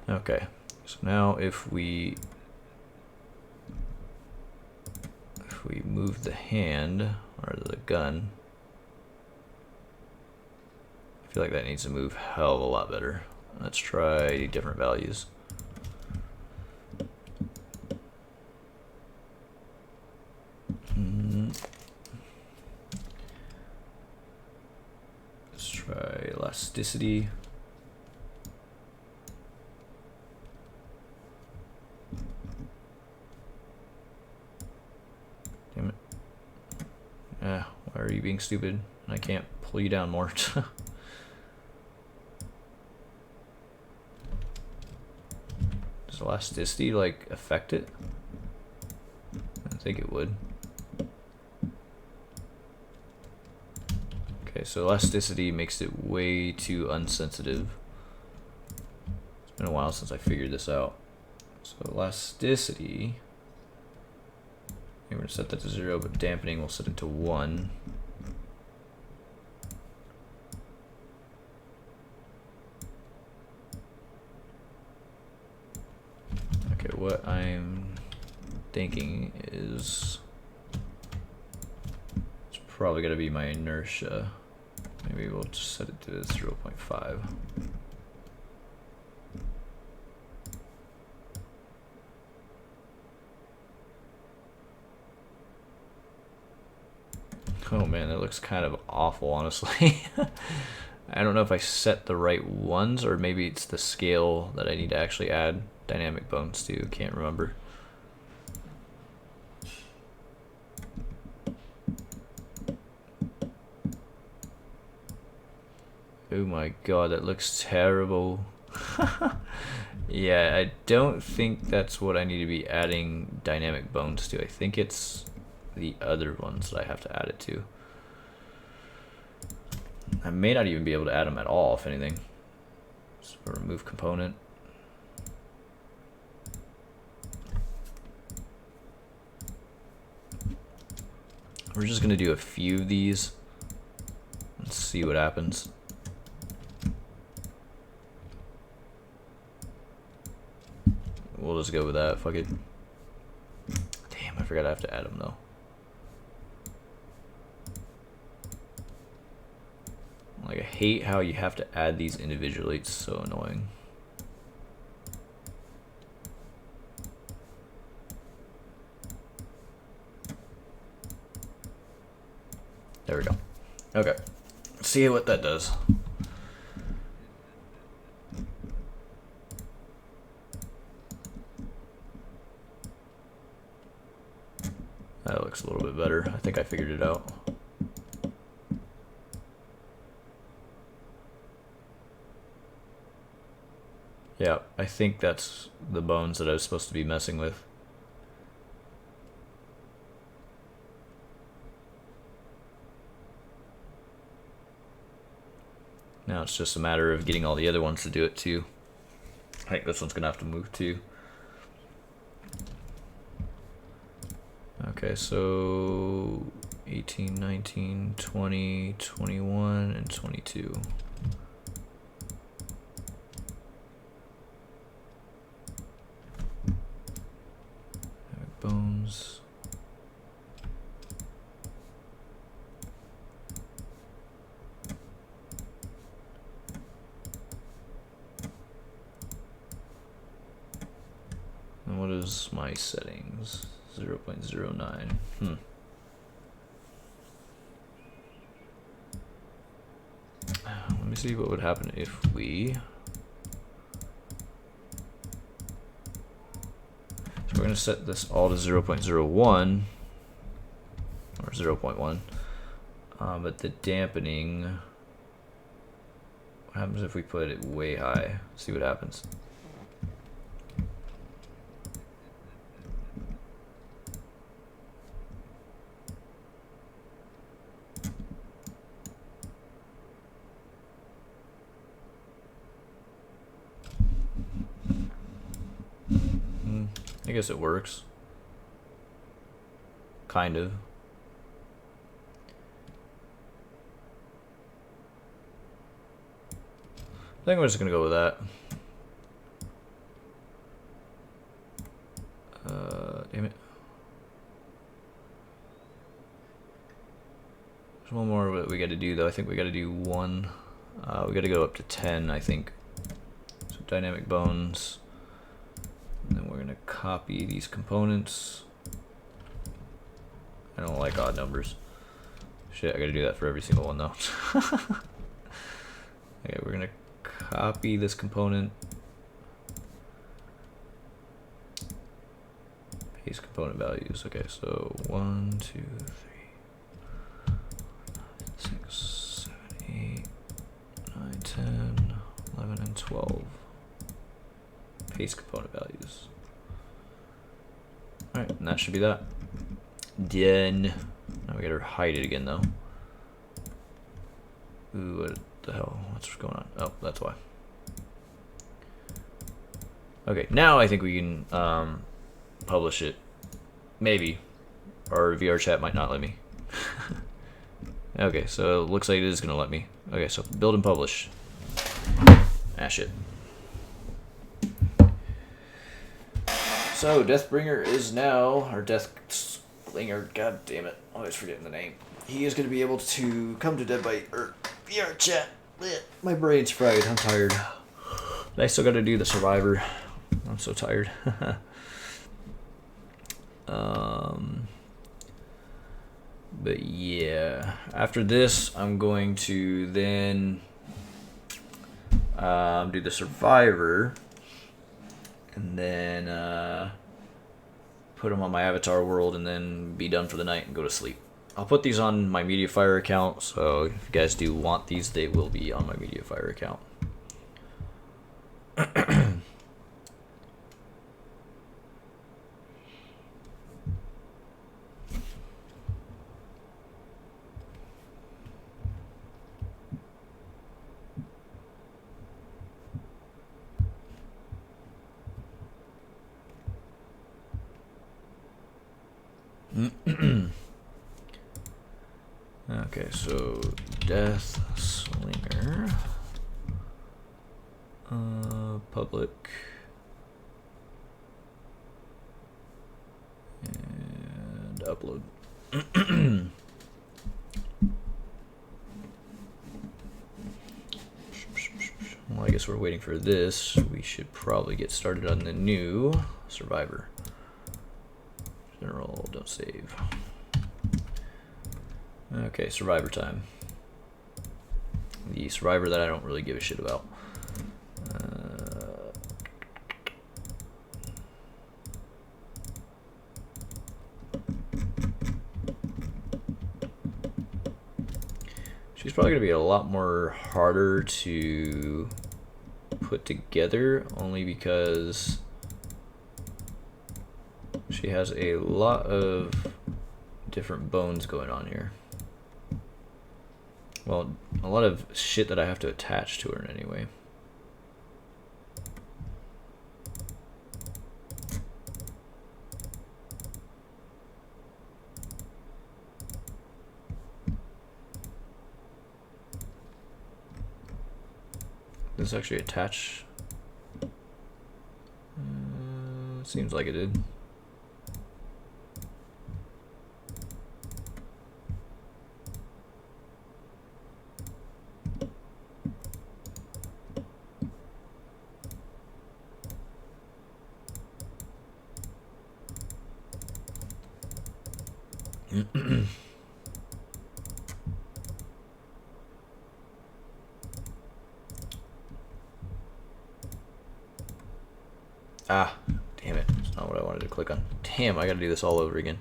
Okay, so now if we move the hand or the gun, I feel like that needs to move hell of a lot better. Let's try different values. Let's try elasticity. Damn it. Why are you being stupid? I can't pull you down more. Does elasticity like affect it? I think it would. Okay, so elasticity makes it way too unsensitive. It's been a while since I figured this out. So elasticity, we're gonna set that to 0, but dampening we'll set it to 1. Okay, what I'm thinking is it's probably gonna be my inertia. Maybe we'll just set it to 0.5. Oh man, that looks kind of awful, honestly. I don't know if I set the right ones, or maybe it's the scale that I need to actually add dynamic bones to. Can't remember. Oh my god, that looks terrible. Yeah, I don't think that's what I need to be adding dynamic bones to. I think it's the other ones that I have to add it to. I may not even be able to add them at all, if anything. So remove component. We're just gonna do a few of these and see what happens. We'll just go with that. Fuck it. Damn, I forgot I have to add them though. Like, I hate how you have to add these individually. It's so annoying. There we go. Okay. Let's see what that does. That looks a little bit better. I think I figured it out. Yeah, I think that's the bones that I was supposed to be messing with. Now it's just a matter of getting all the other ones to do it too. I think this one's gonna have to move too. Okay, so 18, 19, 20, 21, and 22. Bones. And what is my settings? 0.09. Let me see what would happen if we... So we're going to set this all to 0.01 or 0.1. But the dampening, what happens if we put it way high? See what happens. I guess it works. Kind of. I think we're just gonna go with that. Damn it. There's one more that we gotta do though. I think we gotta do one. We gotta go up to 10, I think. So dynamic bones. And then we're gonna copy these components. I don't like odd numbers. Shit, I gotta do that for every single one though. Okay, we're gonna copy this component. Paste component values. Okay, so 1, 2, 3, 6, 7, 8, 9, 10, 11, and 12. Paste component values. Alright, and that should be that. Done. Now we gotta hide it again though. Ooh, what the hell? What's going on? Oh, that's why. Okay, now I think we can publish it. Maybe. Or VRChat might not let me. Okay, so it looks like it is gonna let me. Okay, so build and publish. Ah, shit. So, Deathbringer is now, or Deathslinger, god damn it, always forgetting the name. He is going to be able to come to VRChat. My brain's fried, I'm tired. But I still got to do the Survivor. I'm so tired. But yeah, after this, I'm going to then do the Survivor. And then put them on my avatar world and then be done for the night and go to sleep. I'll put these on my MediaFire account, so if you guys do want these, they will be on my MediaFire account. Okay, so Deathslinger, public, and upload. Well, I guess we're waiting for this. We should probably get started on the new Survivor. General, don't save. Okay, Survivor time. The Survivor that I don't really give a shit about. She's probably going to be a lot more harder to put together, only because she has a lot of different bones going on here. Well, a lot of shit that I have to attach to her in any way. Does this actually attach? Seems like it did. Ah, damn it. It's not what I wanted to click on. Damn, I gotta do this all over again.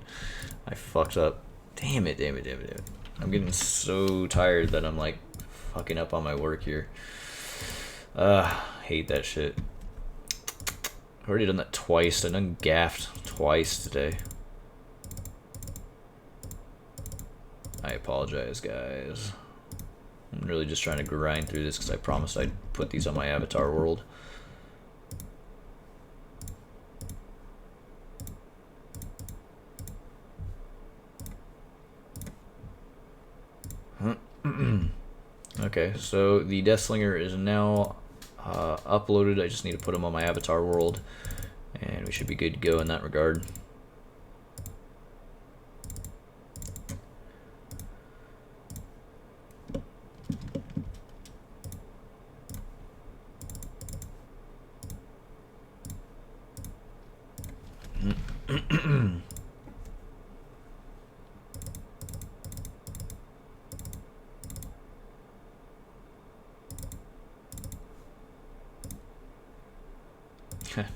I fucked up. Damn it, damn it, damn it, damn it. I'm getting so tired that I'm like fucking up on my work here. Hate that shit. I've already done that twice. I done gaffed twice today. I apologize, guys. I'm really just trying to grind through this because I promised I'd put these on my avatar world. Okay, so the Deathslinger is now uploaded. I just need to put him on my avatar world, and we should be good to go in that regard.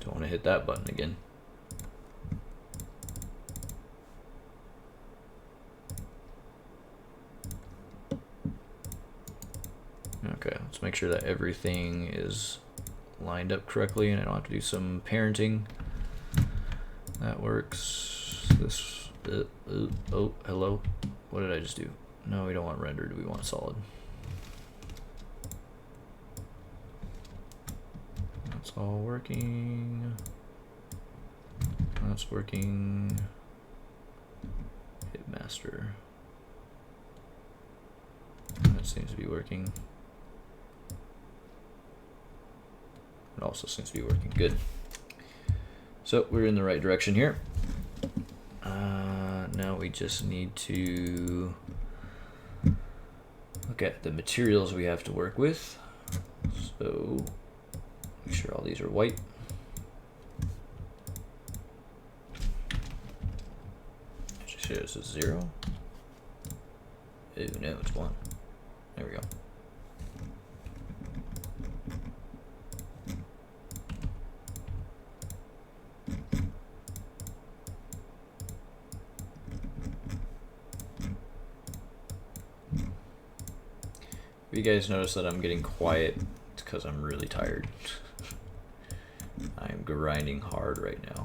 Don't want to hit that button again. Okay, let's make sure that everything is lined up correctly and I don't have to do some parenting. That works. This, oh, hello. What did I just do? No, we don't want rendered, we want solid. That's all working. That's working. Hit master. That seems to be working. It also seems to be working. Good. So we're in the right direction here. Now we just need to look at the materials we have to work with. So make sure all these are white. It just shows a 0. Ooh, no, it's 1. There we go. If you guys notice that I'm getting quiet, it's because I'm really tired. I'm grinding hard right now.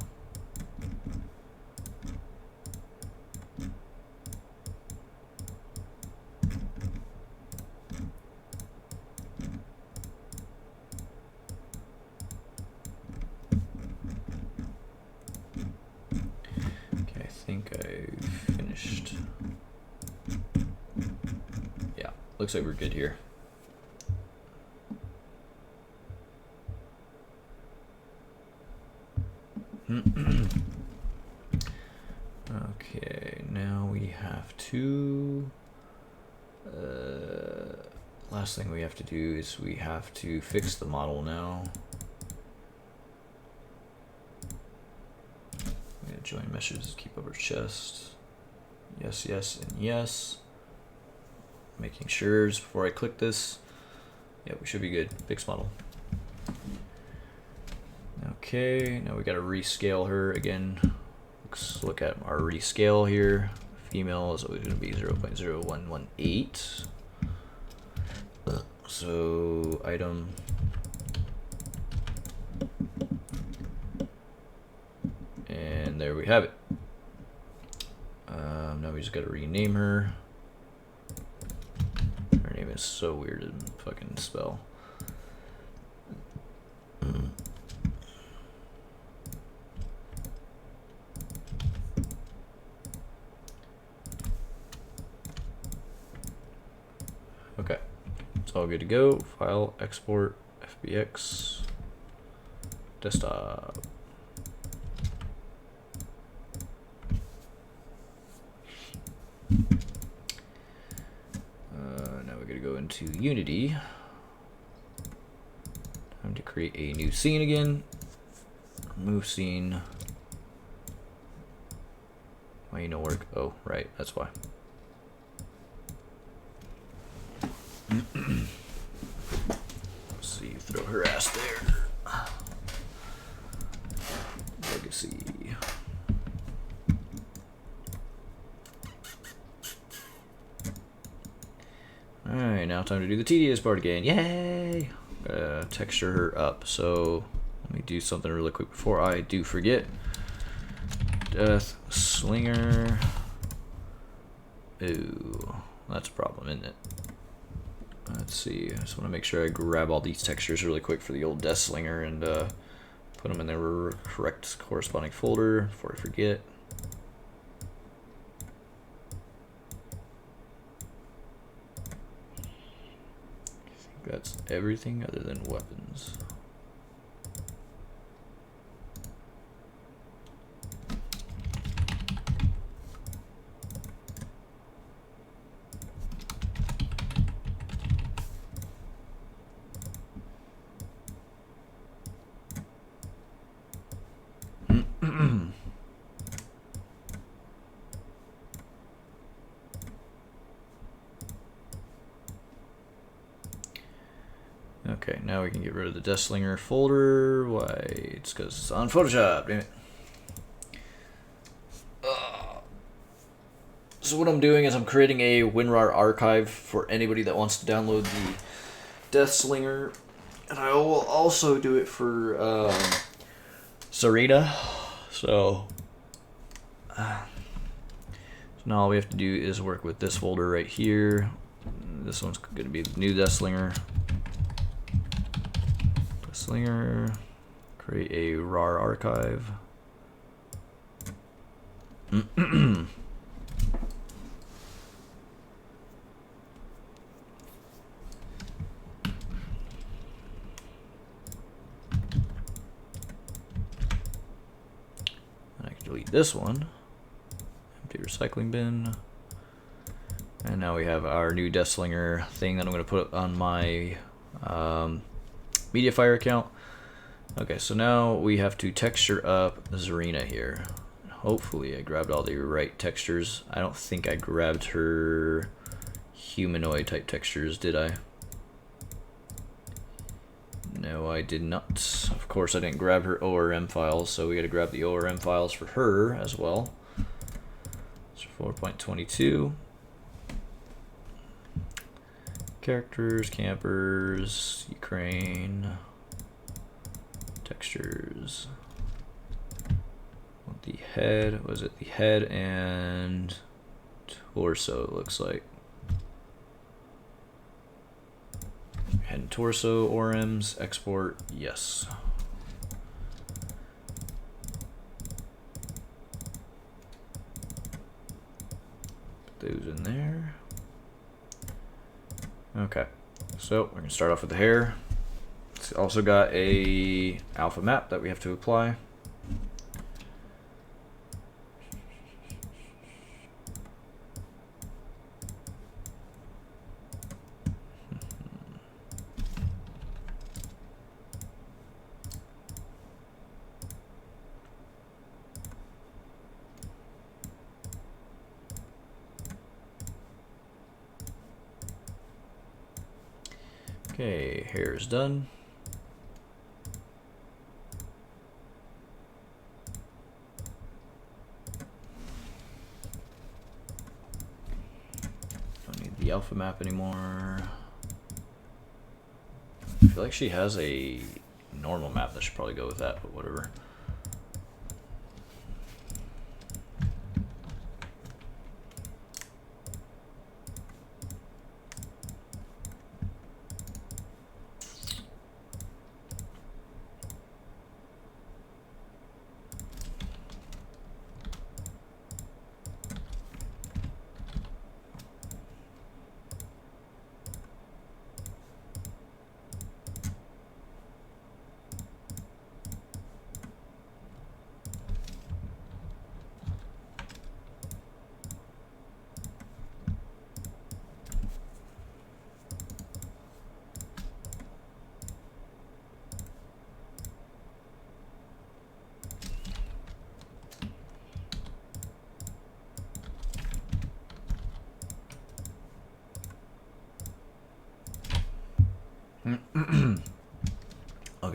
Okay, I think I've finished. Yeah, looks like we're good here. Okay, now we have to last thing we have to do is we have to fix the model now. We gotta join meshes, keep over chest. Yes, yes, and yes. Making sure just before I click this. Yeah, we should be good. Fix model. Okay, now we gotta rescale her again. Let's look at our rescale here. Female is always gonna be 0.0118. So item there we have it. Now we just gotta rename her. Her name is so weird to fucking spell. Okay, it's all good to go. File, export, FBX, desktop. Now we're gonna go into Unity. Time to create a new scene again. Remove scene. Why you no work? Oh, right, that's why. Let's see, throw her ass there. Legacy. Alright, now time to do the tedious part again. Yay! Gotta texture her up. So let me do something really quick before I do forget. Deathslinger. Ooh, that's a problem, isn't it? Let's see. I just want to make sure I grab all these textures really quick for the old Deathslinger and put them in their correct corresponding folder before I forget. I think that's everything other than weapons. Okay, now we can get rid of the Deathslinger folder. Why? It's because it's on Photoshop, damn it. So what I'm doing is I'm creating a WinRAR archive for anybody that wants to download the Deathslinger. And I will also do it for Zarina. So now all we have to do is work with this folder right here. This one's going to be the new Deathslinger. Deathslinger. Create a RAR archive. Delete this one. Empty recycling bin. And now we have our new Deathslinger thing that I'm going to put on my Mediafire account. Okay, so now we have to texture up Zarina here. Hopefully I grabbed all the right textures. I don't think I grabbed her humanoid type textures, did I? No, I did not. Of course, I didn't grab her ORM files, so we got to grab the ORM files for her as well. So 4.22. Characters, campers, Ukraine, textures. The head, was it the head and torso, it looks like. Head and torso, ORMs, export, yes. Put those in there. Okay, so we're gonna start off with the hair. It's also got a alpha map that we have to apply. Okay, hair is done. Don't need the alpha map anymore. I feel like she has a normal map that should probably go with that, but whatever.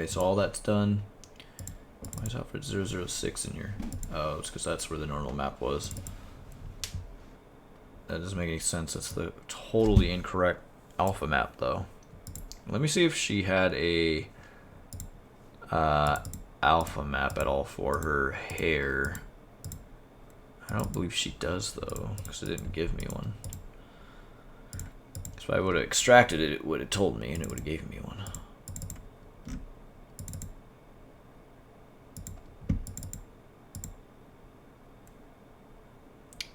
Okay, so all that's done. Why is Alfred 006 in here? Oh, it's because that's where the normal map was. That doesn't make any sense. That's the totally incorrect alpha map, though. Let me see if she had a alpha map at all for her hair. I don't believe she does, though, because it didn't give me one. So if I would have extracted it, it would have told me, and it would have given me one.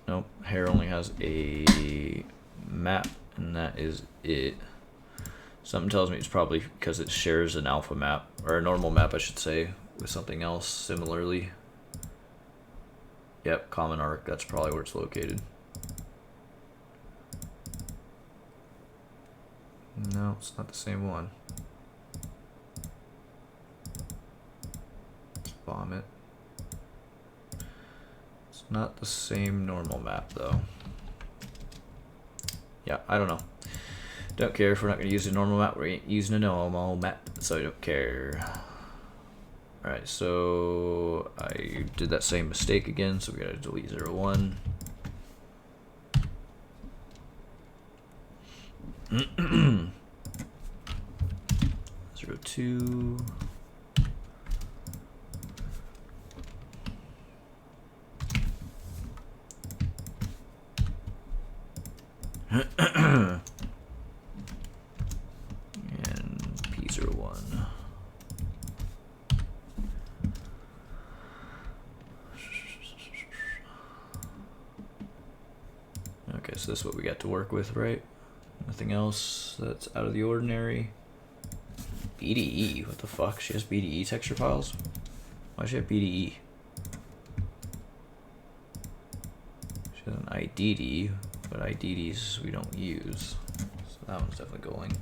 Nope, hair only has a map, and that is it. Something tells me it's probably because it shares an alpha map, or a normal map, I should say, with something else similarly. Yep, common arc, that's probably where it's located. No, it's not the same one. Let's bomb it. It's not the same normal map, though. Yeah, I don't know. Don't care if we're not going to use a normal map. We ain't using a normal map, so I don't care. Alright, so I did that same mistake again, so we got to delete 01. Zero 02. And P01. Okay, so this is what we got to work with, right? Nothing else that's out of the ordinary. BDE, what the fuck? She has BDE texture files? Why does she have BDE? She has an IDD, but IDDs we don't use. So that one's definitely going.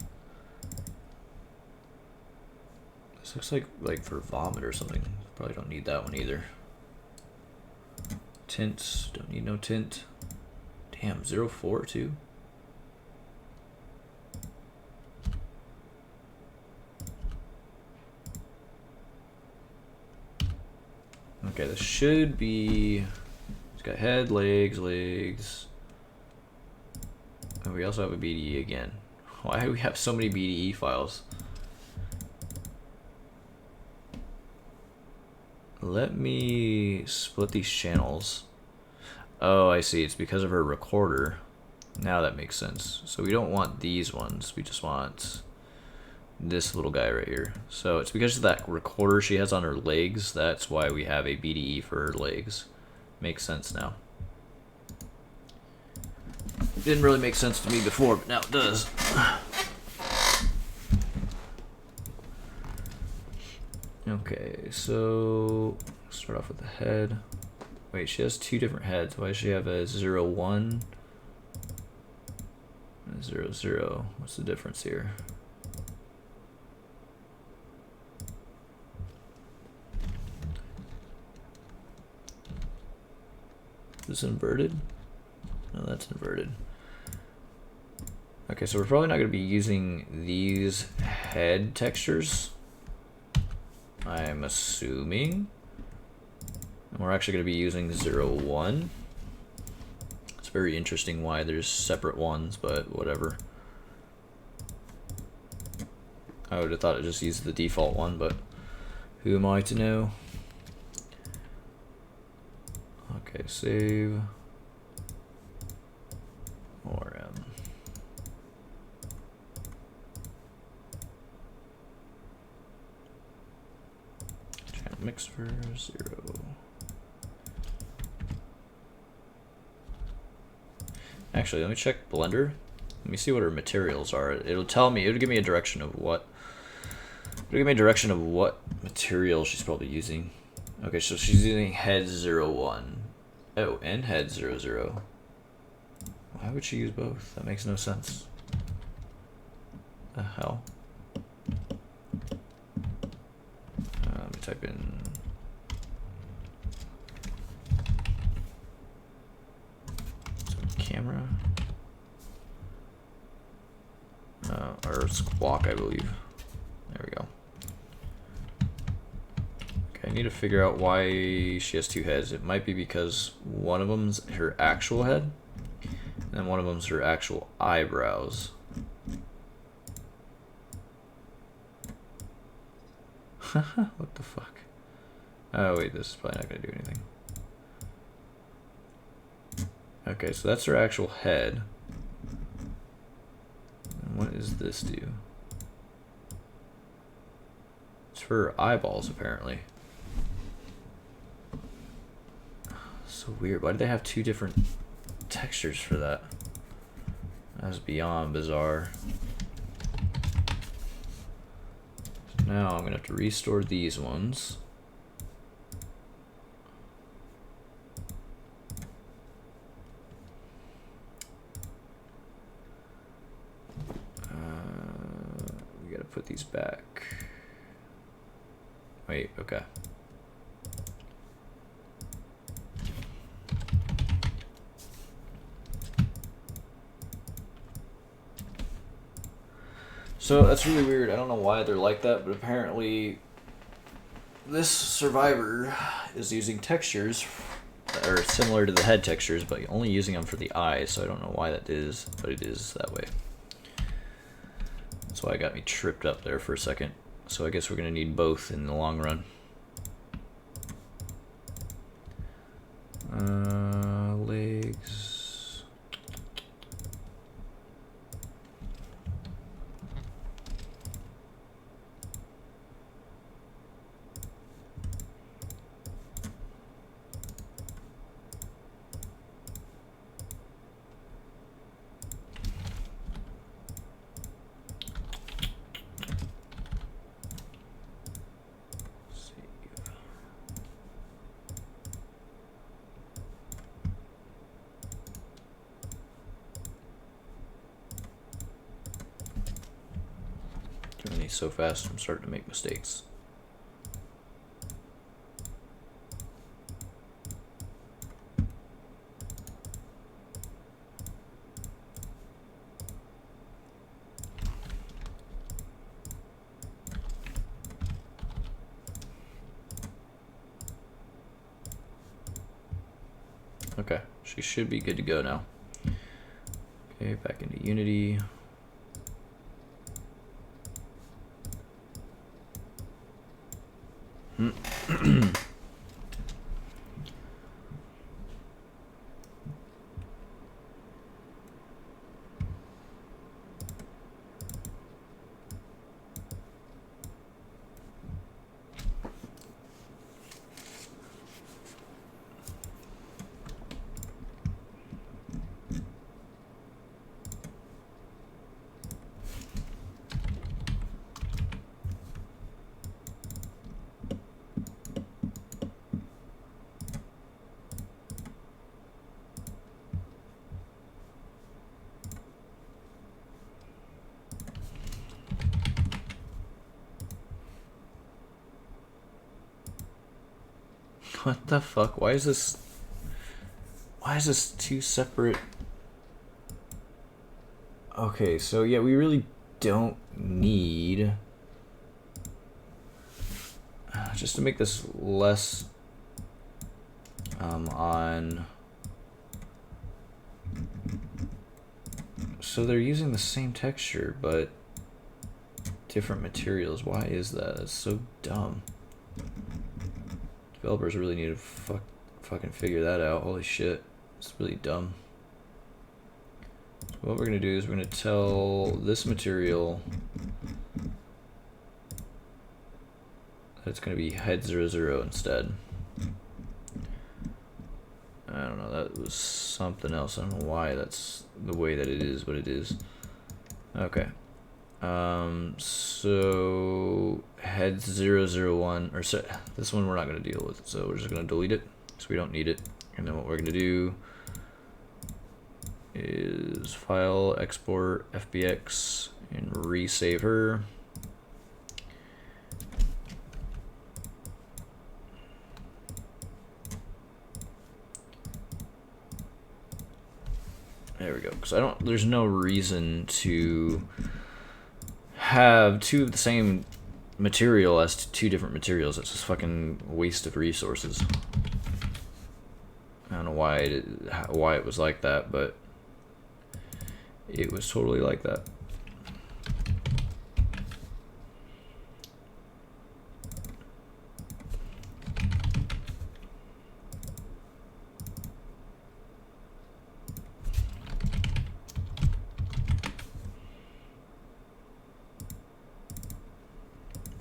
This looks like for vomit or something. Probably don't need that one either. Tints, don't need no tint. Damn, 04 too. Okay, this should be. It's got head, legs, legs. And we also have a BDE again. Why do we have so many BDE files? Let me split these channels. Oh, I see. It's because of her recorder. Now that makes sense. So we don't want these ones. We just want this little guy right here. So it's because of that recorder she has on her legs. That's why we have a BDE for her legs. Makes sense now. Didn't really make sense to me before, but now it does. Okay, so start off with the head. Wait, she has two different heads. Why does she have a 01 and a 00? What's the difference here? Is this inverted? No, that's inverted. Okay, so we're probably not going to be using these head textures, I'm assuming. And we're actually going to be using 01. It's very interesting why there's separate ones, but whatever. I would have thought it just used the default one, but who am I to know? Okay, save. ORM. Channel mixer 0. Actually, let me check Blender. Let me see what her materials are. It'll tell me. It'll give me a direction of what. It'll give me a direction of what material she's probably using. Okay, so she's using head 01. Oh, and head 00. Why would she use both? That makes no sense. The hell? Let me type in. Camera. Or squawk, I believe. There we go. need to figure out why she has 2 heads. It might be because one of them's her actual head, and one of them's her actual eyebrows. What the fuck? Oh wait, this is probably not gonna do anything. Okay, so that's her actual head. And what does this do? It's for her eyeballs, apparently. So weird. Why do they have 2 different textures for that? That's beyond bizarre. So now I'm gonna have to restore these ones. We gotta put these back. Wait, okay. So that's really weird. I don't know why they're like that, but apparently this survivor is using textures that are similar to the head textures, but only using them for the eyes, so I don't know why that is, but it is that way. That's why it got me tripped up there for a second. So I guess we're going to need both in the long run. Legs. Doing these so fast, I'm starting to make mistakes. Okay, she should be good to go now. Okay, back into Unity. What the fuck? Why is this 2 separate? Okay, so yeah, we really don't need, just to make this less on, so they're using the same texture but different materials. Why is that? That's so dumb. Developers really need to fucking figure that out. Holy shit, it's really dumb. So what we're gonna do is we're gonna tell this material that it's gonna be head 00 instead. I don't know, that was something else. I don't know why that's the way that it is, but it is. Okay. So head 001, or so, this one we're not going to deal with, so we're just going to delete it, so we don't need it. And then what we're going to do is file, export, FBX, and resave her. There we go, because there's no reason to have 2 of the same material as to 2 different materials. It's just fucking waste of resources. I don't know why it was like that, but it was totally like that.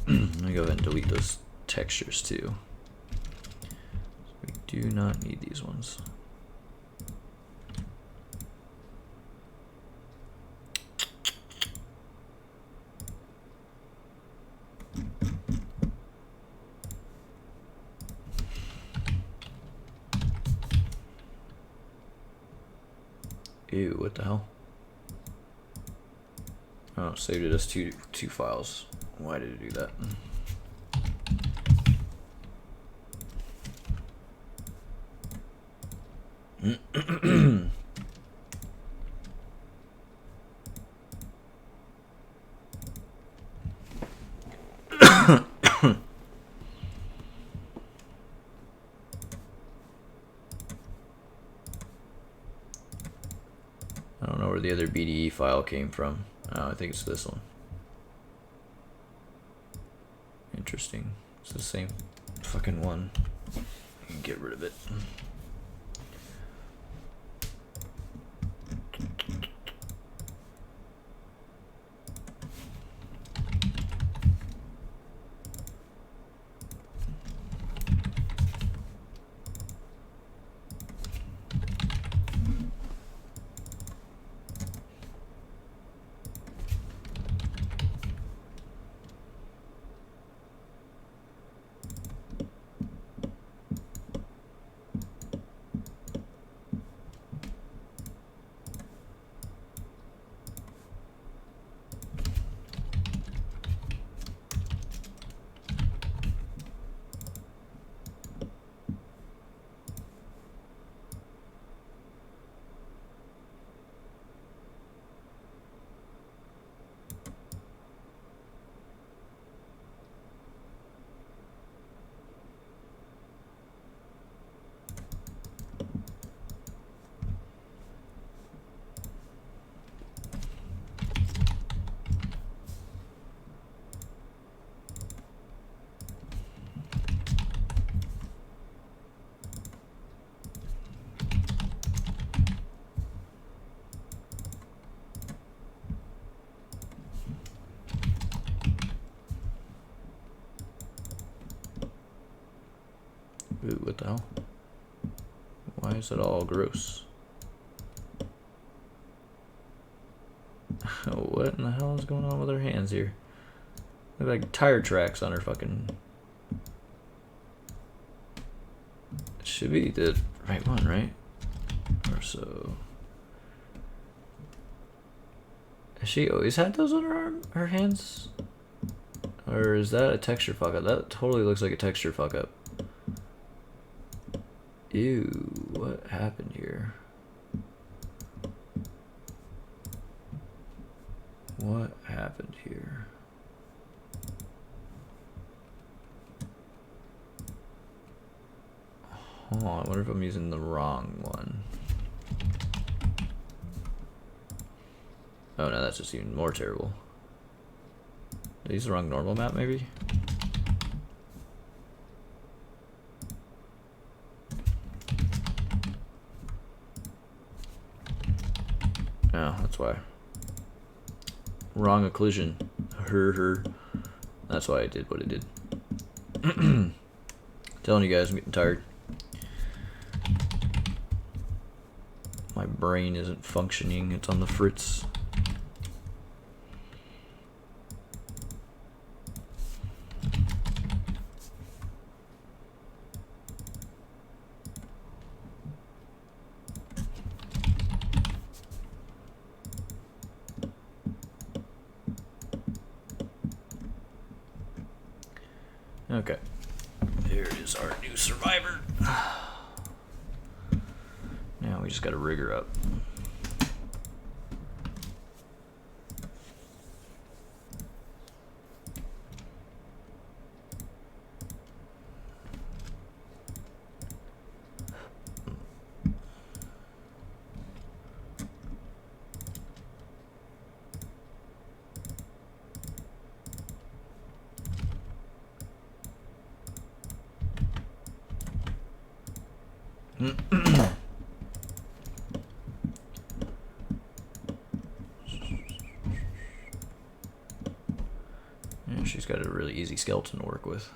Let me go ahead and delete those textures too. We do not need these ones. Ew, what the hell? Oh, saved it as two files. Why did it do that? I don't know where the other BDE file came from. Oh, I think it's this one. Interesting. It's the same fucking one. You can get rid of it. Ooh, what the hell? Why is it all gross? What in the hell is going on with her hands here? Look like tire tracks on her fucking... It should be the right one, right? Or so... Has she always had those on her hands? Or is that a texture fuck up? That totally looks like a texture fuck up. Ew, what happened here? What happened here? Oh, I wonder if I'm using the wrong one. Oh no, that's just even more terrible. Did I use the wrong normal map maybe? Oh, that's why. Wrong occlusion. Her. That's why I did what I did. Telling you guys, I'm getting tired. My brain isn't functioning. It's on the fritz. Okay, here is our new survivor. Now we just gotta rig her up. And she's got a really easy skeleton to work with.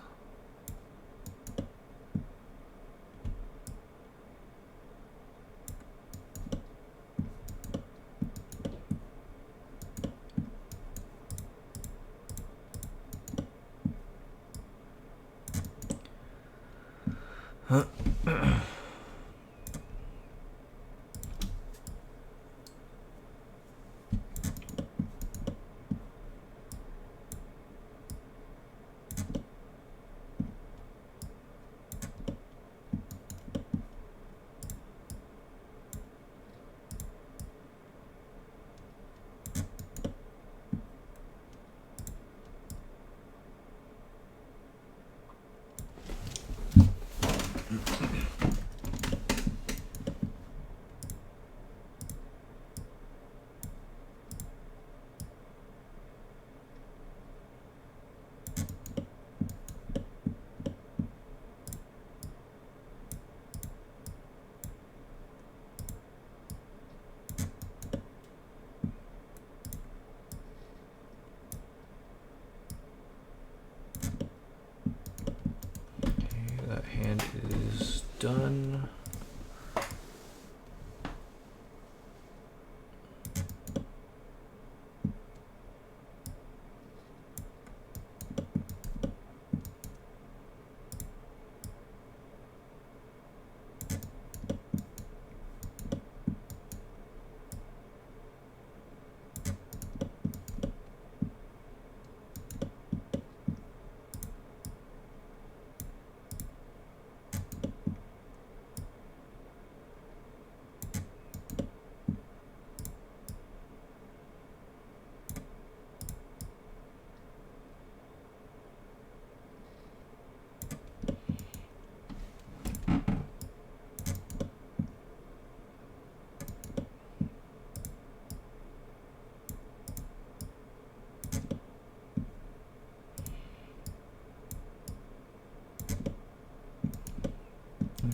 That hand is done.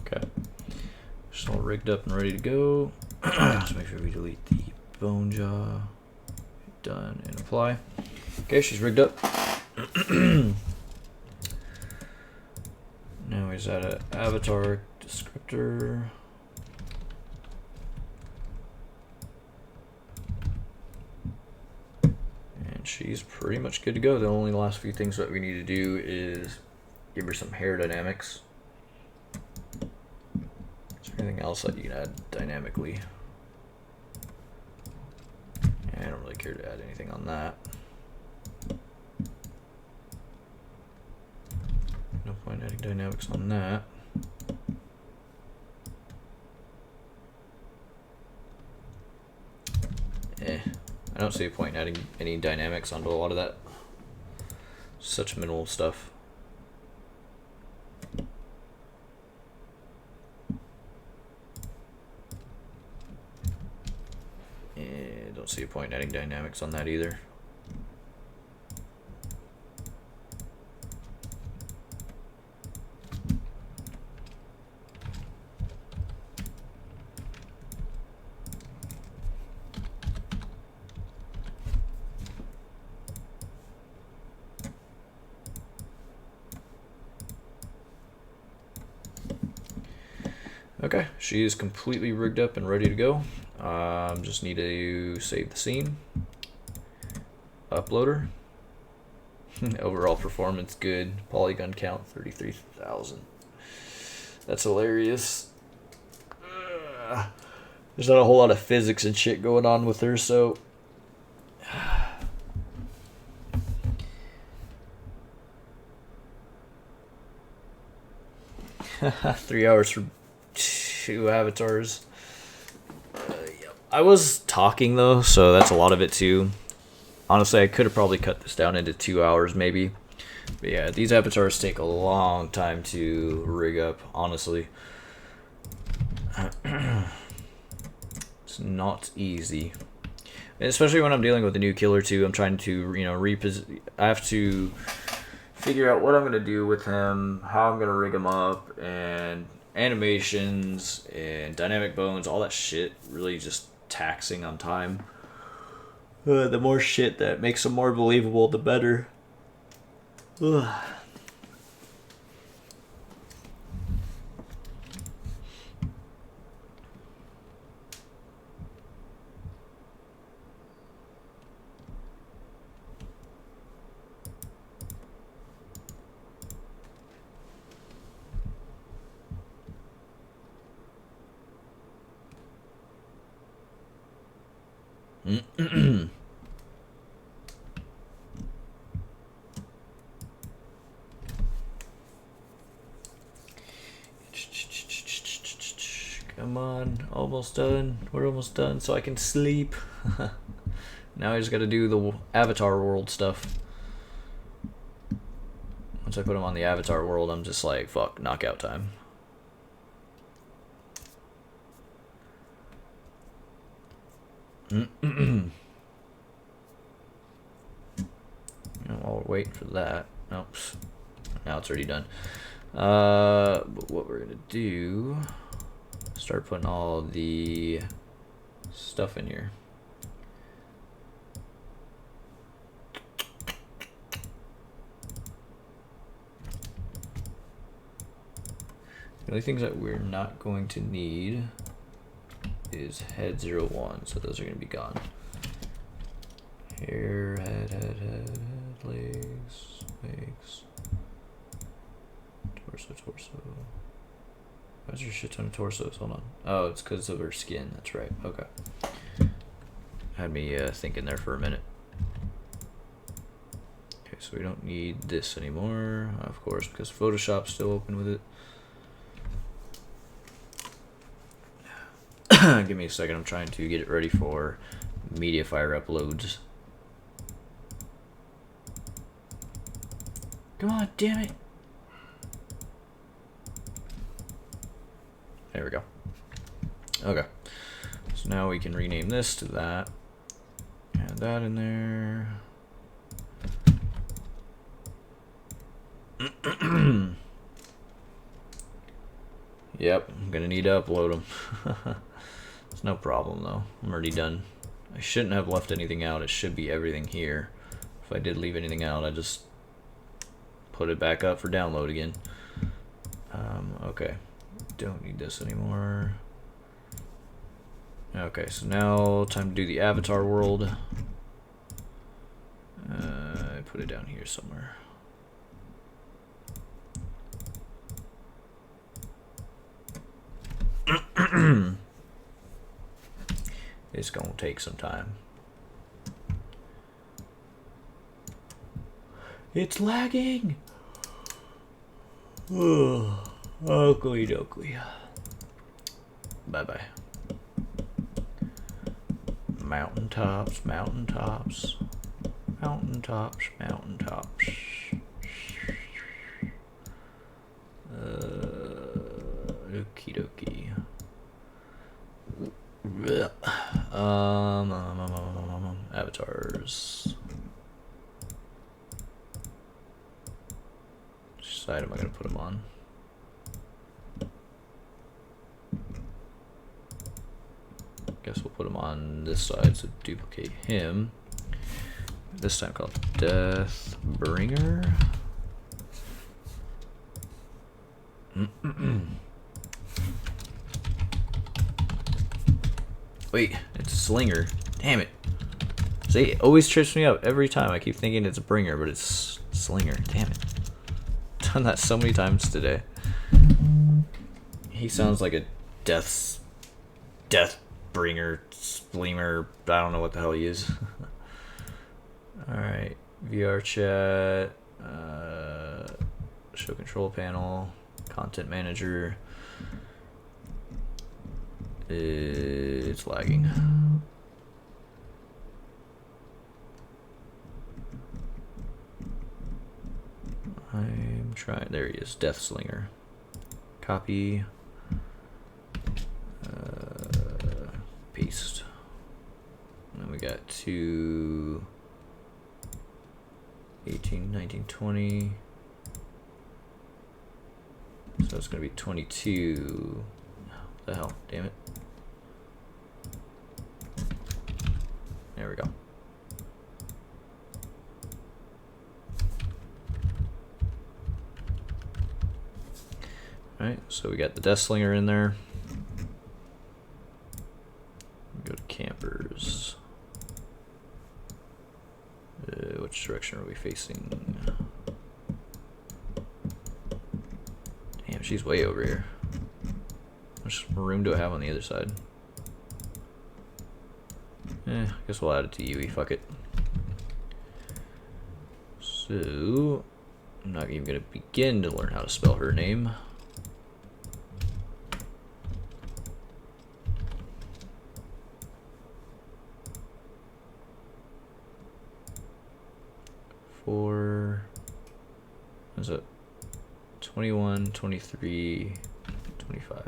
Okay, just all rigged up and ready to go. Let's make sure we delete the bone jaw. Done and apply. Okay, she's rigged up. Now he's at an avatar descriptor. And she's pretty much good to go. The only last few things that we need to do is give her some hair dynamics. Is there anything else that you can add dynamically? I don't really care to add anything on that. No point adding dynamics on that. I don't see a point in adding any dynamics onto a lot of that. Such minimal stuff. Don't see a point in adding dynamics on that either. Okay, she is completely rigged up and ready to go. Just need to save the scene. Upload her. Overall performance good. Polygon count 33,000. That's hilarious. There's not a whole lot of physics and shit going on with her, so. 3 hours for 2 avatars. Yep. I was talking though, so that's a lot of it too. Honestly, I could have probably cut this down into 2 hours maybe. But yeah, these avatars take a long time to rig up, honestly. It's not easy. And especially when I'm dealing with a new killer too, I'm trying to, you know, I have to figure out what I'm going to do with him, how I'm going to rig him up, and animations and dynamic bones, all that shit, really just taxing on time. The more shit that makes them more believable, the better. Ugh. Come on, almost done. We're almost done, so I can sleep. Now I just gotta do the Avatar World stuff. Once I put him on the Avatar World, I'm just like, fuck, knockout time. I'll wait for that. Oops. Now it's already done. But what we're gonna do, start putting all the stuff in here. The only things that we're not going to need is head 01, so those are going to be gone. Hair, head, legs, torso. Why is there a shit ton of torsos? Hold on. Oh, it's because of her skin. That's right. Okay. Had me thinking there for a minute. Okay, so we don't need this anymore, of course, because Photoshop's still open with it. Give me a second. I'm trying to get it ready for MediaFire uploads. Come on, damn it. There we go. Okay. So now we can rename this to that. Add that in there. Yep, I'm gonna need to upload them. It's no problem though. I'm already done. I shouldn't have left anything out. It should be everything here. If I did leave anything out, I just put it back up for download again. Okay. Don't need this anymore. Okay, so now time to do the Avatar world. I put it down here somewhere. It's gonna take some time. It's lagging. Oakley dokley. Bye bye. Mountaintops, mountaintops, mountaintops, mountaintops. Okie dokie. Avatars. Which side am I gonna put them on? Guess we'll put him on this side, so duplicate him. This time called Deathbringer. Wait, it's Slinger. Damn it. See, it always trips me up every time. I keep thinking it's a bringer, but it's Slinger. Damn it. Done that so many times today. He sounds like a Deathbringer, Spleamer, I don't know what the hell he is. Alright, VRChat, show control panel, content manager. It's lagging. I'm trying, there he is, Deathslinger. Copy. Paste. And then we got 2, 18, 19, 20. So So it's going to be 22. What the hell? Damn it. There we go. Alright, so we got the Deathslinger in there. Go to campers. Which direction are we facing? Damn, she's way over here. How much room do I have on the other side? I guess we'll add it to UE, fuck it. So, I'm not even going to begin to learn how to spell her name. What is it? 21, 23, 25.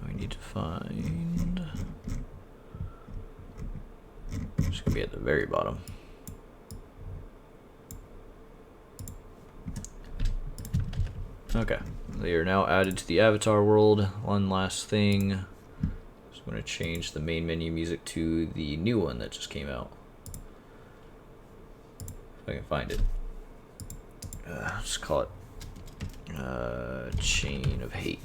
We need to find. It's gonna be at the very bottom. Okay, they are now added to the avatar world. One last thing. I'm going to change the main menu music to the new one that just came out. If I can find it. Just call it Chain of Hate.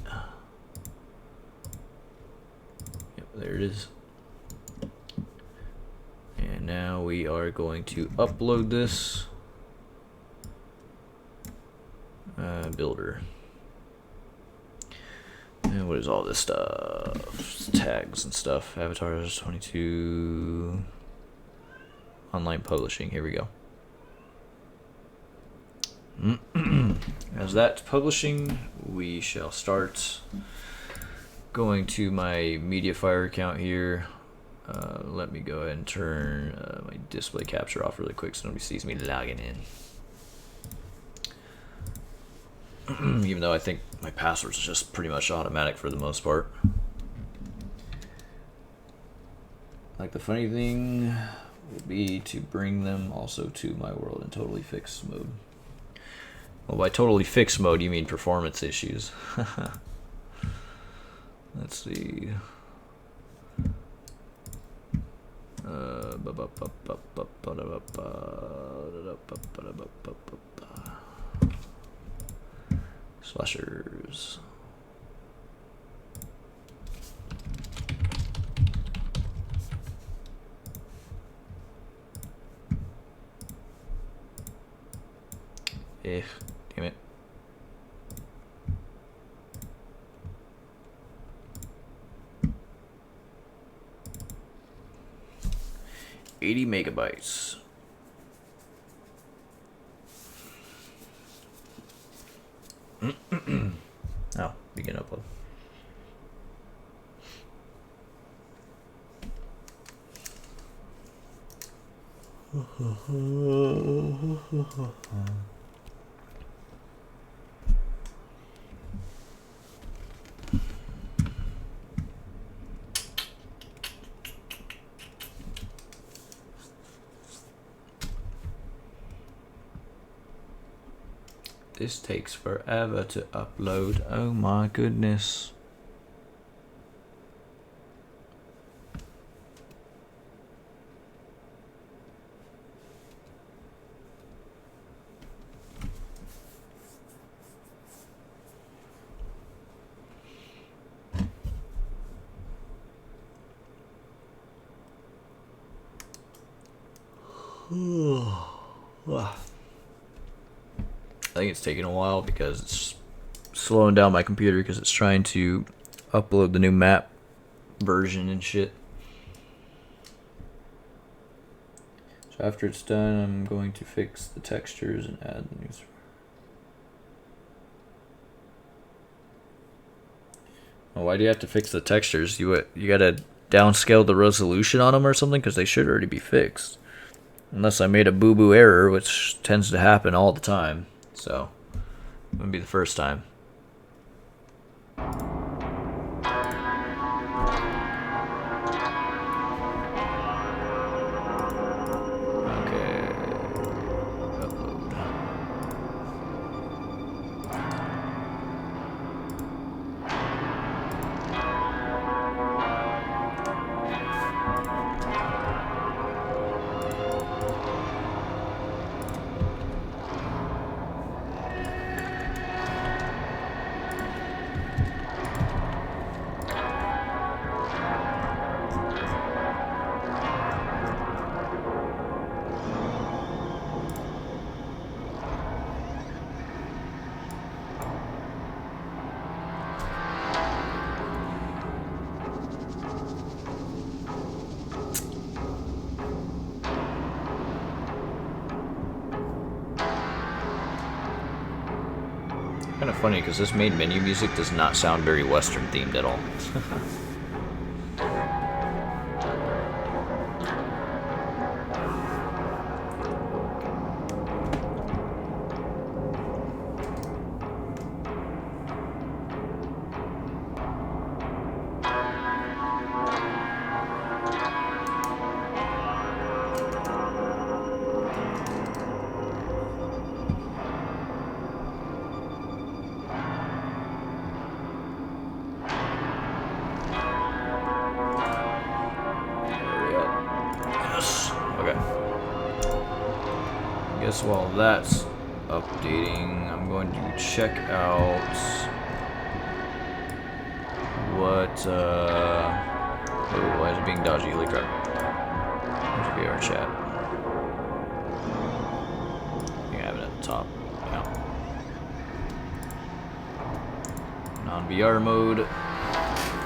Yep, there it is. And now we are going to upload this. Builder. And what is all this stuff? Tags and stuff. Avatars 22. Online publishing. Here we go. As that's publishing, we shall start going to my Mediafire account here. Let me go ahead and turn my display capture off really quick so nobody sees me logging in. Even though I think my passwords are just pretty much automatic for the most part. Like, the funny thing will be to bring them also to my world in totally fixed mode. Well, by totally fixed mode, you mean performance issues. Let's see. Slashers. Damn it. $80 megabytes. Oh, begin upload. This takes forever to upload. Oh my goodness. I think it's taking a while because it's slowing down my computer because it's trying to upload the new map version and shit. So after it's done, I'm going to fix the textures and add the new. Oh, why do you have to fix the textures? You gotta downscale the resolution on them or something, because they should already be fixed. Unless I made a boo-boo error, which tends to happen all the time. So, it wouldn't be the first time. kind of funny because this main menu music does not sound very Western themed at all. Guess while that's updating, I'm going to check out what, oh, why is it being dodgy? Holy crap. There's VRChat. I think I have it at the top. Yeah. Non-VR mode.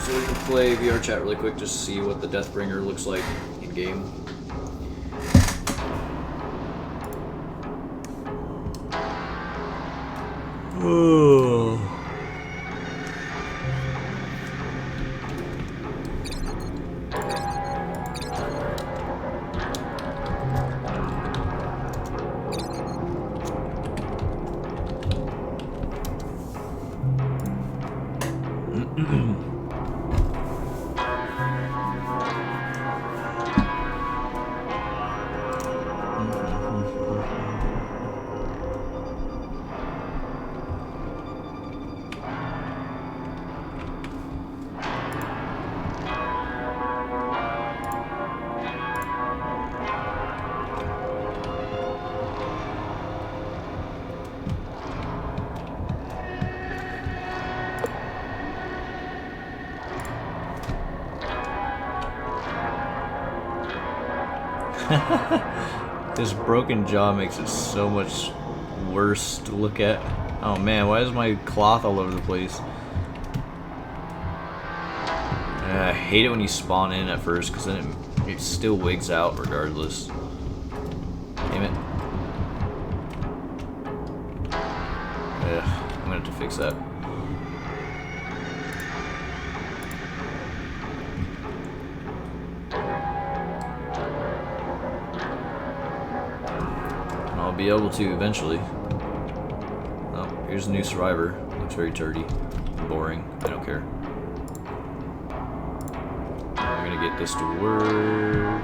So we can play VRChat really quick just to see what the Deathbringer looks like in game. Oh. This broken jaw makes it so much worse to look at. Oh man, why is my cloth all over the place? I hate it when you spawn in at first because then it still wigs out regardless. Damn it. I'm gonna have to fix that. I'll be able to eventually. Oh, here's a new survivor. Looks very dirty, boring. I don't care. I'm gonna get this to work.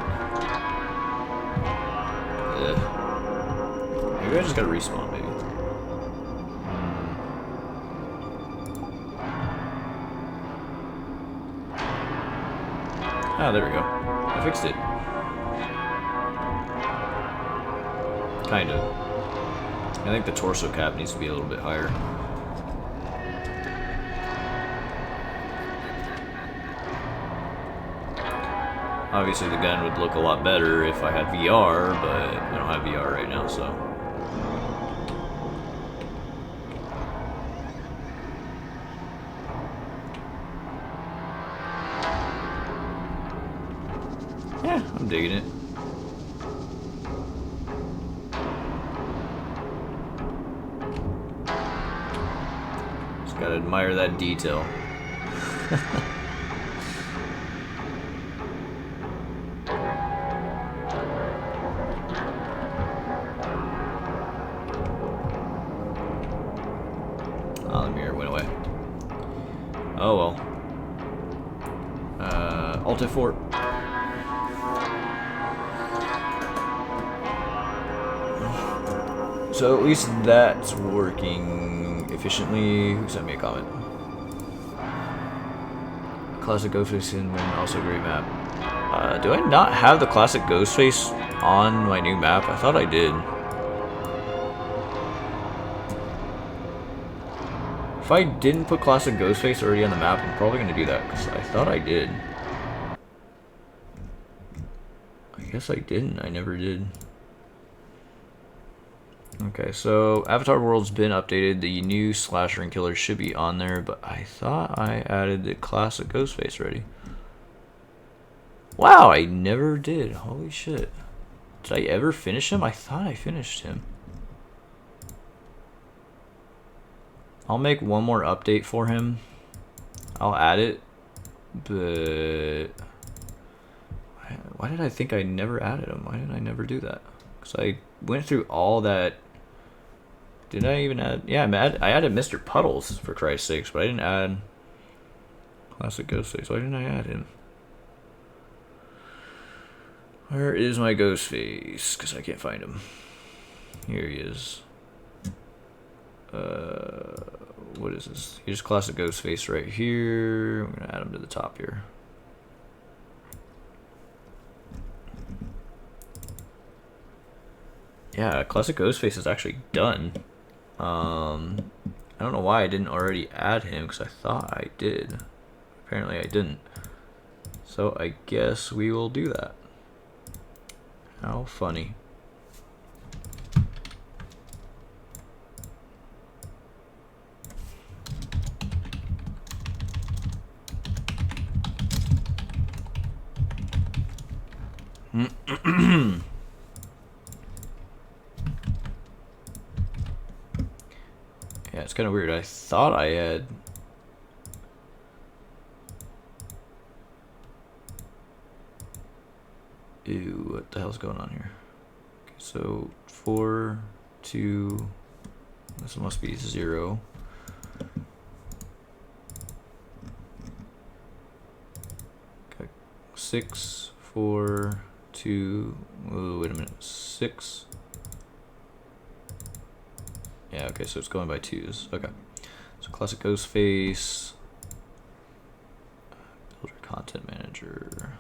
Maybe I just gotta respawn, maybe. Ah, there we go. I fixed it. Kind of. I think the torso cap needs to be a little bit higher. Obviously the gun would look a lot better if I had VR, but I don't have VR right now, so. Yeah, I'm digging it. Gotta admire that detail. Oh, the mirror went away. Oh well. Alt F4. So at least that's working efficiently. Who sent me a comment? Classic Ghostface in also a great map. Do I not have the classic Ghostface on my new map? I thought I did. If I didn't put classic Ghostface already on the map, I'm probably going to do that because I thought I did. I guess I didn't. I never did. Okay, so Avatar World's been updated. The new slasher and killer should be on there, but I thought I added the classic Ghostface already. Wow, I never did. Holy shit. Did I ever finish him? I thought I finished him. I'll make one more update for him. I'll add it, but why did I think I never added him? Why did I never do that? Because I went through all that. Did I even add? Yeah, I added Mr. Puddles, for Christ's sakes, but I didn't add Classic Ghostface. Why didn't I add him? Where is my Ghostface? Because I can't find him. Here he is. What is this? Here's Classic Ghostface right here. I'm gonna add him to the top here. Yeah, Classic Ghostface is actually done. I don't know why I didn't already add him, because I thought I did. Apparently I didn't. So I guess we will do that. How funny. Yeah, it's kind of weird. I thought I had... Ew, what the hell's going on here? Okay, so 4, 2, this must be 0. Okay, 6, 4, 2, oh, wait a minute, 6. Yeah, okay, so it's going by 2s. Okay, so Classic Ghostface, Builder Content Manager.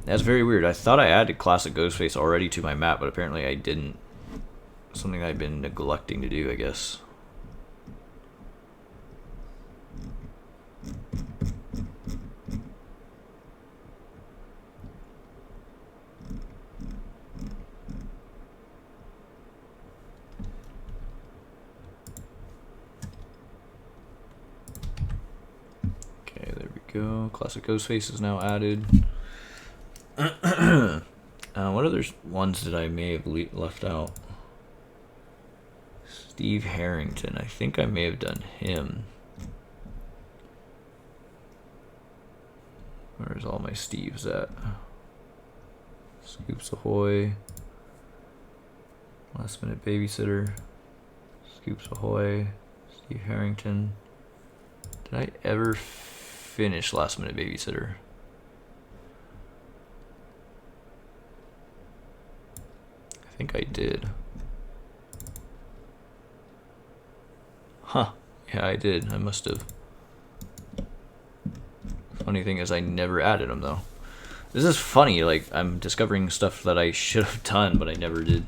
That's very weird. I thought I added Classic Ghostface already to my map, but apparently I didn't. Something I've been neglecting to do, I guess. Okay, there we go. Classic Ghostface is now added. What other ones did I may have left out? Steve Harrington. I think I may have done him. Where's all my Steves at? Scoops Ahoy. Last Minute Babysitter. Scoops Ahoy. Steve Harrington. Did I ever finish Last Minute Babysitter? I think I did. Huh. Yeah, I did. I must have. Funny thing is I never added them, though. This is funny. Like, I'm discovering stuff that I should have done, but I never did.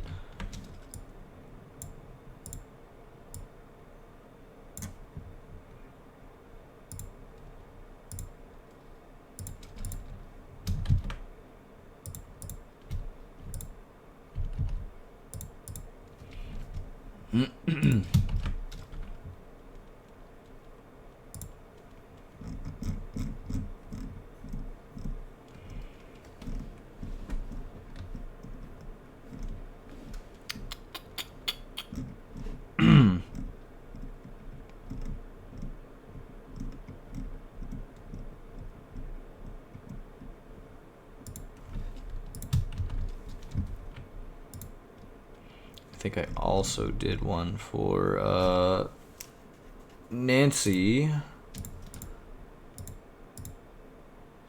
I think I also did one for Nancy.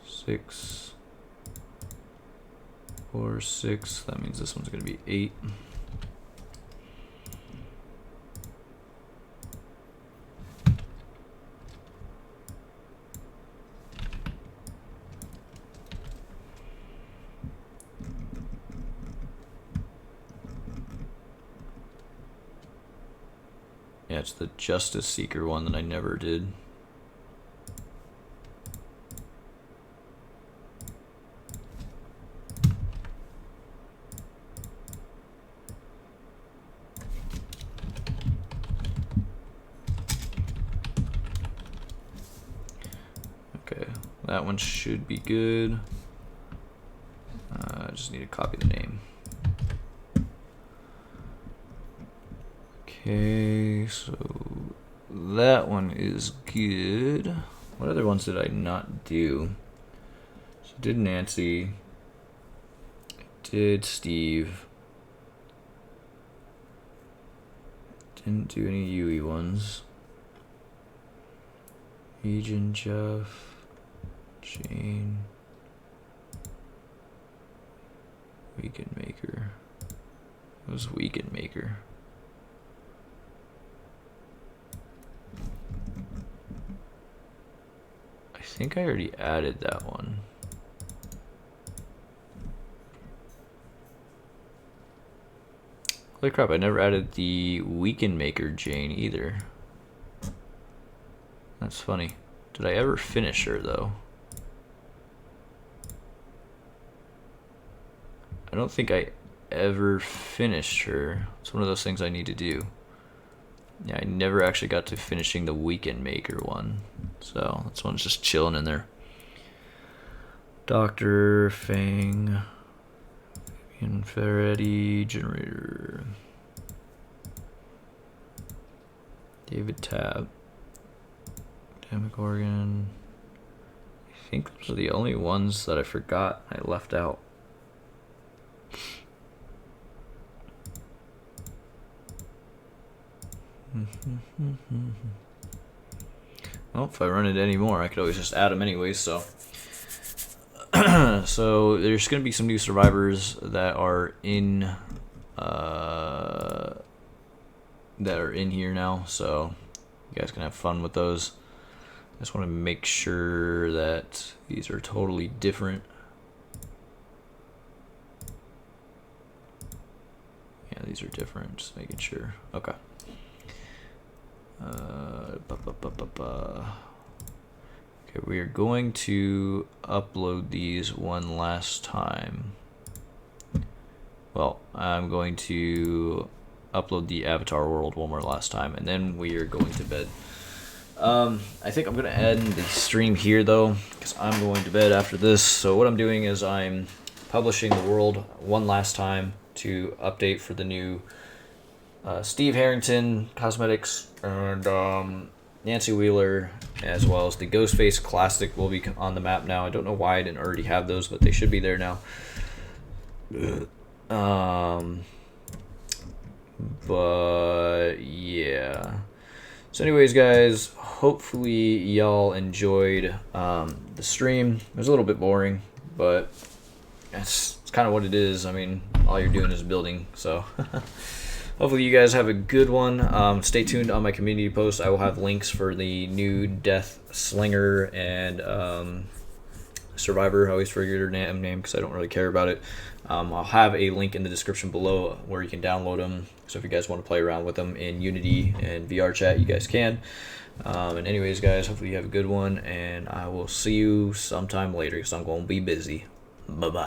6, 4, 6. That means this one's gonna be 8. Yeah, it's the Justice Seeker one that I never did. Okay, that one should be good. I just need to copy the name. Okay, so that one is good. What other ones did I not do? So did Nancy. Did Steve. Didn't do any Yui ones. Agent Jeff. Jane. Weekend Maker. What was Weekend Maker? I think I already added that one. Holy crap, I never added the Weekend Maker Jane either. That's funny. Did I ever finish her though? I don't think I ever finished her. It's one of those things I need to do. Yeah, I never actually got to finishing the Weekend Maker one. So, this one's just chilling in there. Dr. Fang. Ferretti. Generator. David Tab. Demic Organ. I think those are the only ones that I forgot I left out. Well, if I run it anymore, I could always just add them anyways, so. So, there's going to be some new survivors that are in here now, so you guys can have fun with those. I just want to make sure that these are totally different. Yeah, these are different, just making sure. Okay. Okay, we are going to upload these one last time. Well, I'm going to upload the avatar world one more last time, and then we are going to bed. I think I'm going to end the stream here, though, because I'm going to bed after this. So what I'm doing is I'm publishing the world one last time to update for the new Steve Harrington cosmetics and Nancy Wheeler, as well as the Ghostface Classic will be on the map now. I don't know why I didn't already have those, but they should be there now. But yeah. So anyways, guys, hopefully y'all enjoyed the stream. It was a little bit boring, but it's kind of what it is. I mean, all you're doing is building, so hopefully you guys have a good one. Stay tuned on my community post. I will have links for the new Deathslinger and Survivor. I always forget her name because I don't really care about it. I'll have a link in the description below where you can download them. So if you guys want to play around with them in Unity and VRChat, you guys can. And anyways, guys, hopefully you have a good one, and I will see you sometime later because I'm going to be busy. Bye-bye.